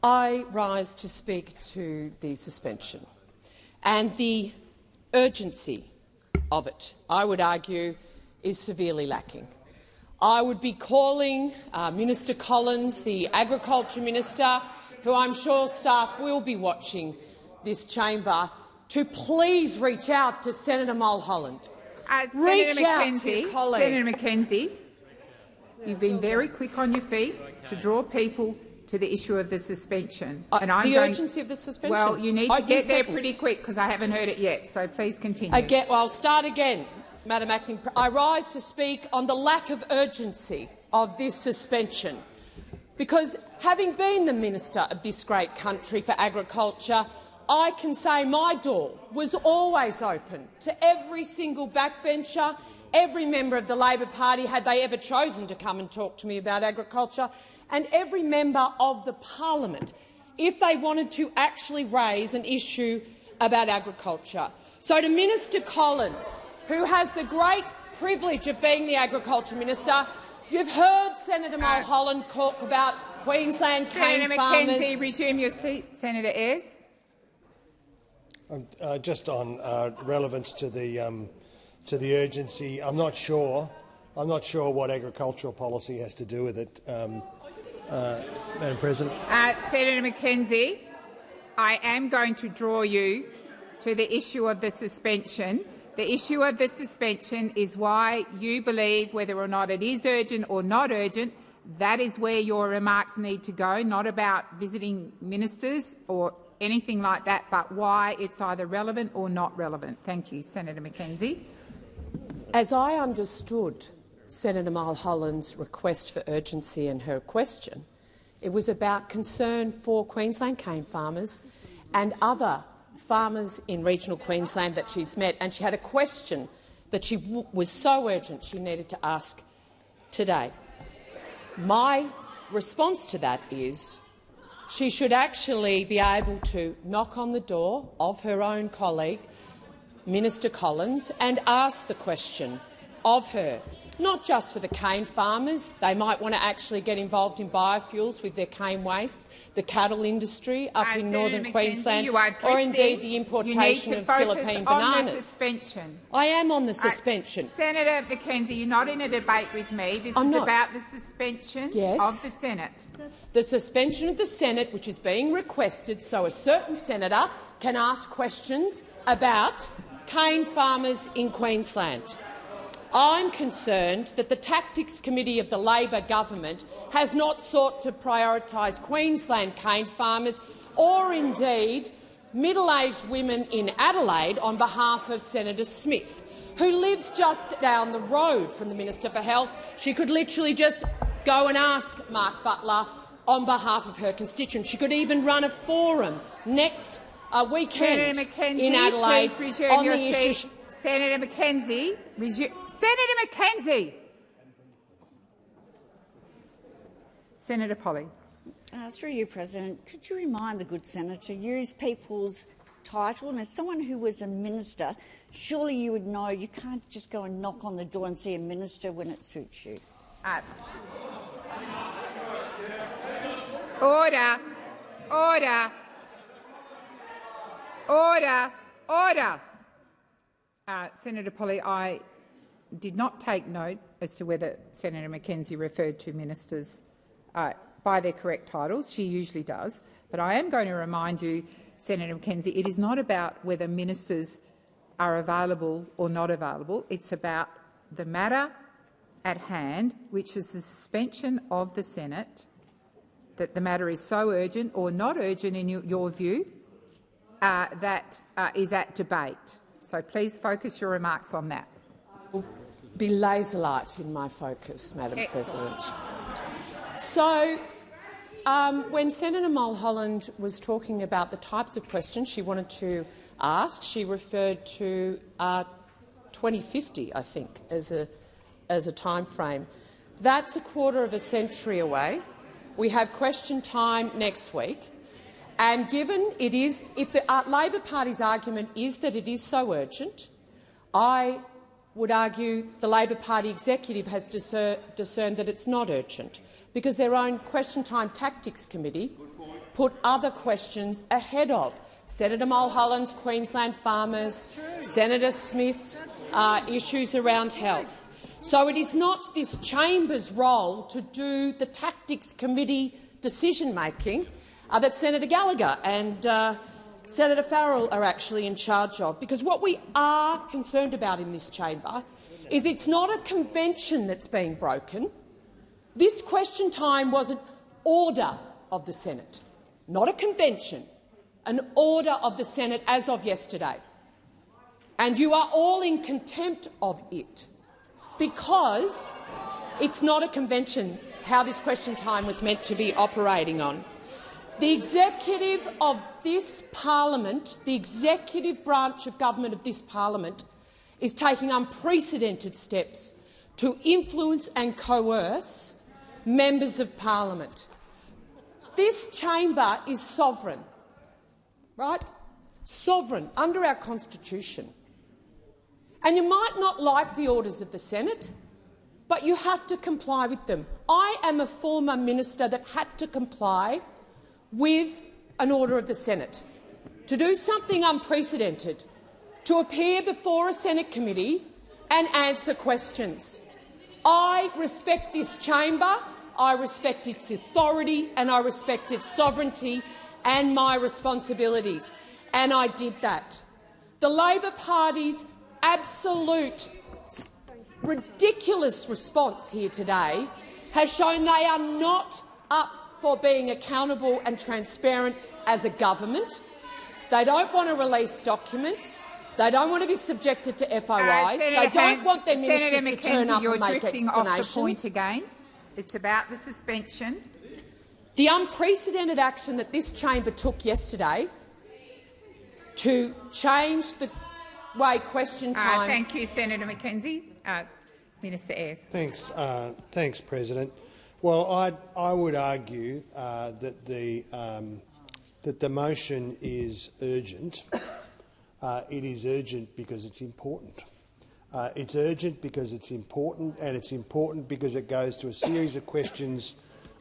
I rise to speak to the suspension and the urgency of it, I would argue, is severely lacking. I would be calling Minister Collins, the Agriculture Minister, who I'm sure staff will be watching this chamber, to please reach out to Senator Mulholland. Senator McKenzie, you've been very quick on your feet to draw people to the issue of the suspension. Urgency of the suspension? Well, you need to get there pretty quick because I haven't heard it yet, so please continue. I'll start again, Madam Acting. I rise to speak on the lack of urgency of this suspension, because having been the Minister of this great country for agriculture, I can say my door was always open to every single backbencher, every member of the Labor Party, had they ever chosen to come and talk to me about agriculture, and every member of the parliament, if they wanted to actually raise an issue about agriculture. So to Minister Collins, who has the great privilege of being the Agriculture Minister, you've heard Senator Mulholland talk about Queensland cane farmers. Senator McKenzie, resume your seat. Senator Ayres. Just on relevance to the urgency, I'm not sure what agricultural policy has to do with it, Madam President. Senator McKenzie, I am going to draw you to the issue of the suspension. The issue of the suspension is why you believe whether or not it is urgent or not urgent. That is where your remarks need to go, not about visiting ministers or anything like that, but why it's either relevant or not relevant. Thank you. Senator McKenzie. As I understood Senator Mulholland's request for urgency and her question, it was about concern for Queensland cane farmers and other farmers in regional Queensland that she's met, and she had a question that was so urgent she needed to ask today. My response to that is she should actually be able to knock on the door of her own colleague, Minister Collins, and ask the question of her. not just for the cane farmers. They might want to actually get involved in biofuels with their cane waste, the cattle industry up in northern Queensland, or indeed the importation of Philippine bananas. The suspension. I am on the suspension. Senator McKenzie, you're not in a debate with me. This is about the suspension of the Senate. The suspension of the Senate, which is being requested so a certain senator can ask questions about cane farmers in Queensland. I'm concerned that the Tactics Committee of the Labor government has not sought to prioritise Queensland cane farmers or indeed middle-aged women in Adelaide on behalf of Senator Smith, who lives just down the road from the Minister for Health. She could literally just go and ask Mark Butler on behalf of her constituents. She could even run a forum next weekend in Adelaide on the issue. Senator McKenzie, Senator McKenzie. Senator Polley. Through you, President, could you remind the good senator to use people's title? And as someone who was a minister, surely you would know you can't just go and knock on the door and see a minister when it suits you. Order. Order. Order. Order. Senator Polley, I did not take note as to whether Senator McKenzie referred to ministers by their correct titles. She usually does. But I am going to remind you, Senator McKenzie, it is not about whether ministers are available or not available. It's about the matter at hand, which is the suspension of the Senate, that the matter is so urgent or not urgent in your view that is at debate. So please focus your remarks on that. Be laser-light in my focus, Madam President. So, when Senator Mulholland was talking about the types of questions she wanted to ask, she referred to 2050, I think, as a time frame. That's a quarter of a century away. We have question time next week. And given it is, if the Labor Party's argument is that it is so urgent, I would argue the Labor Party executive has discerned that it's not urgent, because their own Question Time Tactics Committee put other questions ahead of Senator Mulholland's Queensland farmers, Senator Smith's issues around health. So it is not this chamber's role to do the Tactics Committee decision-making that Senator Gallagher and Senator Farrell are actually in charge of. Because what we are concerned about in this chamber is it's not a convention that's being broken. This question time was an order of the Senate, not a convention, an order of the Senate as of yesterday. And you are all in contempt of it because it's not a convention how this question time was meant to be operating on. The executive of this parliament, the executive branch of government of this parliament, is taking unprecedented steps to influence and coerce members of parliament. This chamber is sovereign, right? Sovereign under our constitution. And you might not like the orders of the Senate, but you have to comply with them. I am a former minister that had to comply with an order of the Senate to do something unprecedented, to appear before a Senate committee and answer questions. I respect this chamber, I respect its authority and I respect its sovereignty and my responsibilities, and I did that. The Labor Party's absolute ridiculous response here today has shown they are not up for being accountable and transparent as a government. They don't want to release documents. They don't want to be subjected to FOIs. They don't want their ministers to turn up and make explanations. Off the point again. It's about the suspension. The unprecedented action that this chamber took yesterday to change the way question time— thank you, Senator McKenzie. Minister Ayres. Thanks, President. Well, I would argue that the motion is urgent. It is urgent because it's important. It's urgent because it's important, and it's important because it goes to a series of questions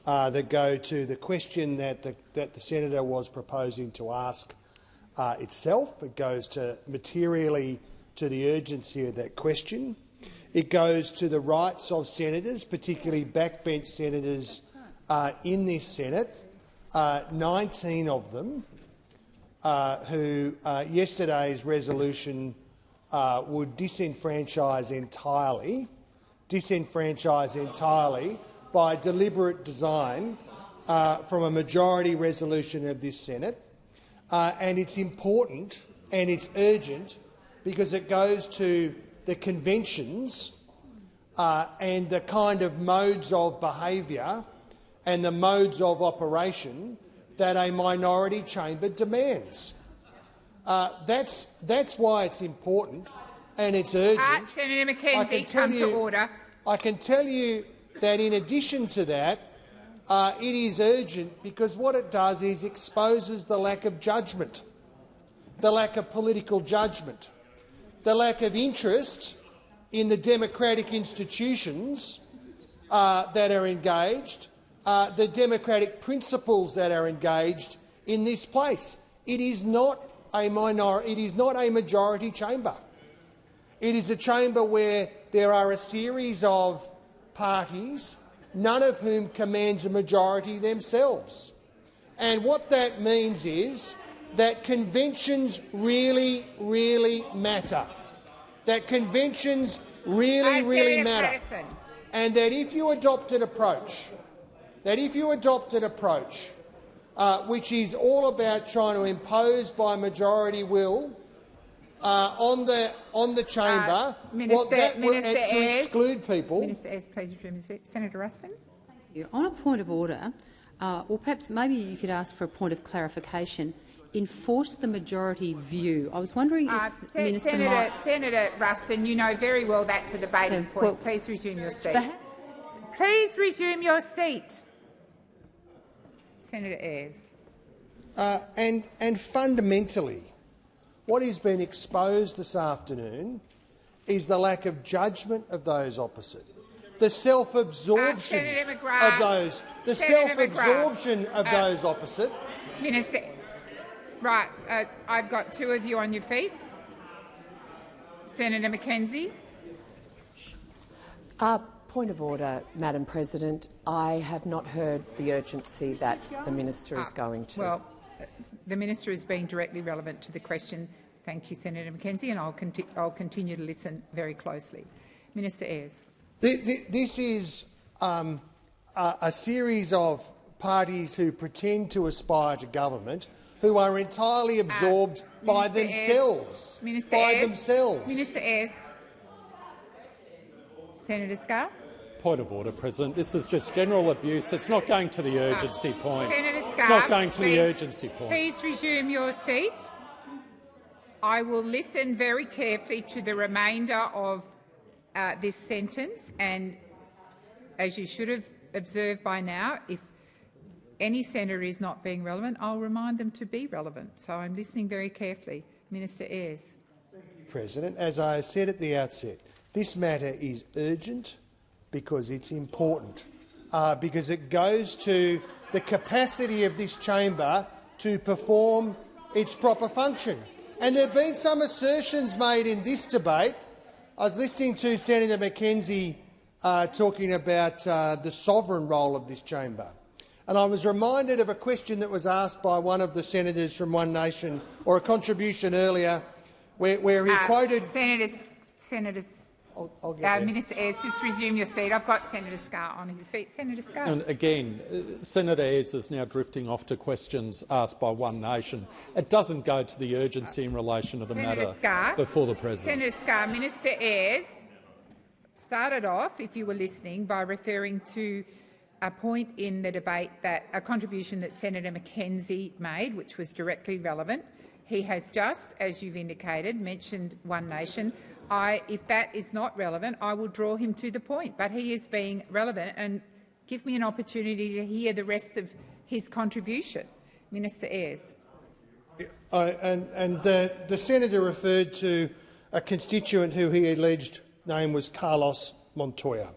that go to the question that the senator was proposing to ask itself. It goes materially to the urgency of that question. It goes to the rights of senators, particularly backbench senators in this Senate, 19 of them, who yesterday's resolution would disenfranchise entirely by deliberate design from a majority resolution of this Senate. And it's important and it's urgent because it goes to the conventions and the kind of modes of behaviour and the modes of operation that a minority chamber demands. That's why it's important and it's urgent. Senator McKenzie, come to order. I can tell you that in addition to that, it is urgent because what it does is exposes the lack of judgment, the lack of political judgment, the lack of interest in the democratic institutions that are engaged, the democratic principles that are engaged in this place. It is not a majority chamber. It is a chamber where there are a series of parties, none of whom commands a majority themselves. And what that means is that conventions really, really matter. That conventions really, really matter. And that if you adopt an approach, which is all about trying to impose by majority will on the chamber, to exclude people. Minister Ayres, please resume. Senator Ruston. On a point of order, or perhaps maybe you could ask for a point of clarification. Enforce the majority view. I was wondering if Senator Ruston, you know very well that's a debating point. Well, please resume your seat. Please resume your seat. Senator Ayres. And fundamentally, what has been exposed this afternoon is the lack of judgment of those opposite, the self-absorption of those, those opposite. Minister, right, I've got two of you on your feet. Senator McKenzie. Point of order, Madam President. I have not heard the urgency that the minister is going to. Well, the minister is being directly relevant to the question. Thank you, Senator McKenzie, and I'll continue to listen very closely. Minister Ayres. This is a series of parties who pretend to aspire to government, who are entirely absorbed by themselves. Minister Ayres. Senator Scarr. Point of order, President. This is just general abuse. It's not going to the urgency point. Senator Scarr, it's not going to the urgency point. Please resume your seat. I will listen very carefully to the remainder of this sentence, and as you should have observed by now, if any senator is not being relevant, I'll remind them to be relevant. So I'm listening very carefully. Minister Ayres. President, as I said at the outset, this matter is urgent because it's important, because it goes to the capacity of this chamber to perform its proper function. And there have been some assertions made in this debate. I was listening to Senator McKenzie talking about the sovereign role of this chamber, and I was reminded of a question that was asked by one of the senators from One Nation, or a contribution earlier, where he quoted— Senators. Minister Ayres, just resume your seat. I've got Senator Scarr on his feet. Senator Scarr. And again, Senator Ayres is now drifting off to questions asked by One Nation. It doesn't go to the urgency in relation to the matter before the President. Senator Scarr, Minister Ayres started off, if you were listening, by referring to a point in the debate, that a contribution that Senator McKenzie made, which was directly relevant. He has just, as you've indicated, mentioned One Nation. If that is not relevant, I will draw him to the point. But he is being relevant, and give me an opportunity to hear the rest of his contribution. Minister Ayres. The senator referred to a constituent who he alleged name was Carlos Montoya.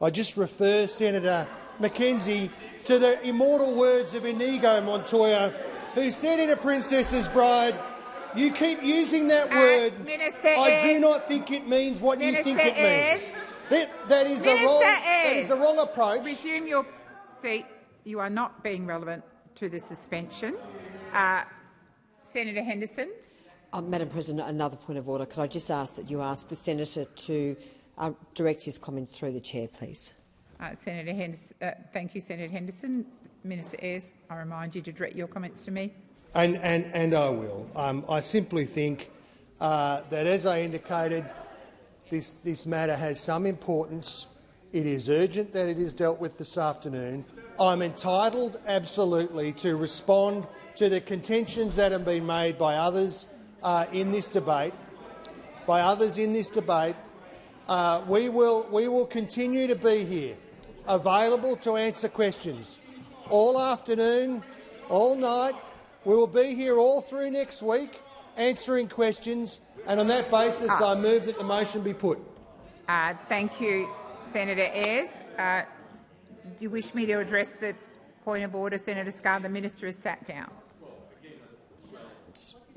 I just refer Senator McKenzie to the immortal words of Inigo Montoya, who said in A Princess's Bride, "You keep using that word. I do not think it means what you think it means." That is the wrong approach. Resume your seat. You are not being relevant to the suspension. Senator Henderson. Madam President, another point of order. Could I just ask that you ask the senator to direct his comments through the chair, please? Senator Henderson, thank you, Senator Henderson. Minister Ayres, I remind you to direct your comments to me. And I will. I simply think that, as I indicated, this matter has some importance. It is urgent that it is dealt with this afternoon. I'm entitled, absolutely, to respond to the contentions that have been made by others in this debate. We will continue to be here, available to answer questions all afternoon, all night. We will be here all through next week answering questions, and on that basis I move that the motion be put. Thank you, Senator Ayres. Do you wish me to address the point of order, Senator Scarr? The minister has sat down.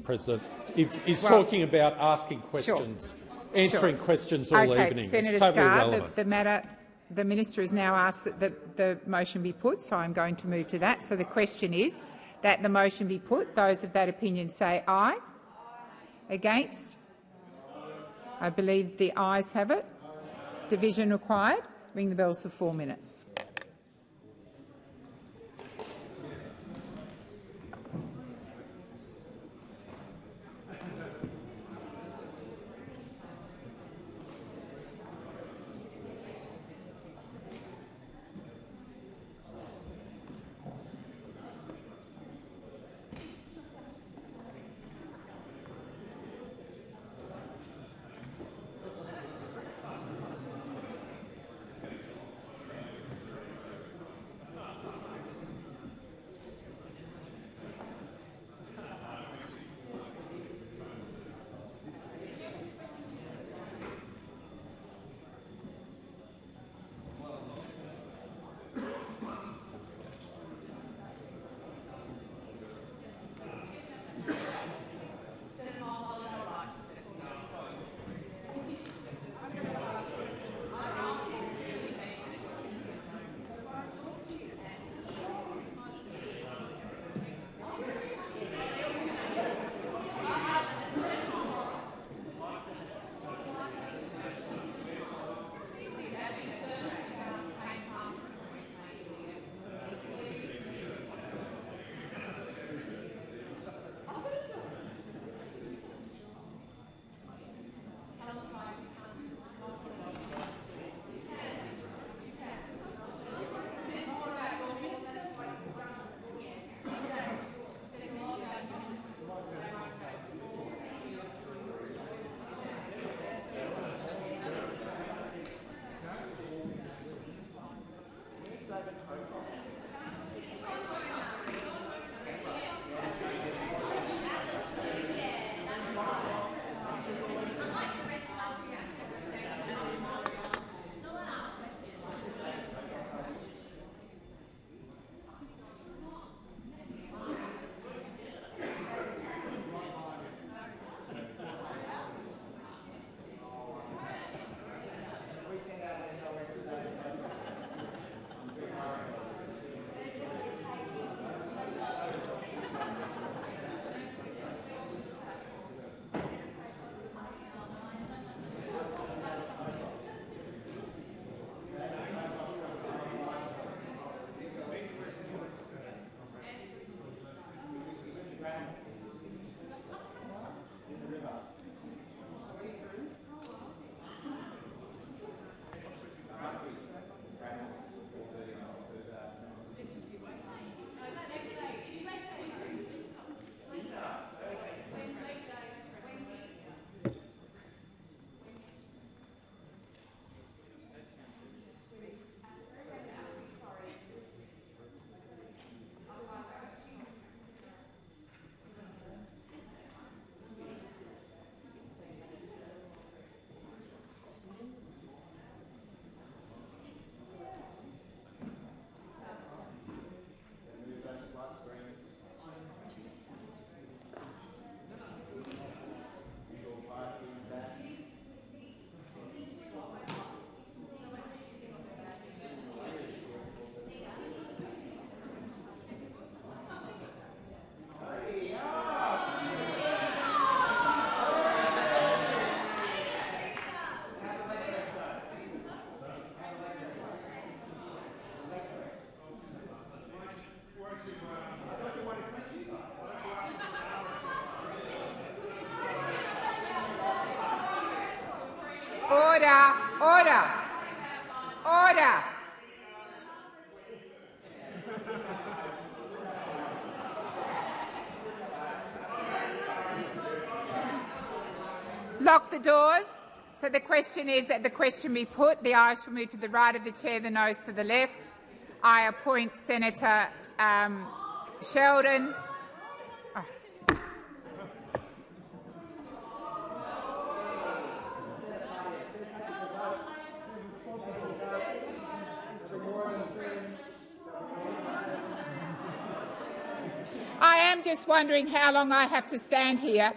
President, he's talking about asking questions, answering questions all evening. Senator it's totally Scarr, irrelevant. The minister has now asked that the motion be put, so I'm going to move to that. So the question is that the motion be put. Those of that opinion say aye. Against? I believe the ayes have it. Division required. Ring the bells for 4 minutes. Lock the doors. So the question is that the question be put. The ayes shall move to the right of the chair, the noes to the left. I appoint Senator Sheldon. I am just wondering how long I have to stand here.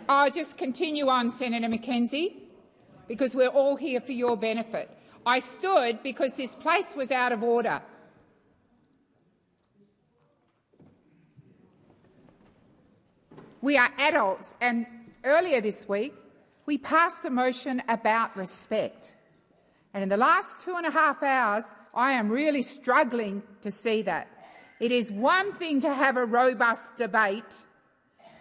I'll just continue on, Senator McKenzie, because we're all here for your benefit. I stood because this place was out of order. We are adults, and earlier this week we passed a motion about respect. And in the last 2.5 hours, I am really struggling to see that. It is one thing to have a robust debate.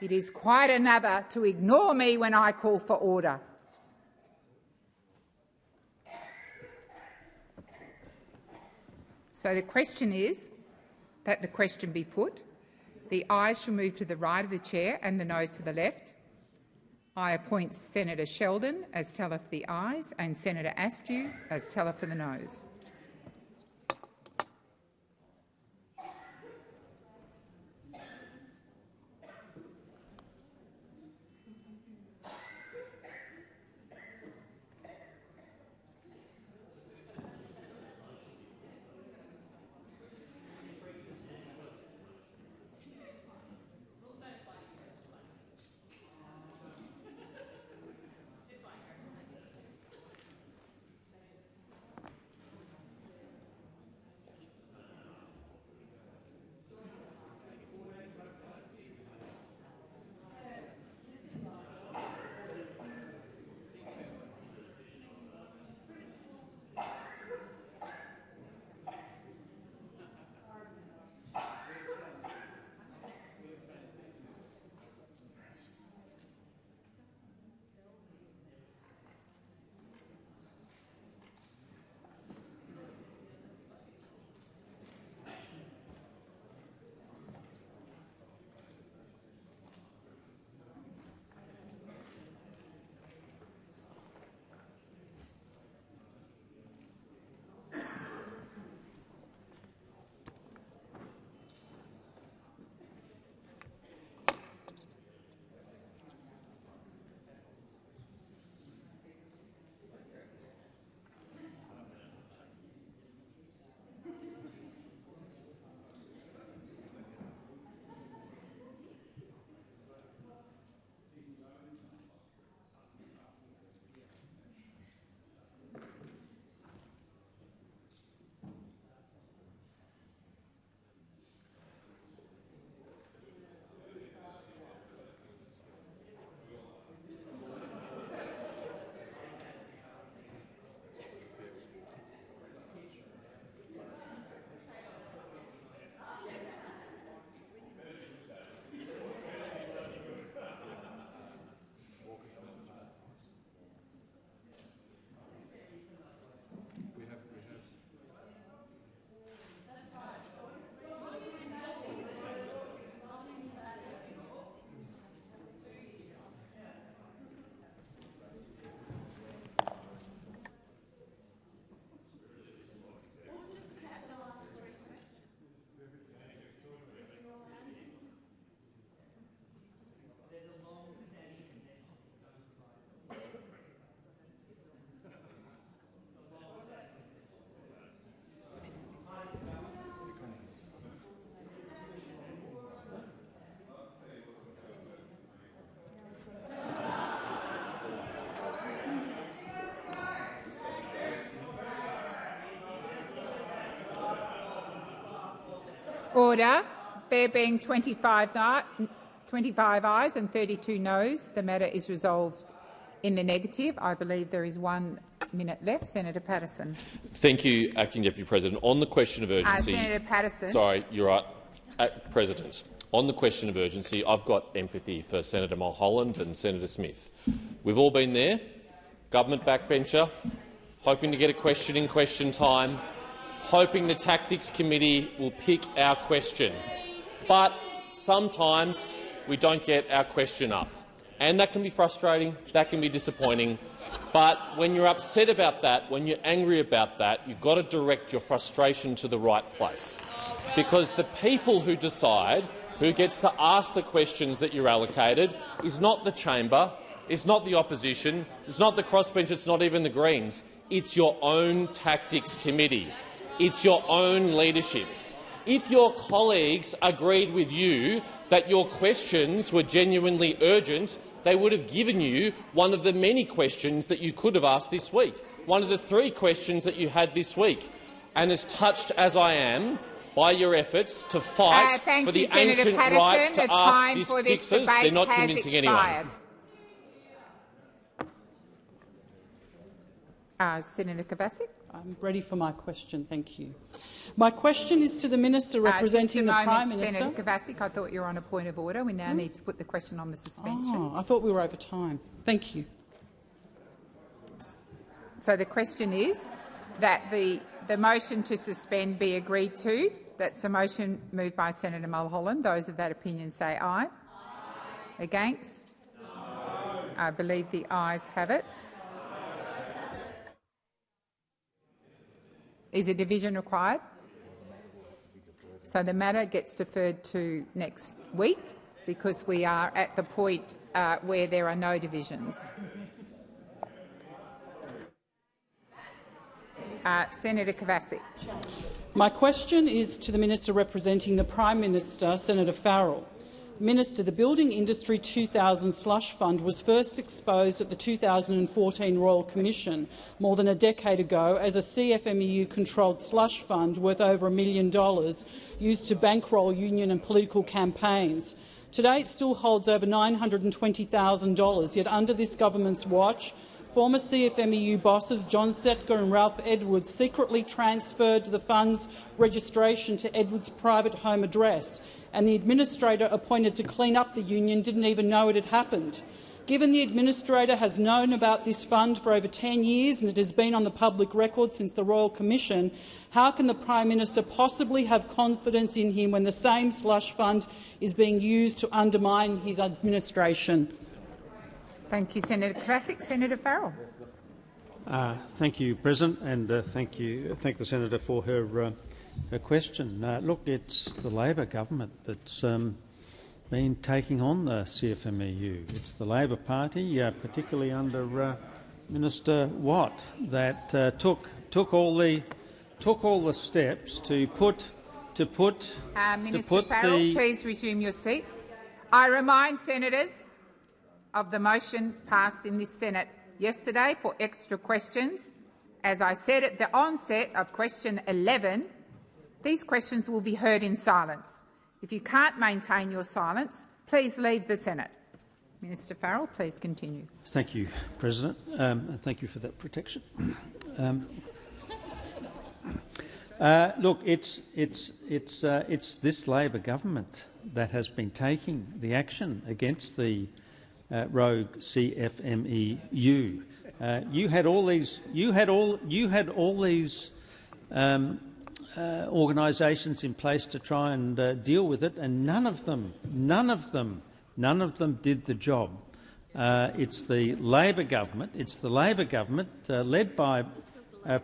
It is quite another to ignore me when I call for order. So the question is that the question be put. The ayes shall move to the right of the chair and the noes to the left. I appoint Senator Sheldon as teller for the ayes and Senator Askew as teller for the noes. Order. There being 25 ayes and 32 noes, the matter is resolved in the negative. I believe there is 1 minute left. Senator Patterson. Thank you, Acting Deputy President. On the question of urgency— Senator Patterson. Sorry, you're right. President, on the question of urgency, I've got empathy for Senator Mulholland and Senator Smith. We've all been there. Government backbencher, hoping to get a question in question time, hoping the Tactics Committee will pick our question. But sometimes we don't get our question up, and that can be frustrating, that can be disappointing. But when you're upset about that, when you're angry about that, you've got to direct your frustration to the right place. Because the people who decide who gets to ask the questions that you're allocated is not the chamber, it's not the opposition, it's not the crossbench, it's not even the Greens. It's your own Tactics Committee. It's your own leadership. If your colleagues agreed with you that your questions were genuinely urgent, they would have given you one of the many questions that you could have asked this week, one of the 3 questions that you had this week. And as touched as I am by your efforts to fight for the ancient right to ask fixes, they're not convincing anyone. Senator Kovacic. I'm ready for my question. Thank you. My question is to the Minister representing the Prime Minister. Senator Kovacic, I thought you were on a point of order. We now need to put the question on the suspension. Oh, I thought we were over time. Thank you. So the question is that the motion to suspend be agreed to. That's a motion moved by Senator Mulholland. Those of that opinion say aye. Against? No. I believe the ayes have it. Is a division required? So the matter gets deferred to next week because we are at the point where there are no divisions. Senator Kovacic. My question is to the Minister representing the Prime Minister, Senator Farrell. Minister, the Building Industry 2000 Slush Fund was first exposed at the 2014 Royal Commission more than a decade ago as a CFMEU-controlled slush fund worth over $1 million used to bankroll union and political campaigns. Today it still holds over $920,000, yet under this government's watch, former CFMEU bosses John Setka and Ralph Edwards secretly transferred the fund's registration to Edwards' private home address, and the administrator appointed to clean up the union didn't even know it had happened. Given the administrator has known about this fund for over 10 years and it has been on the public record since the Royal Commission, how can the Prime Minister possibly have confidence in him when the same slush fund is being used to undermine his administration? Thank you, Senator Kovacic. Senator Farrell. Thank you, President, and thank the senator for her question. Look, it's the Labor government that's been taking on the CFMEU. It's the Labor Party, particularly under Minister Watt, that took all the steps to put Minister Farrell, please resume your seat. I remind senators of the motion passed in this Senate yesterday for extra questions. As I said at the onset of question 11, these questions will be heard in silence. If you can't maintain your silence, please leave the Senate. Minister Farrell, please continue. Thank you, President, and thank you for that protection. Look, it's this Labor government that has been taking the action against the rogue CFMEU. You had all these organisations in place to try and deal with it, and none of them did the job. It's the Labor government. It's the Labor government led by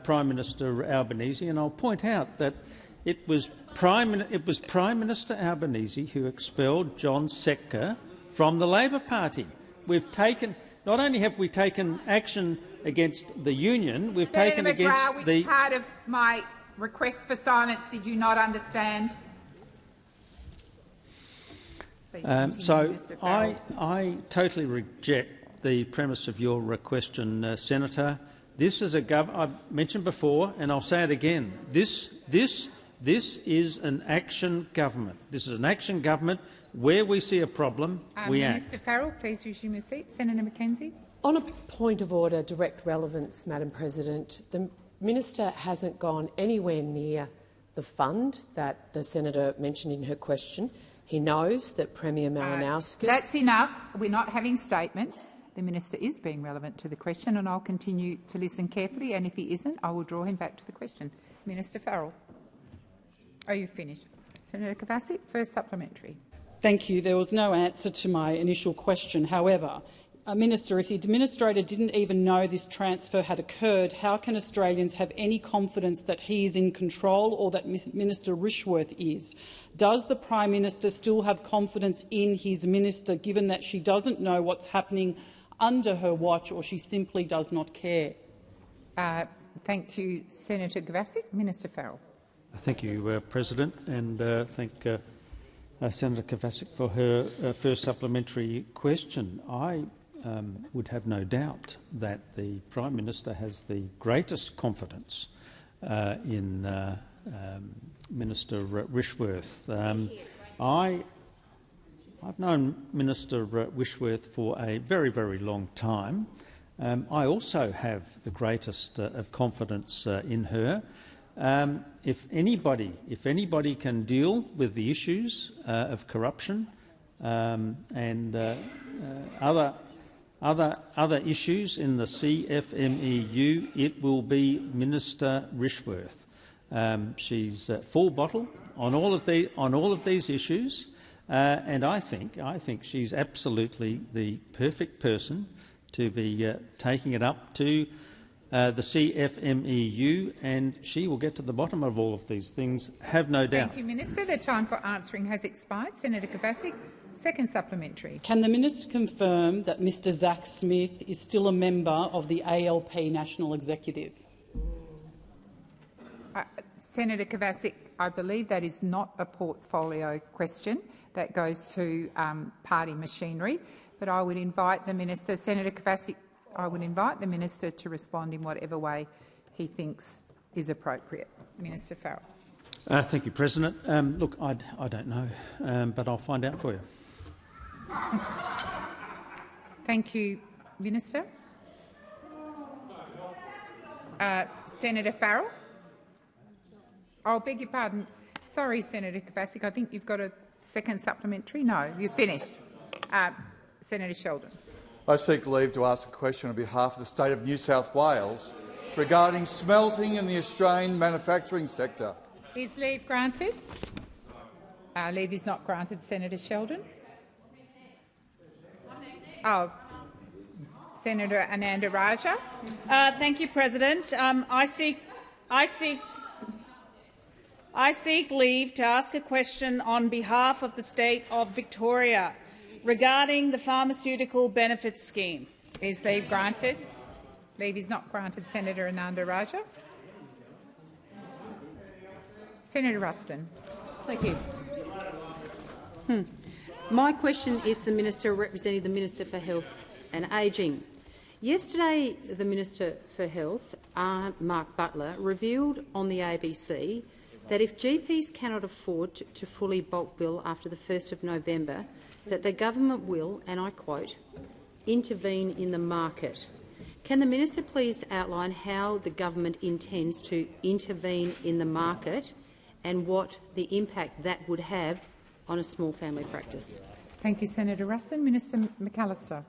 Prime Minister Albanese, and I'll point out that it was Prime Minister Albanese who expelled John Setka from the Labor Party. Not only have we taken action against the union, we've taken against McGrath, which part of my request for silence did you not understand? So I totally reject the premise of your question, Senator. This is I mentioned before, and I'll say it again. This is an action government. This is an action government. Where we see a problem, we act. Minister Farrell, please resume your seat. Senator McKenzie. On a point of order, direct relevance, Madam President, the Minister hasn't gone anywhere near the fund that the senator mentioned in her question. He knows that Premier Malinowskis— That's enough. We're not having statements. The Minister is being relevant to the question, and I'll continue to listen carefully, and if he isn't, I will draw him back to the question. Minister Farrell. Are you finished? Senator Kovacic, first supplementary. Thank you. There was no answer to my initial question. However, Minister, if the administrator didn't even know this transfer had occurred, how can Australians have any confidence that he is in control or that Minister Rishworth is? Does the Prime Minister still have confidence in his minister, given that she doesn't know what's happening under her watch, or she simply does not care? Thank you, Senator Kovacic. Minister Farrell. Thank you, President, and thank Senator Kovacic for her first supplementary question. I would have no doubt that the Prime Minister has the greatest confidence in Minister Rishworth. I've known Minister Rishworth for a very, very long time. I also have the greatest of confidence in her. If anybody can deal with the issues of corruption and other issues in the CFMEU, it will be Minister Rishworth. She's full bottle on all of these issues, and I think she's absolutely the perfect person to be taking it up to the CFMEU, and she will get to the bottom of all of these things, have no doubt. Thank you, Minister. The time for answering has expired. Senator Kovacic, second supplementary. Can the minister confirm that Mr Zack Smith is still a member of the ALP National Executive? Senator Kovacic, I believe that is not a portfolio question. That goes to party machinery. But I would invite the minister, Senator Kovacic, I would invite the minister to respond in whatever way he thinks is appropriate. Minister Farrell. Thank you, President. Look, I don't know, but I'll find out for you. Thank you, Minister. Senator Farrell. I'll beg your pardon. Sorry, Senator Kovacic. I think you've got a second supplementary. No, you've finished. Senator Sheldon. I seek leave to ask a question on behalf of the State of New South Wales regarding smelting in the Australian manufacturing sector. Is leave granted? Leave is not granted. Senator Sheldon. Senator Ananda Raja. Thank you, President. I seek leave to ask a question on behalf of the State of Victoria regarding the Pharmaceutical Benefits Scheme. Is leave granted? Leave is not granted. Senator Ananda Raja. Senator Ruston. Thank you. My question is to the Minister representing the Minister for Health and Ageing. Yesterday, the Minister for Health, Mark Butler, revealed on the ABC that if GPs cannot afford to fully bulk bill after the 1st of November, that the government will, and I quote, intervene in the market. Can the minister please outline how the government intends to intervene in the market and what the impact that would have on a small family practice? Thank you, Senator Ruston. Minister McAllister.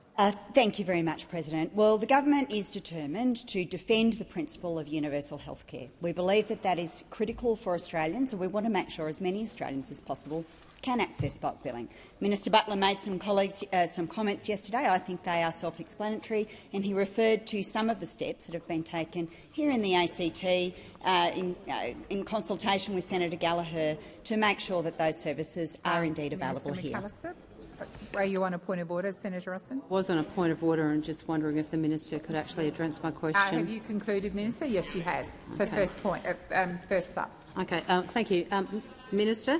Thank you very much, President. Well, the government is determined to defend the principle of universal health care. We believe that that is critical for Australians, and we want to make sure as many Australians as possible can access bulk billing. Minister Butler made some comments yesterday. I think they are self-explanatory, and he referred to some of the steps that have been taken here in the ACT in consultation with Senator Gallagher to make sure that those services are indeed available here. McAllister. Are you on a point of order, Senator Ruston? I was on a point of order and just wondering if the minister could actually address my question. Have you concluded, Minister? Yes, she has. So Okay. first up. Okay, thank you. Minister,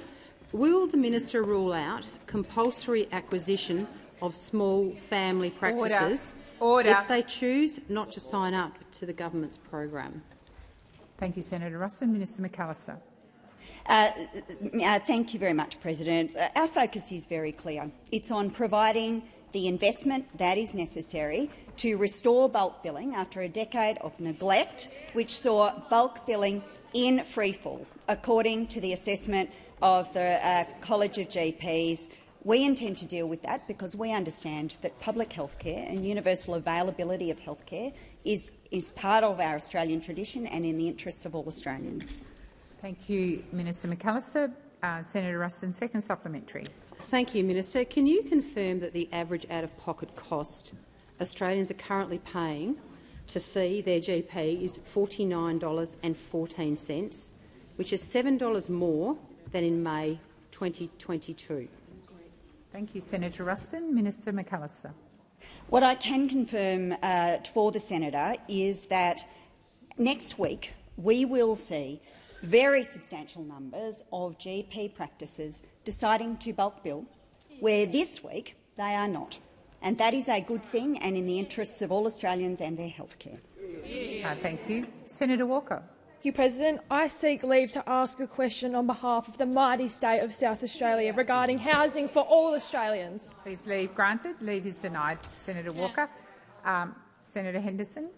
will the minister rule out compulsory acquisition of small family practices Order. if they choose not to sign up to the government's program? Thank you, Senator Ruston. Minister McAllister. Thank you very much, President. Our focus is very clear. It's on providing the investment that is necessary to restore bulk billing after a decade of neglect, which saw bulk billing in freefall, according to the assessment of the College of GPs, We intend to deal with that because we understand that public healthcare and universal availability of healthcare is part of our Australian tradition and in the interests of all Australians. Thank you, Minister McAllister. Senator Ruston, second supplementary. Thank you, Minister. Can you confirm that the average out-of-pocket cost Australians are currently paying to see their GP is $49.14, which is $7 more than in May 2022? Thank you, Senator Ruston. Minister McAllister. What I can confirm for the senator is that next week we will see very substantial numbers of GP practices deciding to bulk bill, where this week they are not. And that is a good thing and in the interests of all Australians and their healthcare. Thank you. Senator Walker. Thank you, President. I seek leave to ask a question on behalf of the mighty state of South Australia regarding housing for all Australians. Please leave granted. Leave is denied. Senator Walker. Senator Henderson.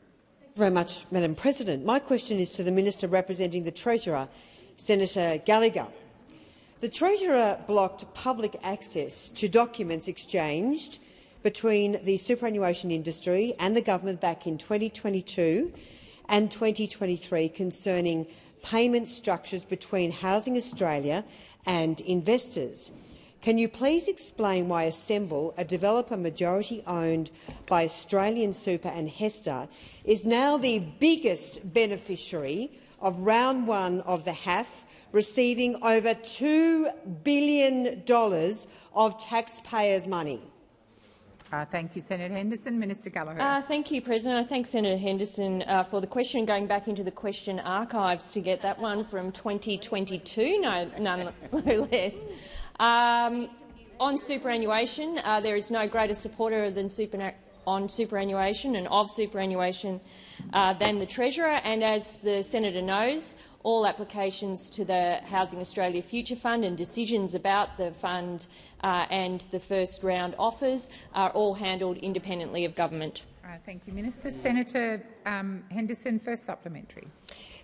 Very much, Madam President. My question is to the Minister representing the Treasurer, Senator Gallagher. The Treasurer blocked public access to documents exchanged between the superannuation industry and the government back in 2022 and 2023 concerning payment structures between Housing Australia and investors. Can you please explain why Assemble, a developer majority-owned by Australian Super and Hester, is now the biggest beneficiary of round one of the HAF, receiving over $2 billion of taxpayers' money? Thank you, Senator Henderson. Minister Gallagher. Thank you, President. I thank Senator Henderson for the question, going back into the question archives to get that one from 2022, none less. On superannuation, there is no greater supporter than superannuation and of superannuation than the Treasurer, and as the Senator knows, all applications to the Housing Australia Future Fund and decisions about the fund and the first round offers are all handled independently of government. Thank you, Minister. Senator Henderson, first supplementary.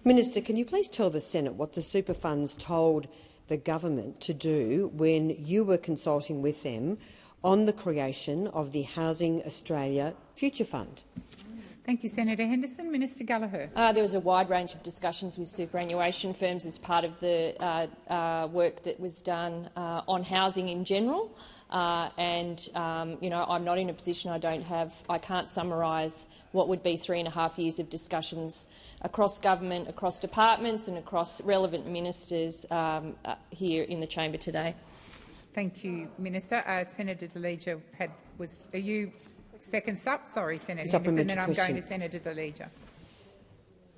Minister, can you please tell the Senate what the super funds told the government to do when you were consulting with them on the creation of the Housing Australia Future Fund? Thank you, Senator Henderson. Minister Gallagher. There was a wide range of discussions with superannuation firms as part of the work that was done on housing in general. I'm not in a position. I can't summarise what would be 3.5 years of discussions across government, across departments, and across relevant ministers here in the chamber today. Thank you, Minister. Senator Deleija are you second sup? Sorry, Senator Henderson, and I'm going to Senator Deleija.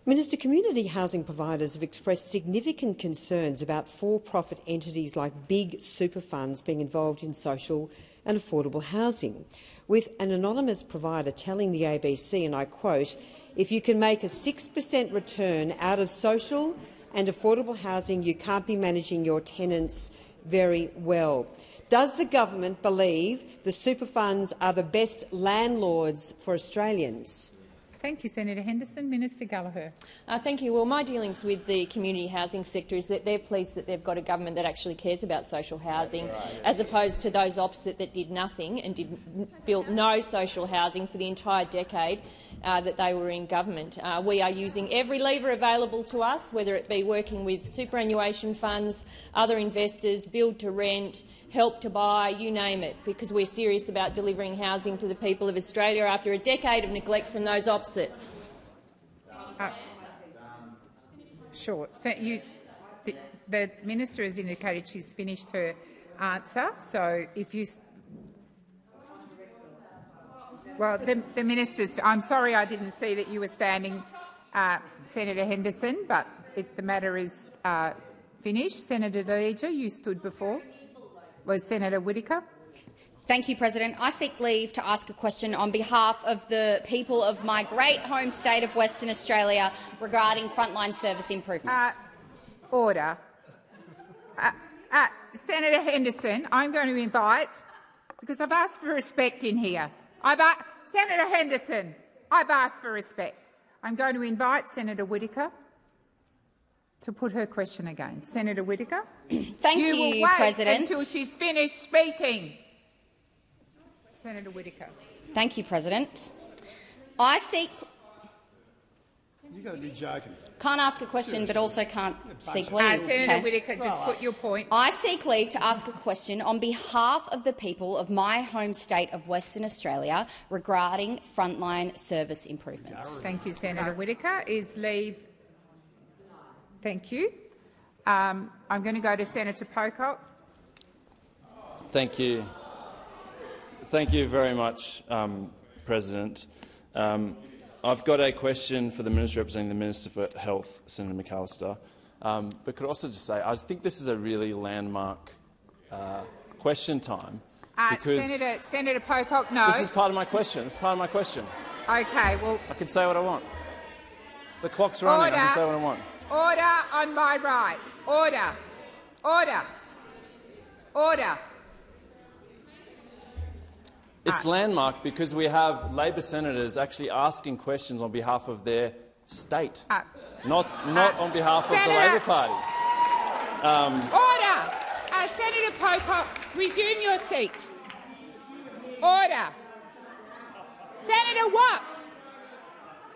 Minister, community housing providers have expressed significant concerns about for-profit entities like big super funds being involved in social and affordable housing, with an anonymous provider telling the ABC, and I quote, "If you can make a 6% return out of social and affordable housing, you can't be managing your tenants very well." Does the government believe the super funds are the best landlords for Australians? Thank you, Senator Henderson. Minister Gallagher. Thank you. Well, my dealings with the community housing sector is that they're pleased that they've got a government that actually cares about social housing, as opposed to those opposite that did nothing and built no social housing for the entire decade that they were in government. We are using every lever available to us, whether it be working with superannuation funds, other investors, build to rent, help to buy, you name it, because we're serious about delivering housing to the people of Australia after a decade of neglect from those opposite. Sure. So the minister has indicated she's finished her answer. So if you, well, the minister's. I'm sorry, I didn't see that you were standing, Senator Henderson, but the matter is finished. Senator Deleija, you stood before. Was Senator Whittaker? Thank you, President. I seek leave to ask a question on behalf of the people of my great home state of Western Australia regarding frontline service improvements. Order. Senator Henderson, I'm going to invite, because I've asked for respect in here. Senator Henderson, I've asked for respect. I'm going to invite Senator Whittaker to put her question again. Senator Whittaker. Thank you, will wait President. until she's finished speaking. Senator Whittaker. Thank you, President. I seek. You've got to be joking. Can't ask a question, but also can't seek leave. Senator Whittaker, just put your point. I seek leave to ask a question on behalf of the people of my home state of Western Australia regarding frontline service improvements. Thank you, Senator Whittaker. Is leave? Thank you. I'm going to go to Senator Pocock. Thank you. Thank you very much, President. I've got a question for the Minister representing the Minister for Health, Senator McAllister. But could I also just say I think this is a really landmark question time because Senator Pocock, no. This is part of my question. This is part of my question. Okay, well, I can say what I want. The clock's running. Order. I can say what I want. Order on my right. Order. Order. Order. It's landmark because we have Labor senators actually asking questions on behalf of their state, not on behalf of the Labor Party. Order. Senator Pocock, resume your seat. Order. Senator Watt.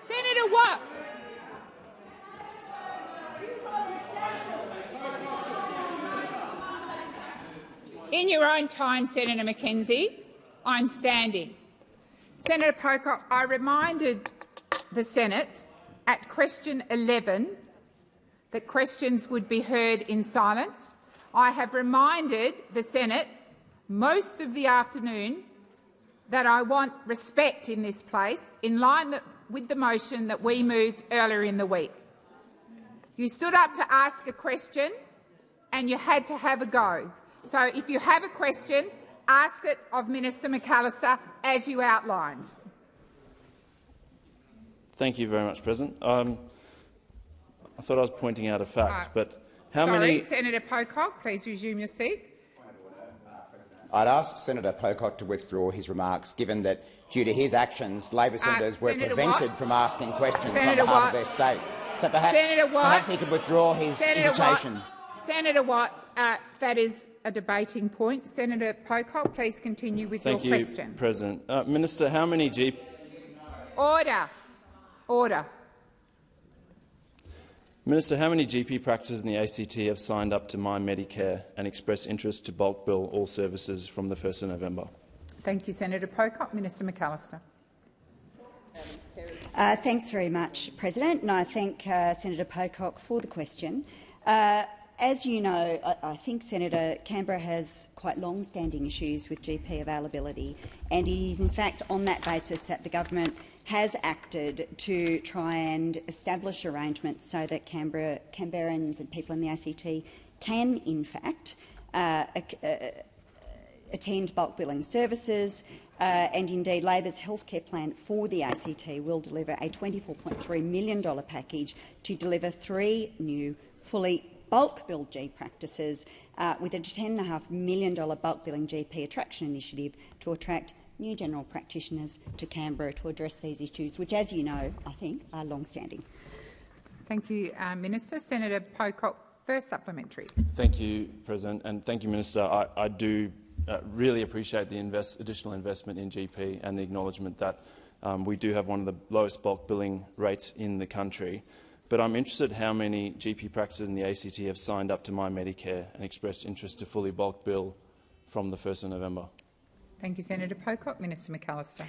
Senator Watt. In your own time, Senator McKenzie. I'm standing. Senator Pocock, I reminded the Senate at question 11 that questions would be heard in silence. I have reminded the Senate most of the afternoon that I want respect in this place, in line with the motion that we moved earlier in the week. You stood up to ask a question and you had to have a go. So if you have a question, ask it of Minister McAllister as you outlined. Thank you very much, President. I thought I was pointing out a fact, but how Sorry, many— Senator Pocock, please resume your seat. I'd ask Senator Pocock to withdraw his remarks, given that, due to his actions, Labor senators were Senator prevented Watt. from asking questions Senator on behalf Watt. of their state. So Senator Watt. perhaps he could withdraw his Senator invitation. Watt. Senator Watt, that is a debating point. Senator Pocock, please continue with Thank your you, question. President. Minister, how many Order. Order. Minister, how many GP practices in the ACT have signed up to My Medicare and expressed interest to bulk bill all services from the 1st of November? Thank you, Senator Pocock. Minister McAllister. Thanks very much, President, and I thank Senator Pocock for the question. As you know, I think, Senator, Canberra has quite long-standing issues with GP availability, and it is in fact on that basis that the government has acted to try and establish arrangements so that Canberrans and people in the ACT can, in fact, attend bulk billing services, and indeed Labor's healthcare plan for the ACT will deliver a $24.3 million package to deliver 3 new fully bulk billed G practices with a $10.5 million bulk billing GP attraction initiative to attract new general practitioners to Canberra to address these issues, which, as you know, I think are long-standing. Thank you, Minister. Senator Pocock, first supplementary. Thank you, President, and thank you, Minister. I do really appreciate the additional investment in GP and the acknowledgement that we do have one of the lowest bulk billing rates in the country. But I'm interested how many GP practices in the ACT have signed up to My Medicare and expressed interest to fully bulk bill from the 1st of November. Thank you, Senator Pocock. Minister McAllister.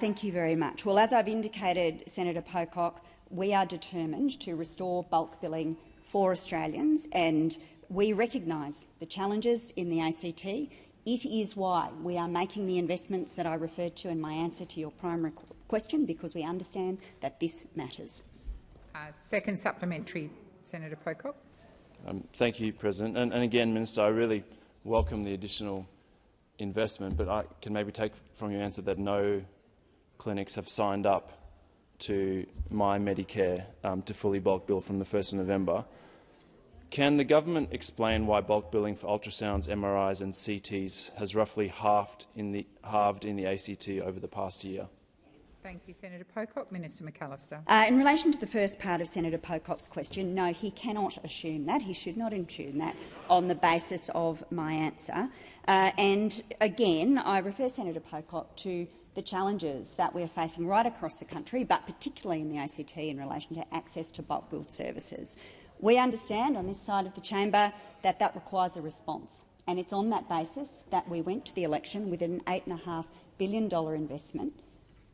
Thank you very much. Well, as I've indicated, Senator Pocock, we are determined to restore bulk billing for Australians, and we recognise the challenges in the ACT. It is why we are making the investments that I referred to in my answer to your primary question, because we understand that this matters. Second supplementary, Senator Pocock. Thank you, President. And again, Minister, I really welcome the additional investment, but I can maybe take from your answer that no clinics have signed up to My Medicare to fully bulk bill from the 1st of November. Can the government explain why bulk billing for ultrasounds, MRIs and CTs has roughly halved in the ACT over the past year? Thank you, Senator Pocock. Minister McAllister. In relation to the first part of Senator Pocock's question, no, he cannot assume that. He should not assume that on the basis of my answer. And again, I refer Senator Pocock to the challenges that we are facing right across the country, but particularly in the ACT in relation to access to bulk billed services. We understand on this side of the chamber that that requires a response, and it's on that basis that we went to the election with an $8.5 billion investment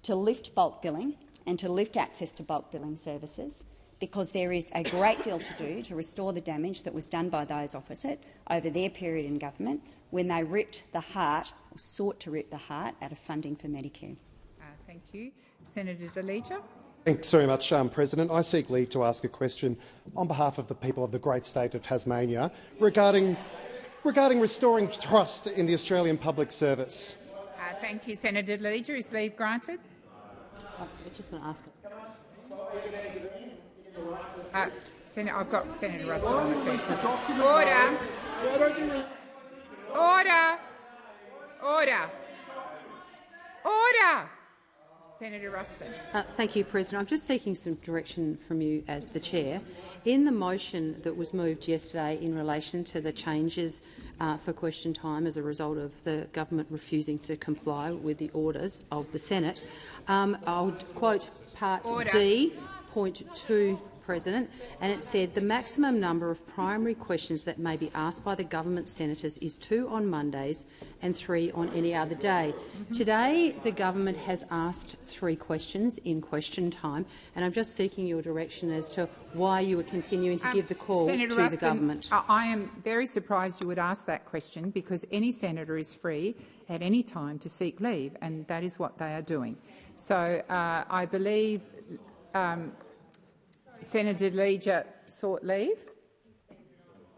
to lift bulk billing and to lift access to bulk billing services, because there is a great deal to do to restore the damage that was done by those opposite over their period in government when they ripped the heart, or sought to rip the heart, out of funding for Medicare. Thank you. Senator De Leger. Thanks very much, President. I seek leave to ask a question on behalf of the people of the great state of Tasmania regarding restoring trust in the Australian public service. Thank you, Senator De Leger. Is leave granted? I'm just going to ask it. I've got Senator Russell on the first. Order. Order. Order. Order. Senator Ruston. Thank you, President. I'm just seeking some direction from you as the chair. In the motion that was moved yesterday in relation to the changes for question time as a result of the government refusing to comply with the orders of the Senate, I would quote Part D, point 2, President, and it said the maximum number of primary questions that may be asked by the government senators is 2 on Mondays and 3 on any other day. Today, the government has asked 3 questions in question time, and I'm just seeking your direction as to why you are continuing to give the call Senator to Ruston, the government. I am very surprised you would ask that question, because any senator is free at any time to seek leave, and that is what they are doing. So I believe Senator De Leger sought leave.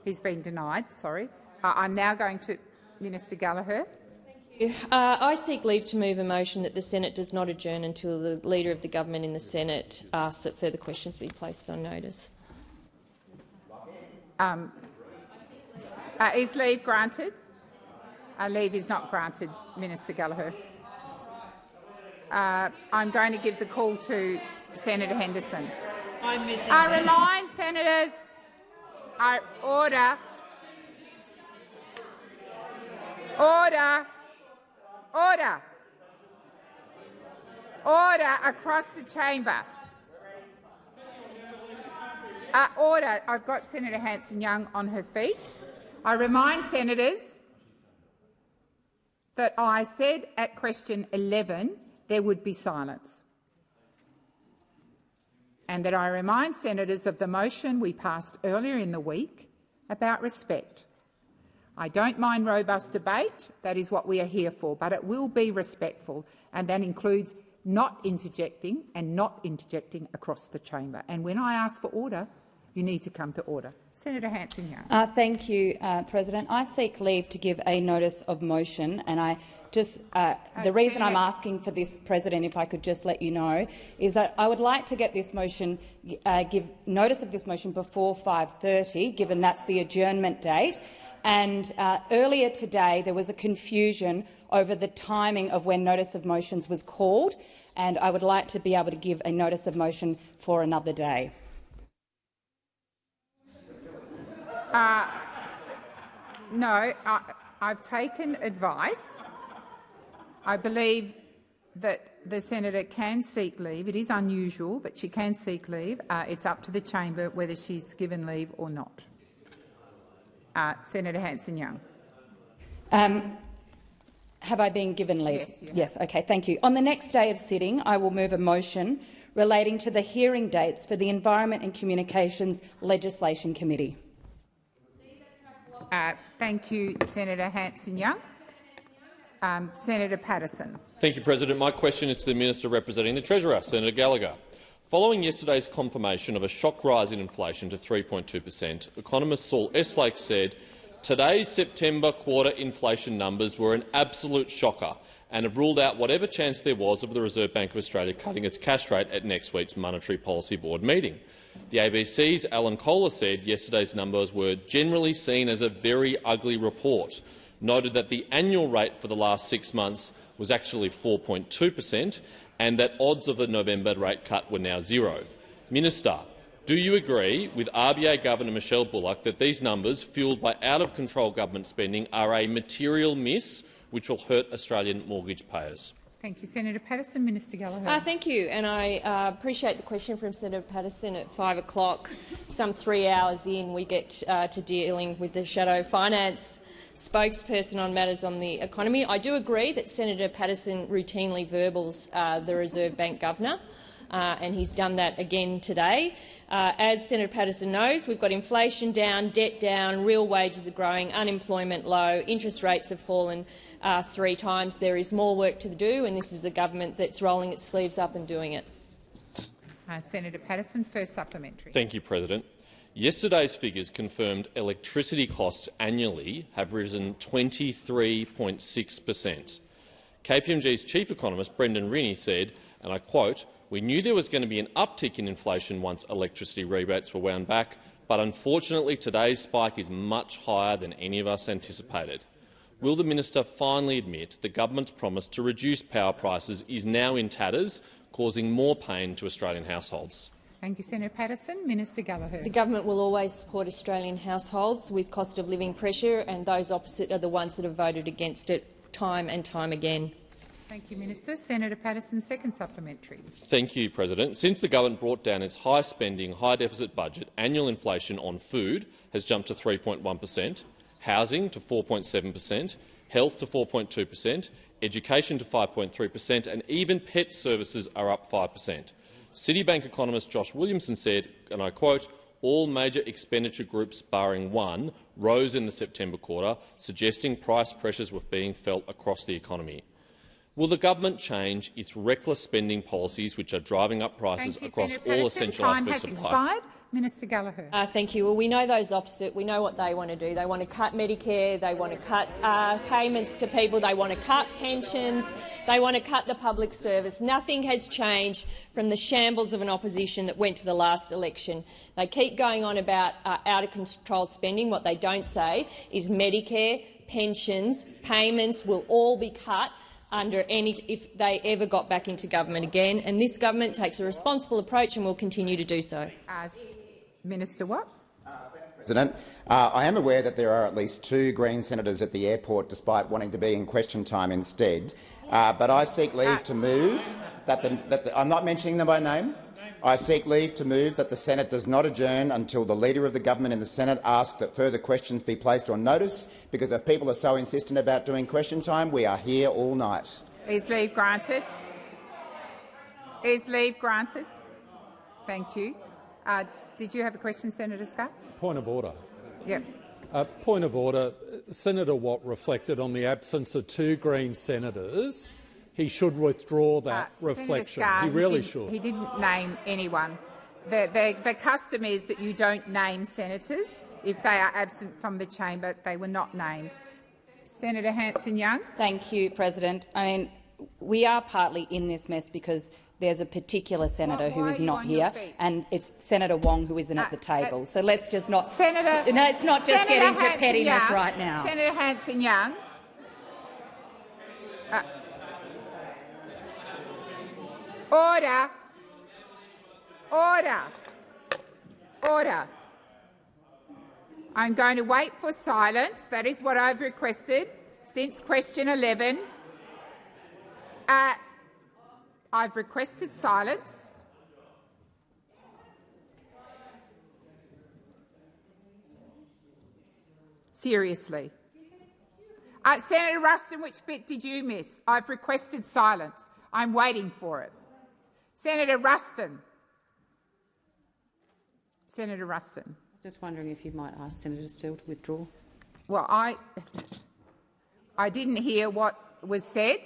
He's been denied. Sorry. I'm now going to Minister Gallagher. I seek leave to move a motion that the Senate does not adjourn until the Leader of the Government in the Senate asks that further questions be placed on notice. Is leave granted? Leave is not granted, Minister Gallagher. I'm going to give the call to Senator Henderson. I remind senators, order, order, order, order across the chamber. Order. I've got Senator Hanson-Young on her feet. I remind senators that I said at question 11 there would be silence, and that I remind senators of the motion we passed earlier in the week about respect. I don't mind robust debate. That is what we are here for, but it will be respectful, and that includes not interjecting and not interjecting across the chamber. And when I ask for order, you need to come to order. Senator Hanson-Young. Thank you, President. I seek leave to give a notice of motion, and I just the reason I'm asking for this, President, if I could just let you know, is that I would like to get this motion, give notice of this motion before 5:30, given that's the adjournment date. And earlier today there was a confusion over the timing of when notice of motions was called, and I would like to be able to give a notice of motion for another day. No, I've taken advice. I believe that the senator can seek leave. It is unusual, but she can seek leave. It's up to the chamber whether she's given leave or not. Senator Hanson-Young. Have I been given leave? Yes, you have. Yes. Okay. Thank you. On the next day of sitting, I will move a motion relating to the hearing dates for the Environment and Communications Legislation Committee. Thank you, Senator Hanson-Young. Senator Patterson. Thank you, President. My question is to the Minister representing the Treasurer, Senator Gallagher. Following yesterday's confirmation of a shock rise in inflation to 3.2%, economist Saul Eslake said today's September quarter inflation numbers were an absolute shocker and have ruled out whatever chance there was of the Reserve Bank of Australia cutting its cash rate at next week's Monetary Policy Board meeting. The ABC's Alan Kohler said yesterday's numbers were generally seen as a very ugly report, noted that the annual rate for the last 6 months was actually 4.2%, and that odds of a November rate cut were now zero. Minister, do you agree with RBA Governor Michelle Bullock that these numbers, fuelled by out-of-control government spending, are a material miss which will hurt Australian mortgage payers? Thank you, Senator Patterson. Minister Gallagher. Thank you, and I appreciate the question from Senator Patterson. At 5 o'clock, some 3 hours in, we get to dealing with the shadow finance spokesperson on matters on the economy. I do agree that Senator Patterson routinely verbals the Reserve Bank Governor, and he's done that again today. As Senator Patterson knows, we've got inflation down, debt down, real wages are growing, unemployment low, interest rates have fallen 3 times. There is more work to do, and this is a government that's rolling its sleeves up and doing it. Senator Patterson, first supplementary. Thank you, President. Yesterday's figures confirmed electricity costs annually have risen 23.6%. KPMG's chief economist, Brendan Rinnie, said, and I quote, "We knew there was going to be an uptick in inflation once electricity rebates were wound back, but unfortunately today's spike is much higher than any of us anticipated." Will the minister finally admit the government's promise to reduce power prices is now in tatters, causing more pain to Australian households? Thank you, Senator Patterson. Minister Gallagher. The government will always support Australian households with cost of living pressure, and those opposite are the ones that have voted against it time and time again. Thank you, Minister. Senator Patterson, second supplementary. Thank you, President. Since the government brought down its high-spending, high-deficit budget, annual inflation on food has jumped to 3.1%, housing to 4.7%, health to 4.2%, education to 5.3%, and even pet services are up 5%. Citibank economist Josh Williamson said, and I quote, "All major expenditure groups, barring one, rose in the September quarter, suggesting price pressures were being felt across the economy." Will the government change its reckless spending policies which are driving up prices across all essential aspects of life? Minister Gallagher. Thank you. Well, we know those opposite. We know what they want to do. They want to cut Medicare, they want to cut payments to people, they want to cut pensions, they want to cut the public service. Nothing has changed from the shambles of an opposition that went to the last election. They keep going on about out-of-control spending. What they don't say is Medicare, pensions, payments will all be cut if they ever got back into government again, and this government takes a responsible approach and will continue to do so. Minister Watt. President, I am aware that there are at least 2 Green senators at the airport, despite wanting to be in question time instead. But I seek leave to move that I'm not mentioning them by name. I seek leave to move that the Senate does not adjourn until the Leader of the Government in the Senate asks that further questions be placed on notice, because if people are so insistent about doing question time, we are here all night. Is leave granted? Is leave granted? Thank you. Did you have a question, Senator Scott? Point of order. Yep. Point of order. Senator Watt reflected on the absence of 2 Green senators. He should withdraw that reflection. Scarr, he really should. He didn't name anyone. The custom is that you don't name senators if they are absent from the chamber. They were not named. Senator Hanson-Young. Thank you, President. I mean, we are partly in this mess because there's a particular senator who is not here, and it's Senator Wong who isn't at the table. So let's just not. Let's not just get into pettiness right now. Senator Hanson-Young. Order. Order. Order. I'm going to wait for silence. That is what I've requested since question 11. I've requested silence. Seriously. Senator Ruston, which bit did you miss? I've requested silence. I'm waiting for it. Senator Ruston. Senator Ruston. Just wondering if you might ask Senator Steele to withdraw. Well, I didn't hear what was said.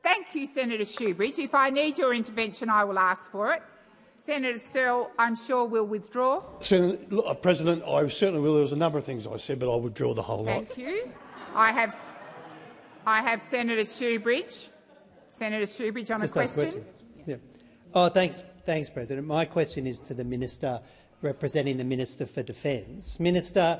Thank you, Senator Shoebridge. If I need your intervention, I will ask for it. Senator Steele, I'm sure, will withdraw. President, I certainly will. There was a number of things I said, but I'll withdraw the whole lot. Thank you. I have Senator Shoebridge. Senator Shoebridge on a question. Yeah. Oh, thanks, President. My question is to the Minister representing the Minister for Defence. Minister,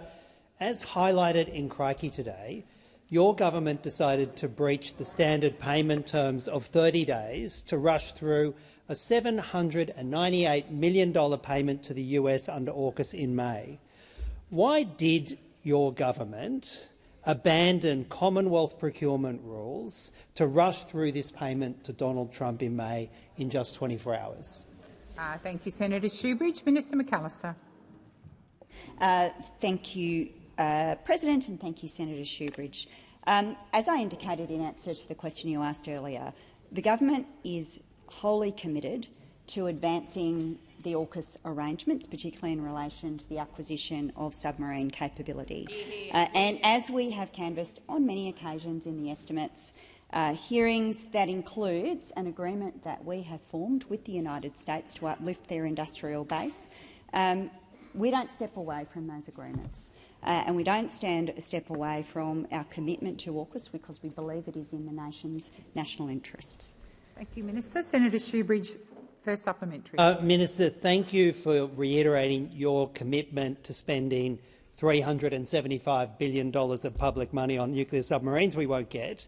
as highlighted in Crikey today, your government decided to breach the standard payment terms of 30 days to rush through a $798 million payment to the US under AUKUS in May. Why did your government abandon Commonwealth procurement rules to rush through this payment to Donald Trump in May in just 24 hours? Thank you, Senator Shoebridge. Minister McAllister. Thank you, President, and thank you, Senator Shoebridge. As I indicated in answer to the question you asked earlier, the government is wholly committed to advancing the AUKUS arrangements, particularly in relation to the acquisition of submarine capability. And as we have canvassed on many occasions in the estimates hearings, that includes an agreement that we have formed with the United States to uplift their industrial base. We don't step away from those agreements. And we don't stand a step away from our commitment to AUKUS because we believe it is in the nation's national interests. Thank you, Minister. Senator Shoebridge, first supplementary. Minister, thank you for reiterating your commitment to spending $375 billion of public money on nuclear submarines we won't get.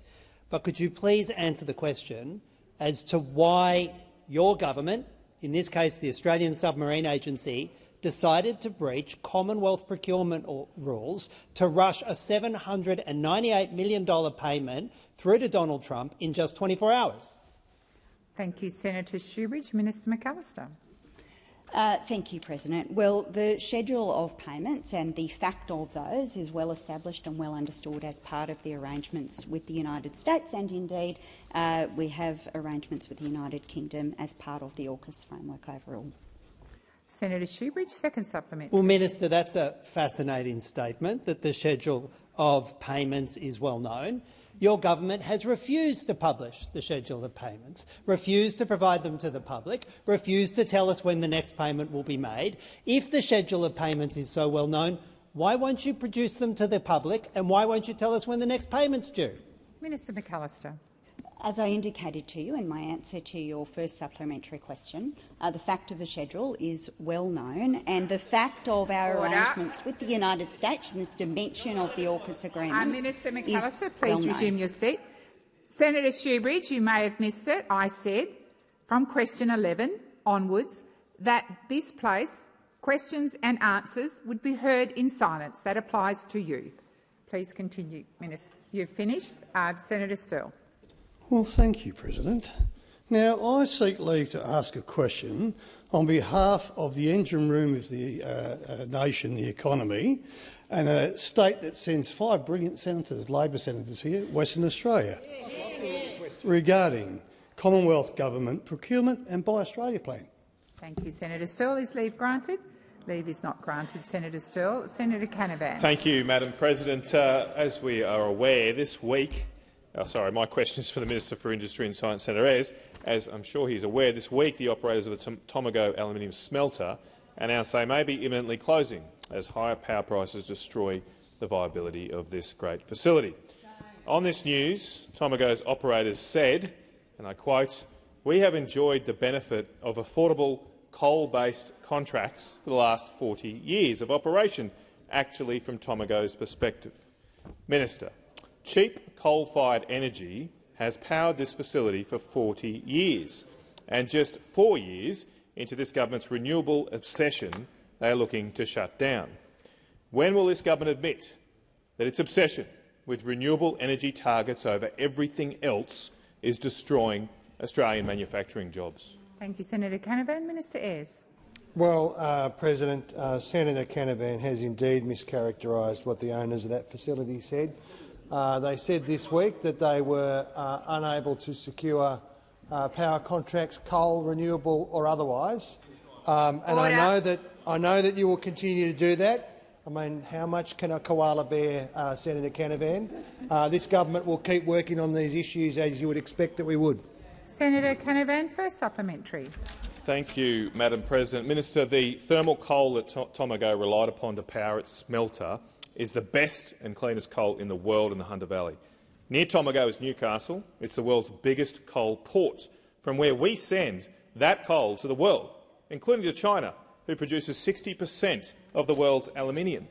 But could you please answer the question as to why your government, in this case the Australian Submarine Agency, decided to breach Commonwealth procurement rules to rush a $798 million payment through to Donald Trump in just 24 hours? Thank you, Senator Shoebridge. Minister McAllister. Thank you, President. Well, the schedule of payments and the fact of those is well established and well understood as part of the arrangements with the United States, and indeed we have arrangements with the United Kingdom as part of the AUKUS framework overall. Senator Shoebridge, second supplementary. Well, Minister, that's a fascinating statement that the schedule of payments is well known. Your government has refused to publish the schedule of payments, refused to provide them to the public, refused to tell us when the next payment will be made. If the schedule of payments is so well known, why won't you produce them to the public, and why won't you tell us when the next payment's due? Minister McAllister. As I indicated to you in my answer to your first supplementary question, the fact of the schedule is well known, and the fact of our arrangements with the United States in this dimension of the AUKUS agreement Minister McAllister, please resume your seat. Senator Shoebridge, you may have missed it. I said from question 11 onwards that this place, questions and answers, would be heard in silence. That applies to you. Please continue, Minister. You've finished. Senator Sterle. Well, thank you, President. Now, I seek leave to ask a question on behalf of the engine room of the nation, the economy, and a state that sends 5 brilliant senators, Labor senators here, Western Australia, regarding Commonwealth Government procurement and Buy Australia plan. Thank you, Senator Sterle. Is leave granted? Leave is not granted, Senator Sterle. Senator Canavan. Thank you, Madam President. As we are aware, this week— my question is for the Minister for Industry and Science, Senator Ayres. As I'm sure he's aware, this week the operators of the Tomago aluminium smelter announced they may be imminently closing as higher power prices destroy the viability of this great facility. On this news, Tomago's operators said, and I quote, "We have enjoyed the benefit of affordable coal-based contracts for the last 40 years of operation," actually from Tomago's perspective. Minister, cheap coal-fired energy has powered this facility for 40 years, and just 4 years into this government's renewable obsession, they are looking to shut down. When will this government admit that its obsession with renewable energy targets over everything else is destroying Australian manufacturing jobs? Thank you, Senator Canavan. Minister Ayres. Well, President, Senator Canavan has indeed mischaracterised what the owners of that facility said. They said this week that they were unable to secure power contracts, coal, renewable or otherwise, and I know that you will continue to do that. I mean, how much can a koala bear, Senator Canavan? This government will keep working on these issues as you would expect that we would. Senator Canavan, first supplementary. Thank you, Madam President. Minister, the thermal coal that Tomago relied upon to power its smelter is the best and cleanest coal in the world in the Hunter Valley. Near Tomago is Newcastle. It's the world's biggest coal port, from where we send that coal to the world, including to China, who produces 60% of the world's aluminium.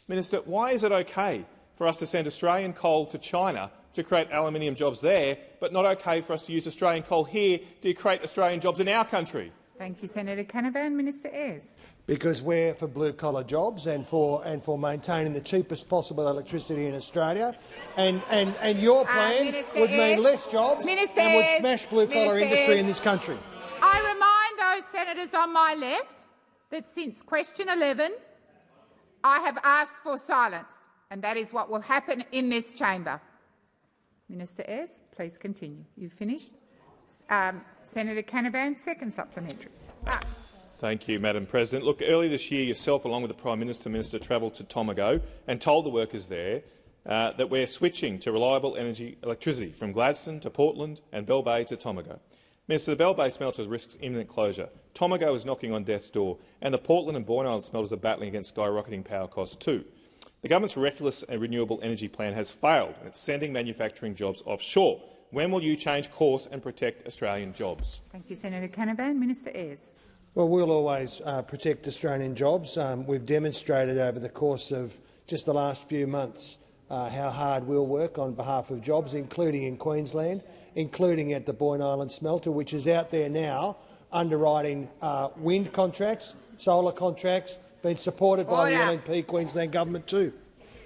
Minister, why is it okay for us to send Australian coal to China to create aluminium jobs there, but not okay for us to use Australian coal here to create Australian jobs in our country? Thank you, Senator Canavan. Minister Ayres. Because we're for blue-collar jobs and for maintaining the cheapest possible electricity in Australia, and your plan would mean less jobs and would smash blue-collar industry in this country. I remind those senators on my left that since question 11, I have asked for silence, and that is what will happen in this chamber. Minister Ayres, please continue. You've finished. Senator Canavan, second supplementary. Thank you, Madam President. Look, earlier this year, yourself, along with the Prime Minister, travelled to Tomago and told the workers there that we're switching to reliable electricity from Gladstone to Portland and Bell Bay to Tomago. Minister, the Bell Bay smelter risks imminent closure. Tomago is knocking on death's door, and the Portland and Boyne Island smelters are battling against skyrocketing power costs too. The government's reckless and renewable energy plan has failed, and it's sending manufacturing jobs offshore. When will you change course and protect Australian jobs? Thank you, Senator Canavan. Minister Ayres. Well, we'll always protect Australian jobs. We've demonstrated over the course of just the last few months how hard we'll work on behalf of jobs, including in Queensland, including at the Boyne Island smelter, which is out there now underwriting wind contracts, solar contracts, being supported by the LNP Queensland government too.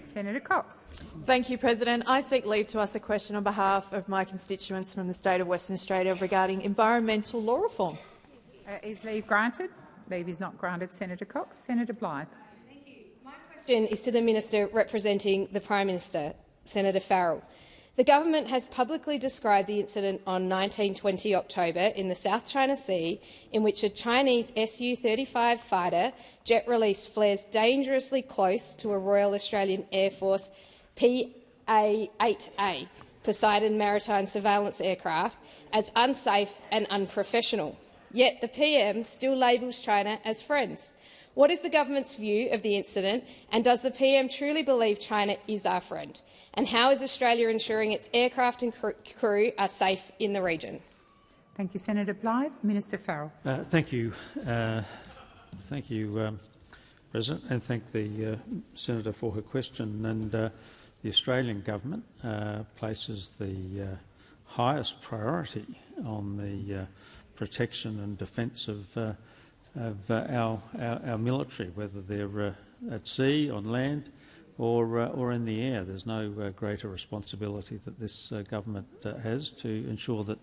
Senator Cox. Thank you, President. I seek leave to ask a question on behalf of my constituents from the state of Western Australia regarding environmental law reform. Is leave granted? Leave is not granted. Senator Cox. Senator Blyth. Thank you. My question is to the Minister representing the Prime Minister, Senator Farrell. The government has publicly described the incident on 19-20 October in the South China Sea, in which a Chinese Su-35 fighter jet release flares dangerously close to a Royal Australian Air Force PA-8A, Poseidon Maritime Surveillance Aircraft, as unsafe and unprofessional. Yet the PM still labels China as friends. What is the government's view of the incident, and does the PM truly believe China is our friend? And how is Australia ensuring its aircraft and crew are safe in the region? Thank you, Senator Blyth. Minister Farrell. Thank you, President, and thank the Senator for her question. And the Australian government places the highest priority on the protection and defence of our military, whether they're at sea, on land, or in the air. There's no greater responsibility that this government has to ensure that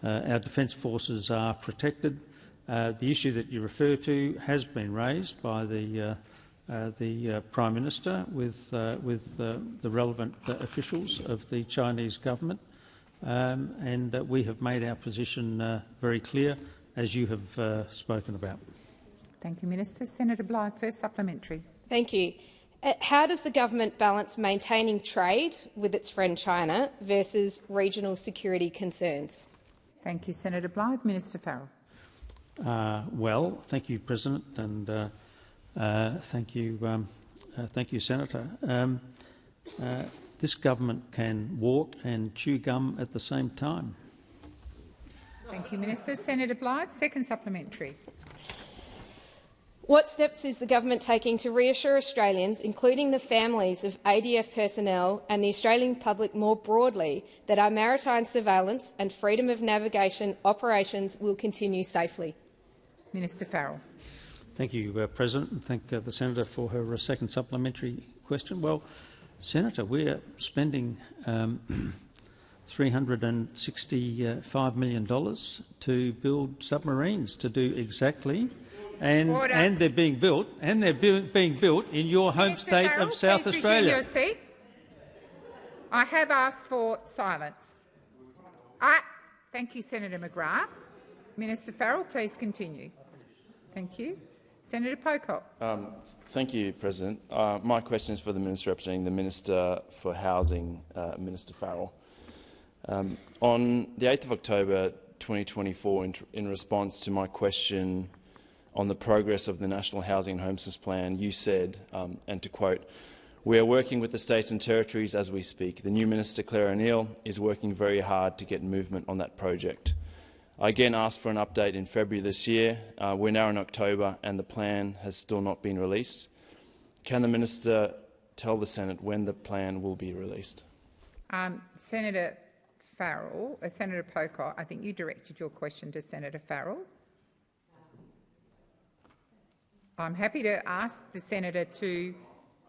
our defence forces are protected. The issue that you refer to has been raised by the Prime Minister with the relevant officials of the Chinese government. And we have made our position very clear, as you have spoken about. Thank you, Minister. Senator Blyth, first supplementary. Thank you. How does the government balance maintaining trade with its friend China versus regional security concerns? Thank you, Senator Blyth. Minister Farrell. Well, thank you, President, and thank you, Senator. This government can walk and chew gum at the same time. Thank you, Minister. Senator Blyth, second supplementary. What steps is the government taking to reassure Australians, including the families of ADF personnel and the Australian public more broadly, that our maritime surveillance and freedom of navigation operations will continue safely? Minister Farrell. Thank you, President, and thank the Senator for her second supplementary question. Well, Senator, we're spending $365 million to build submarines to do exactly, and they're being built, in your home state Farrell, of South Australia. Your seat. I have asked for silence. Thank you, Senator McGrath. Minister Farrell, please continue. Thank you. Senator Pocock. Thank you, President. My question is for the Minister representing the Minister for Housing, Minister Farrell. On the 8th of October 2024, in response to my question on the progress of the National Housing and Homelessness Plan, you said, and to quote, "We are working with the states and territories as we speak. The new Minister, Claire O'Neill, is working very hard to get movement on that project." I again asked for an update in February this year. We're now in October and the plan has still not been released. Can the Minister tell the Senate when the plan will be released? Senator Farrell, Senator Pocock, I think you directed your question to Senator Farrell. I'm happy to ask the senator to...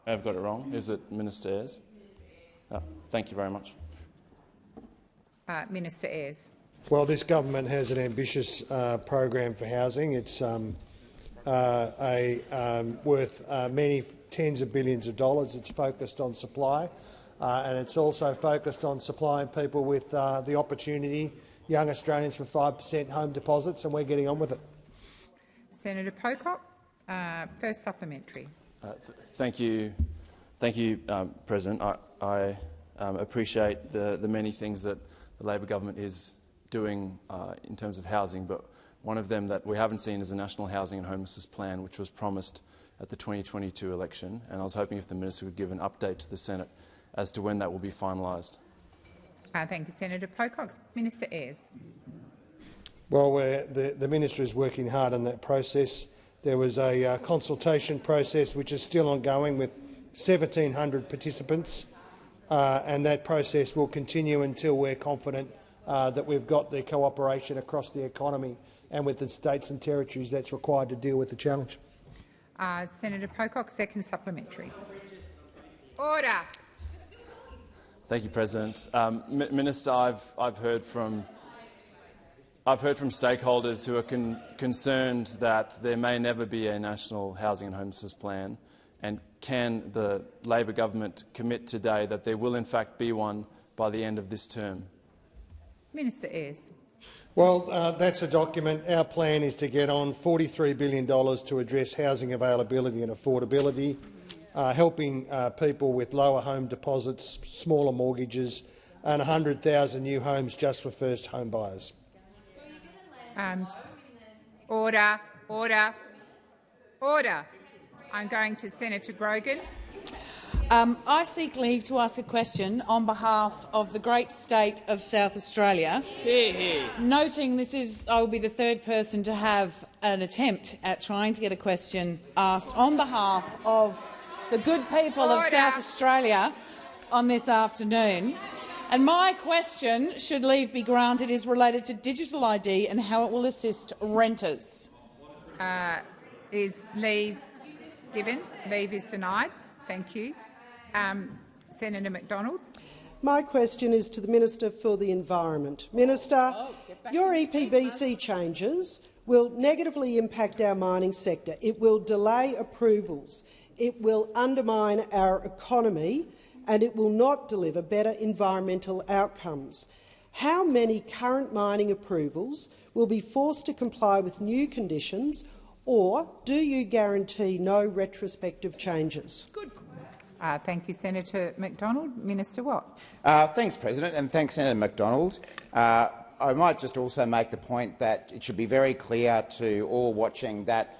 I've got it wrong. Is it Minister Ayres? Thank you very much. Minister Ayres. Well, this government has an ambitious program for housing. It's worth many tens of billions of dollars. It's focused on supply, and it's also focused on supplying people with the opportunity, young Australians, for 5% home deposits, and we're getting on with it. Senator Pocock, first supplementary. Thank you, President. I appreciate the many things that the Labor government is doing in terms of housing, but one of them that we haven't seen is the National Housing and Homelessness Plan, which was promised at the 2022 election, and I was hoping if the minister would give an update to the Senate as to when that will be finalised. Thank you, Senator Pocock. Minister Ayres. Well, the minister is working hard on that process. There was a consultation process which is still ongoing with 1,700 participants, and that process will continue until we're confident that we've got the cooperation across the economy and with the states and territories that's required to deal with the challenge. Senator Pocock, second supplementary. Order. Thank you, President. Minister, I've heard from stakeholders who are concerned that there may never be a national housing and homelessness plan, and can the Labor government commit today that there will in fact be one by the end of this term? Minister Ayres. Well, that's a document. Our plan is to get on $43 billion to address housing availability and affordability, helping people with lower home deposits, smaller mortgages, and 100,000 new homes just for first home buyers. Order. Order. Order. I'm going to Senator Grogan. I seek leave to ask a question on behalf of the great state of South Australia. Noting I will be the third person to have an attempt at trying to get a question asked on behalf of the good people of South Australia on this afternoon. And my question, should leave be granted, is related to digital ID and how it will assist renters. Is leave given? Leave is denied. Thank you. Senator McDonald. My question is to the Minister for the Environment. Minister, your EPBC changes will negatively impact our mining sector. It will delay approvals. It will undermine our economy, and it will not deliver better environmental outcomes. How many current mining approvals will be forced to comply with new conditions, or do you guarantee no retrospective changes? Good. Thank you, Senator McDonald. Minister Watt. Thanks, President, and thanks, Senator McDonald. I might just also make the point that it should be very clear to all watching that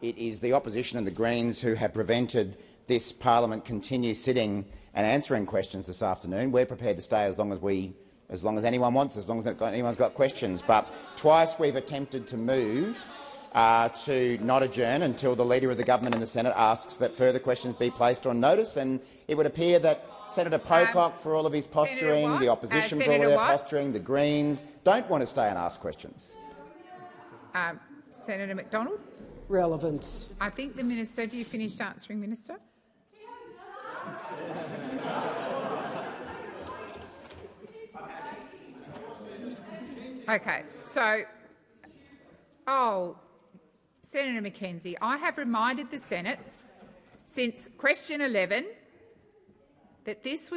it is the opposition and the Greens who have prevented this parliament continue sitting and answering questions this afternoon. We're prepared to stay as long as anyone wants, as long as anyone's got questions. But twice we've attempted to move to not adjourn until the Leader of the Government in the Senate asks that further questions be placed on notice, and it would appear that Senator Pocock, for all of his posturing, the opposition for all of their posturing, the Greens, don't want to stay and ask questions. Senator McDonald. Relevance. I think the minister. Have you finished answering, Minister? Okay. So, Senator McKenzie, I have reminded the Senate since question 11 that these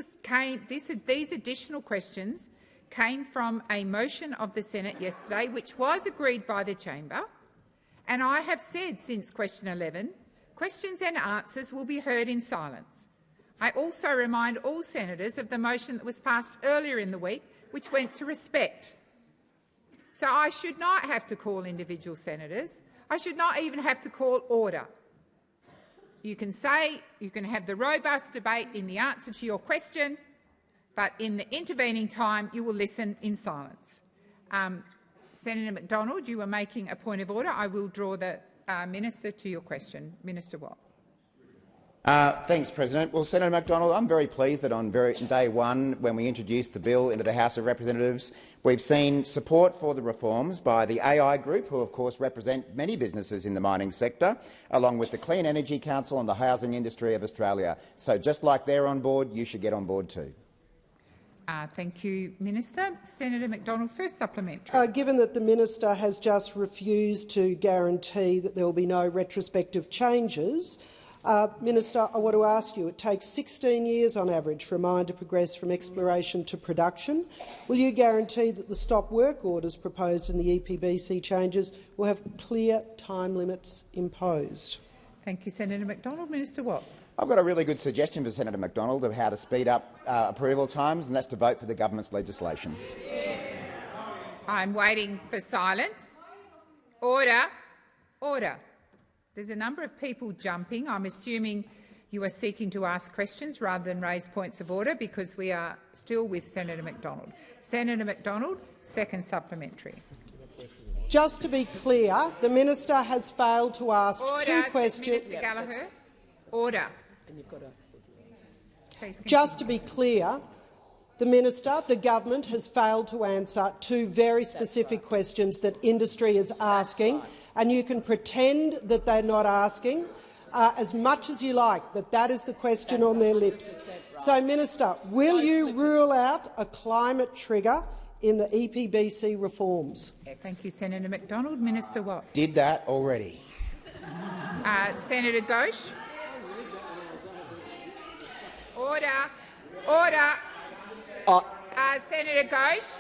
additional questions came from a motion of the Senate yesterday, which was agreed by the chamber, and I have said since question 11, questions and answers will be heard in silence. I also remind all senators of the motion that was passed earlier in the week, which went to respect. So I should not have to call individual senators. I should not even have to call order. You can have the robust debate in the answer to your question, but in the intervening time you will listen in silence. Senator McDonald, you were making a point of order. I will draw the minister to your question. Minister Watt. Thanks, President. Well, Senator McDonald, I'm very pleased that on day one, when we introduced the bill into the House of Representatives, we've seen support for the reforms by the AI Group, who of course represent many businesses in the mining sector, along with the Clean Energy Council and the housing industry of Australia. So just like they're on board, you should get on board too. Thank you, Minister. Senator McDonald, first supplementary. Given that the minister has just refused to guarantee that there will be no retrospective changes, Minister, I want to ask you, it takes 16 years on average for a mine to progress from exploration to production. Will you guarantee that the stop work orders proposed in the EPBC changes will have clear time limits imposed? Thank you, Senator McDonald. Minister Watt. I've got a really good suggestion for Senator McDonald of how to speed up approval times, and that's to vote for the government's legislation. I'm waiting for silence. Order. Order. There's a number of people jumping. I'm assuming you are seeking to ask questions rather than raise points of order, because we are still with Senator McDonald. Senator McDonald, second supplementary. Just to be clear, the minister has failed to ask two questions. Minister Gallagher. Order. Just to be clear, the government has failed to answer two very specific questions that industry is asking, and you can pretend that they're not asking as much as you like, but that is the question on their lips. So, Minister, will you rule out a climate trigger in the EPBC reforms? Thank you, Senator McDonald. Minister Watt. Did that already. Senator Ghosh. Order. Order. Senator Ghosh,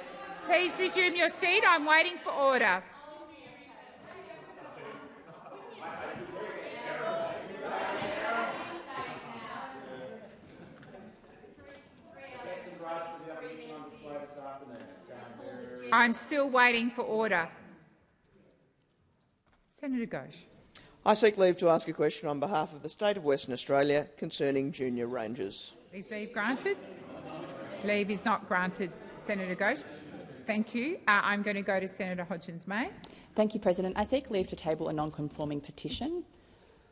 please resume your seat. I'm waiting for order. I'm still waiting for order. Senator Ghosh. I seek leave to ask a question on behalf of the State of Western Australia concerning junior rangers. Is leave granted? Leave is not granted, Senator Ghosh. Thank you. I'm going to go to Senator Hodgins-May. Thank you, President. I seek leave to table a non-conforming petition.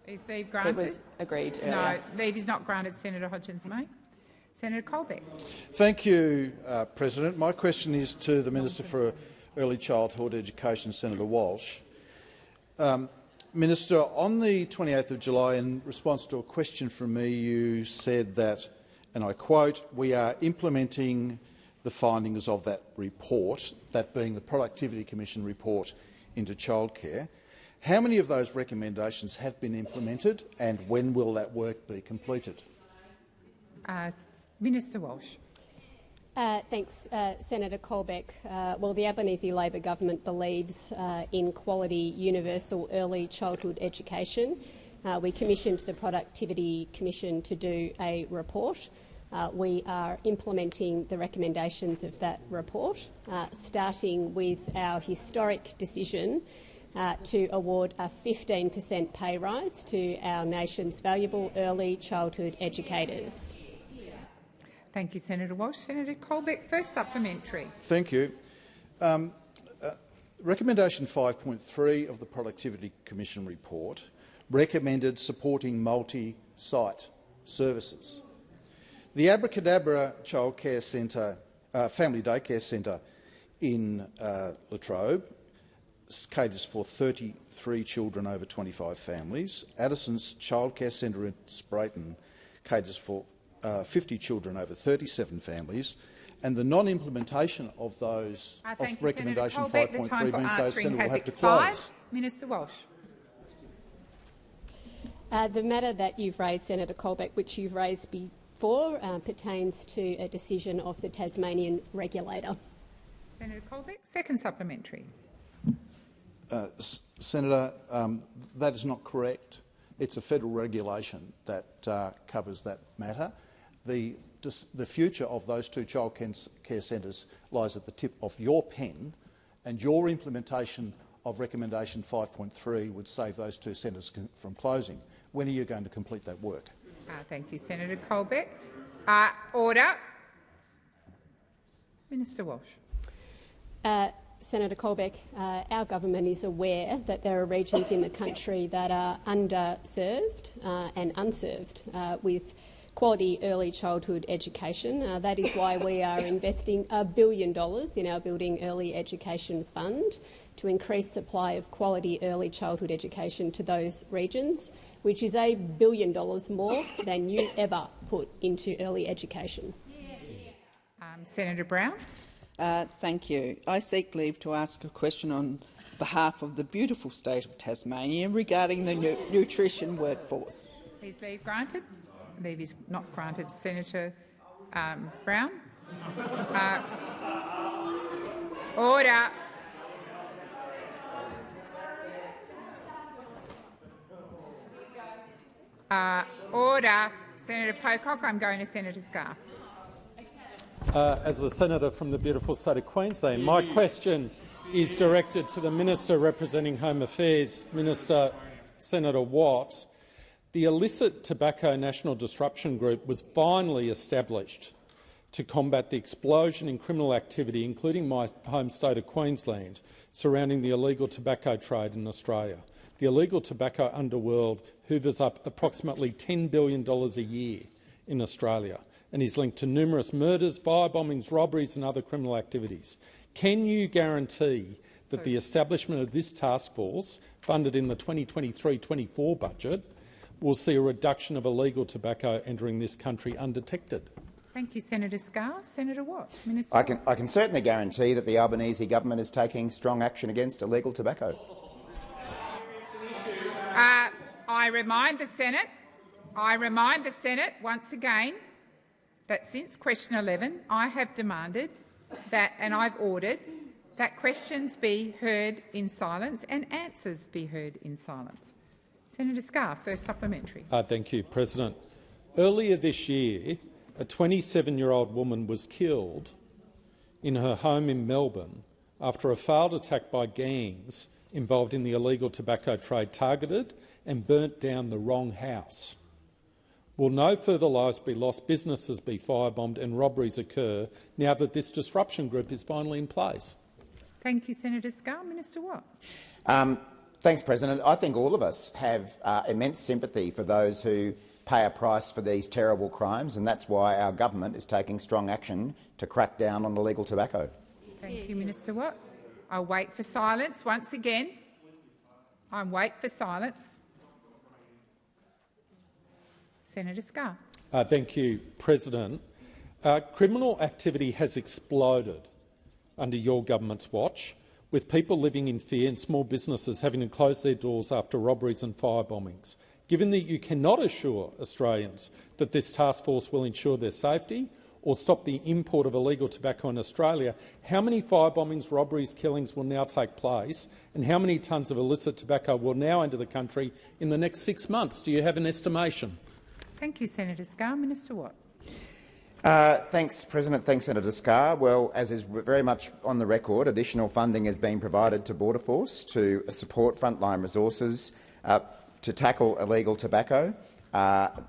Is leave granted? It was agreed earlier. No, leave is not granted, Senator Hodgins-May. Senator Colbeck. Thank you, President. My question is to the Minister for Early Childhood Education, Senator Walsh. Minister, on the 28th of July, in response to a question from me, you said that, and I quote, "We are implementing the findings of that report," that being the Productivity Commission report into childcare. How many of those recommendations have been implemented, and when will that work be completed? Minister Walsh. Thanks, Senator Colbeck. Well, the Albanese Labor government believes in quality, universal early childhood education. We commissioned the Productivity Commission to do a report. We are implementing the recommendations of that report, starting with our historic decision to award a 15% pay rise to our nation's valuable early childhood educators. Thank you, Senator Walsh. Senator Colbeck, first supplementary. Thank you. Recommendation 5.3 of the Productivity Commission report recommended supporting multi-site services. The Abracadabra Childcare Centre, Family Daycare Centre in Latrobe caters for 33 children over 25 families. Addison's Childcare Centre in Sprayton caters for 50 children over 37 families, and the non-implementation of those of recommendation 5.3 means those centres will have to close. Minister Walsh. The matter that you've raised, Senator Colbeck, which you've raised before, pertains to a decision of the Tasmanian regulator. Senator Colbeck, second supplementary. Senator, that is not correct. It's a federal regulation that covers that matter. The future of those two childcare centres lies at the tip of your pen, and your implementation of recommendation 5.3 would save those two centres from closing. When are you going to complete that work? Thank you, Senator Colbeck. Order. Minister Walsh. Senator Colbeck, our government is aware that there are regions in the country that are underserved and unserved with quality early childhood education. That is why we are investing $1 billion in our Building Early Education Fund to increase supply of quality early childhood education to those regions, which is $1 billion more than you ever put into early education. Senator Brown. Thank you. I seek leave to ask a question on behalf of the beautiful state of Tasmania regarding the nutrition workforce. Please leave granted. Leave is not granted. Senator Brown. Order. Order. Senator Pocock. I'm going to Senator Scarr. As the senator from the beautiful state of Queensland, my question is directed to the Minister representing Home Affairs, Minister Senator Watt. The Illicit Tobacco National Disruption Group was finally established to combat the explosion in criminal activity, including my home state of Queensland, surrounding the illegal tobacco trade in Australia. The illegal tobacco underworld hoovers up approximately $10 billion a year in Australia and is linked to numerous murders, firebombings, robberies and other criminal activities. Can you guarantee that the establishment of this task force, funded in the 2023-24 budget, will see a reduction of illegal tobacco entering this country undetected? Thank you, Senator Scarr. Senator Watt. Minister. I can certainly guarantee that the Albanese government is taking strong action against illegal tobacco. I remind the Senate once again that since question 11 I have demanded that, and I've ordered, that questions be heard in silence and answers be heard in silence. Senator Scarr, first supplementary. Thank you, President. Earlier this year, a 27-year-old woman was killed in her home in Melbourne after a failed attack by gangs involved in the illegal tobacco trade targeted and burnt down the wrong house. Will no further lives be lost, businesses be firebombed and robberies occur now that this disruption group is finally in place? Thank you, Senator Scarr. Minister Watt. Thanks, President. I think all of us have immense sympathy for those who pay a price for these terrible crimes, and that's why our government is taking strong action to crack down on illegal tobacco. Thank you, Minister Watt. I'll wait for silence once again. I wait for silence. Senator Scarr. Thank you, President. Criminal activity has exploded under your government's watch, with people living in fear and small businesses having to close their doors after robberies and firebombings. Given that you cannot assure Australians that this task force will ensure their safety or stop the import of illegal tobacco in Australia, how many firebombings, robberies, killings will now take place, and how many tonnes of illicit tobacco will now enter the country in the next 6 months? Do you have an estimation? Thank you, Senator Scarr. Minister Watt. Thanks, President. Thanks, Senator Scarr. Well, as is very much on the record, additional funding has been provided to Border Force to support frontline resources to tackle illegal tobacco.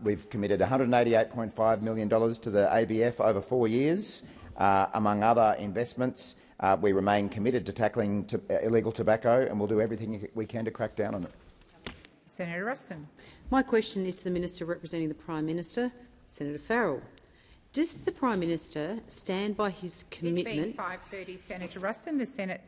We've committed $188.5 million to the ABF over 4 years. Among other investments, we remain committed to tackling illegal tobacco, and we'll do everything we can to crack down on it. Senator Ruston. My question is to the Minister representing the Prime Minister, Senator Farrell. Does the Prime Minister stand by his commitment— It being 5:30, Senator Ruston, the Senate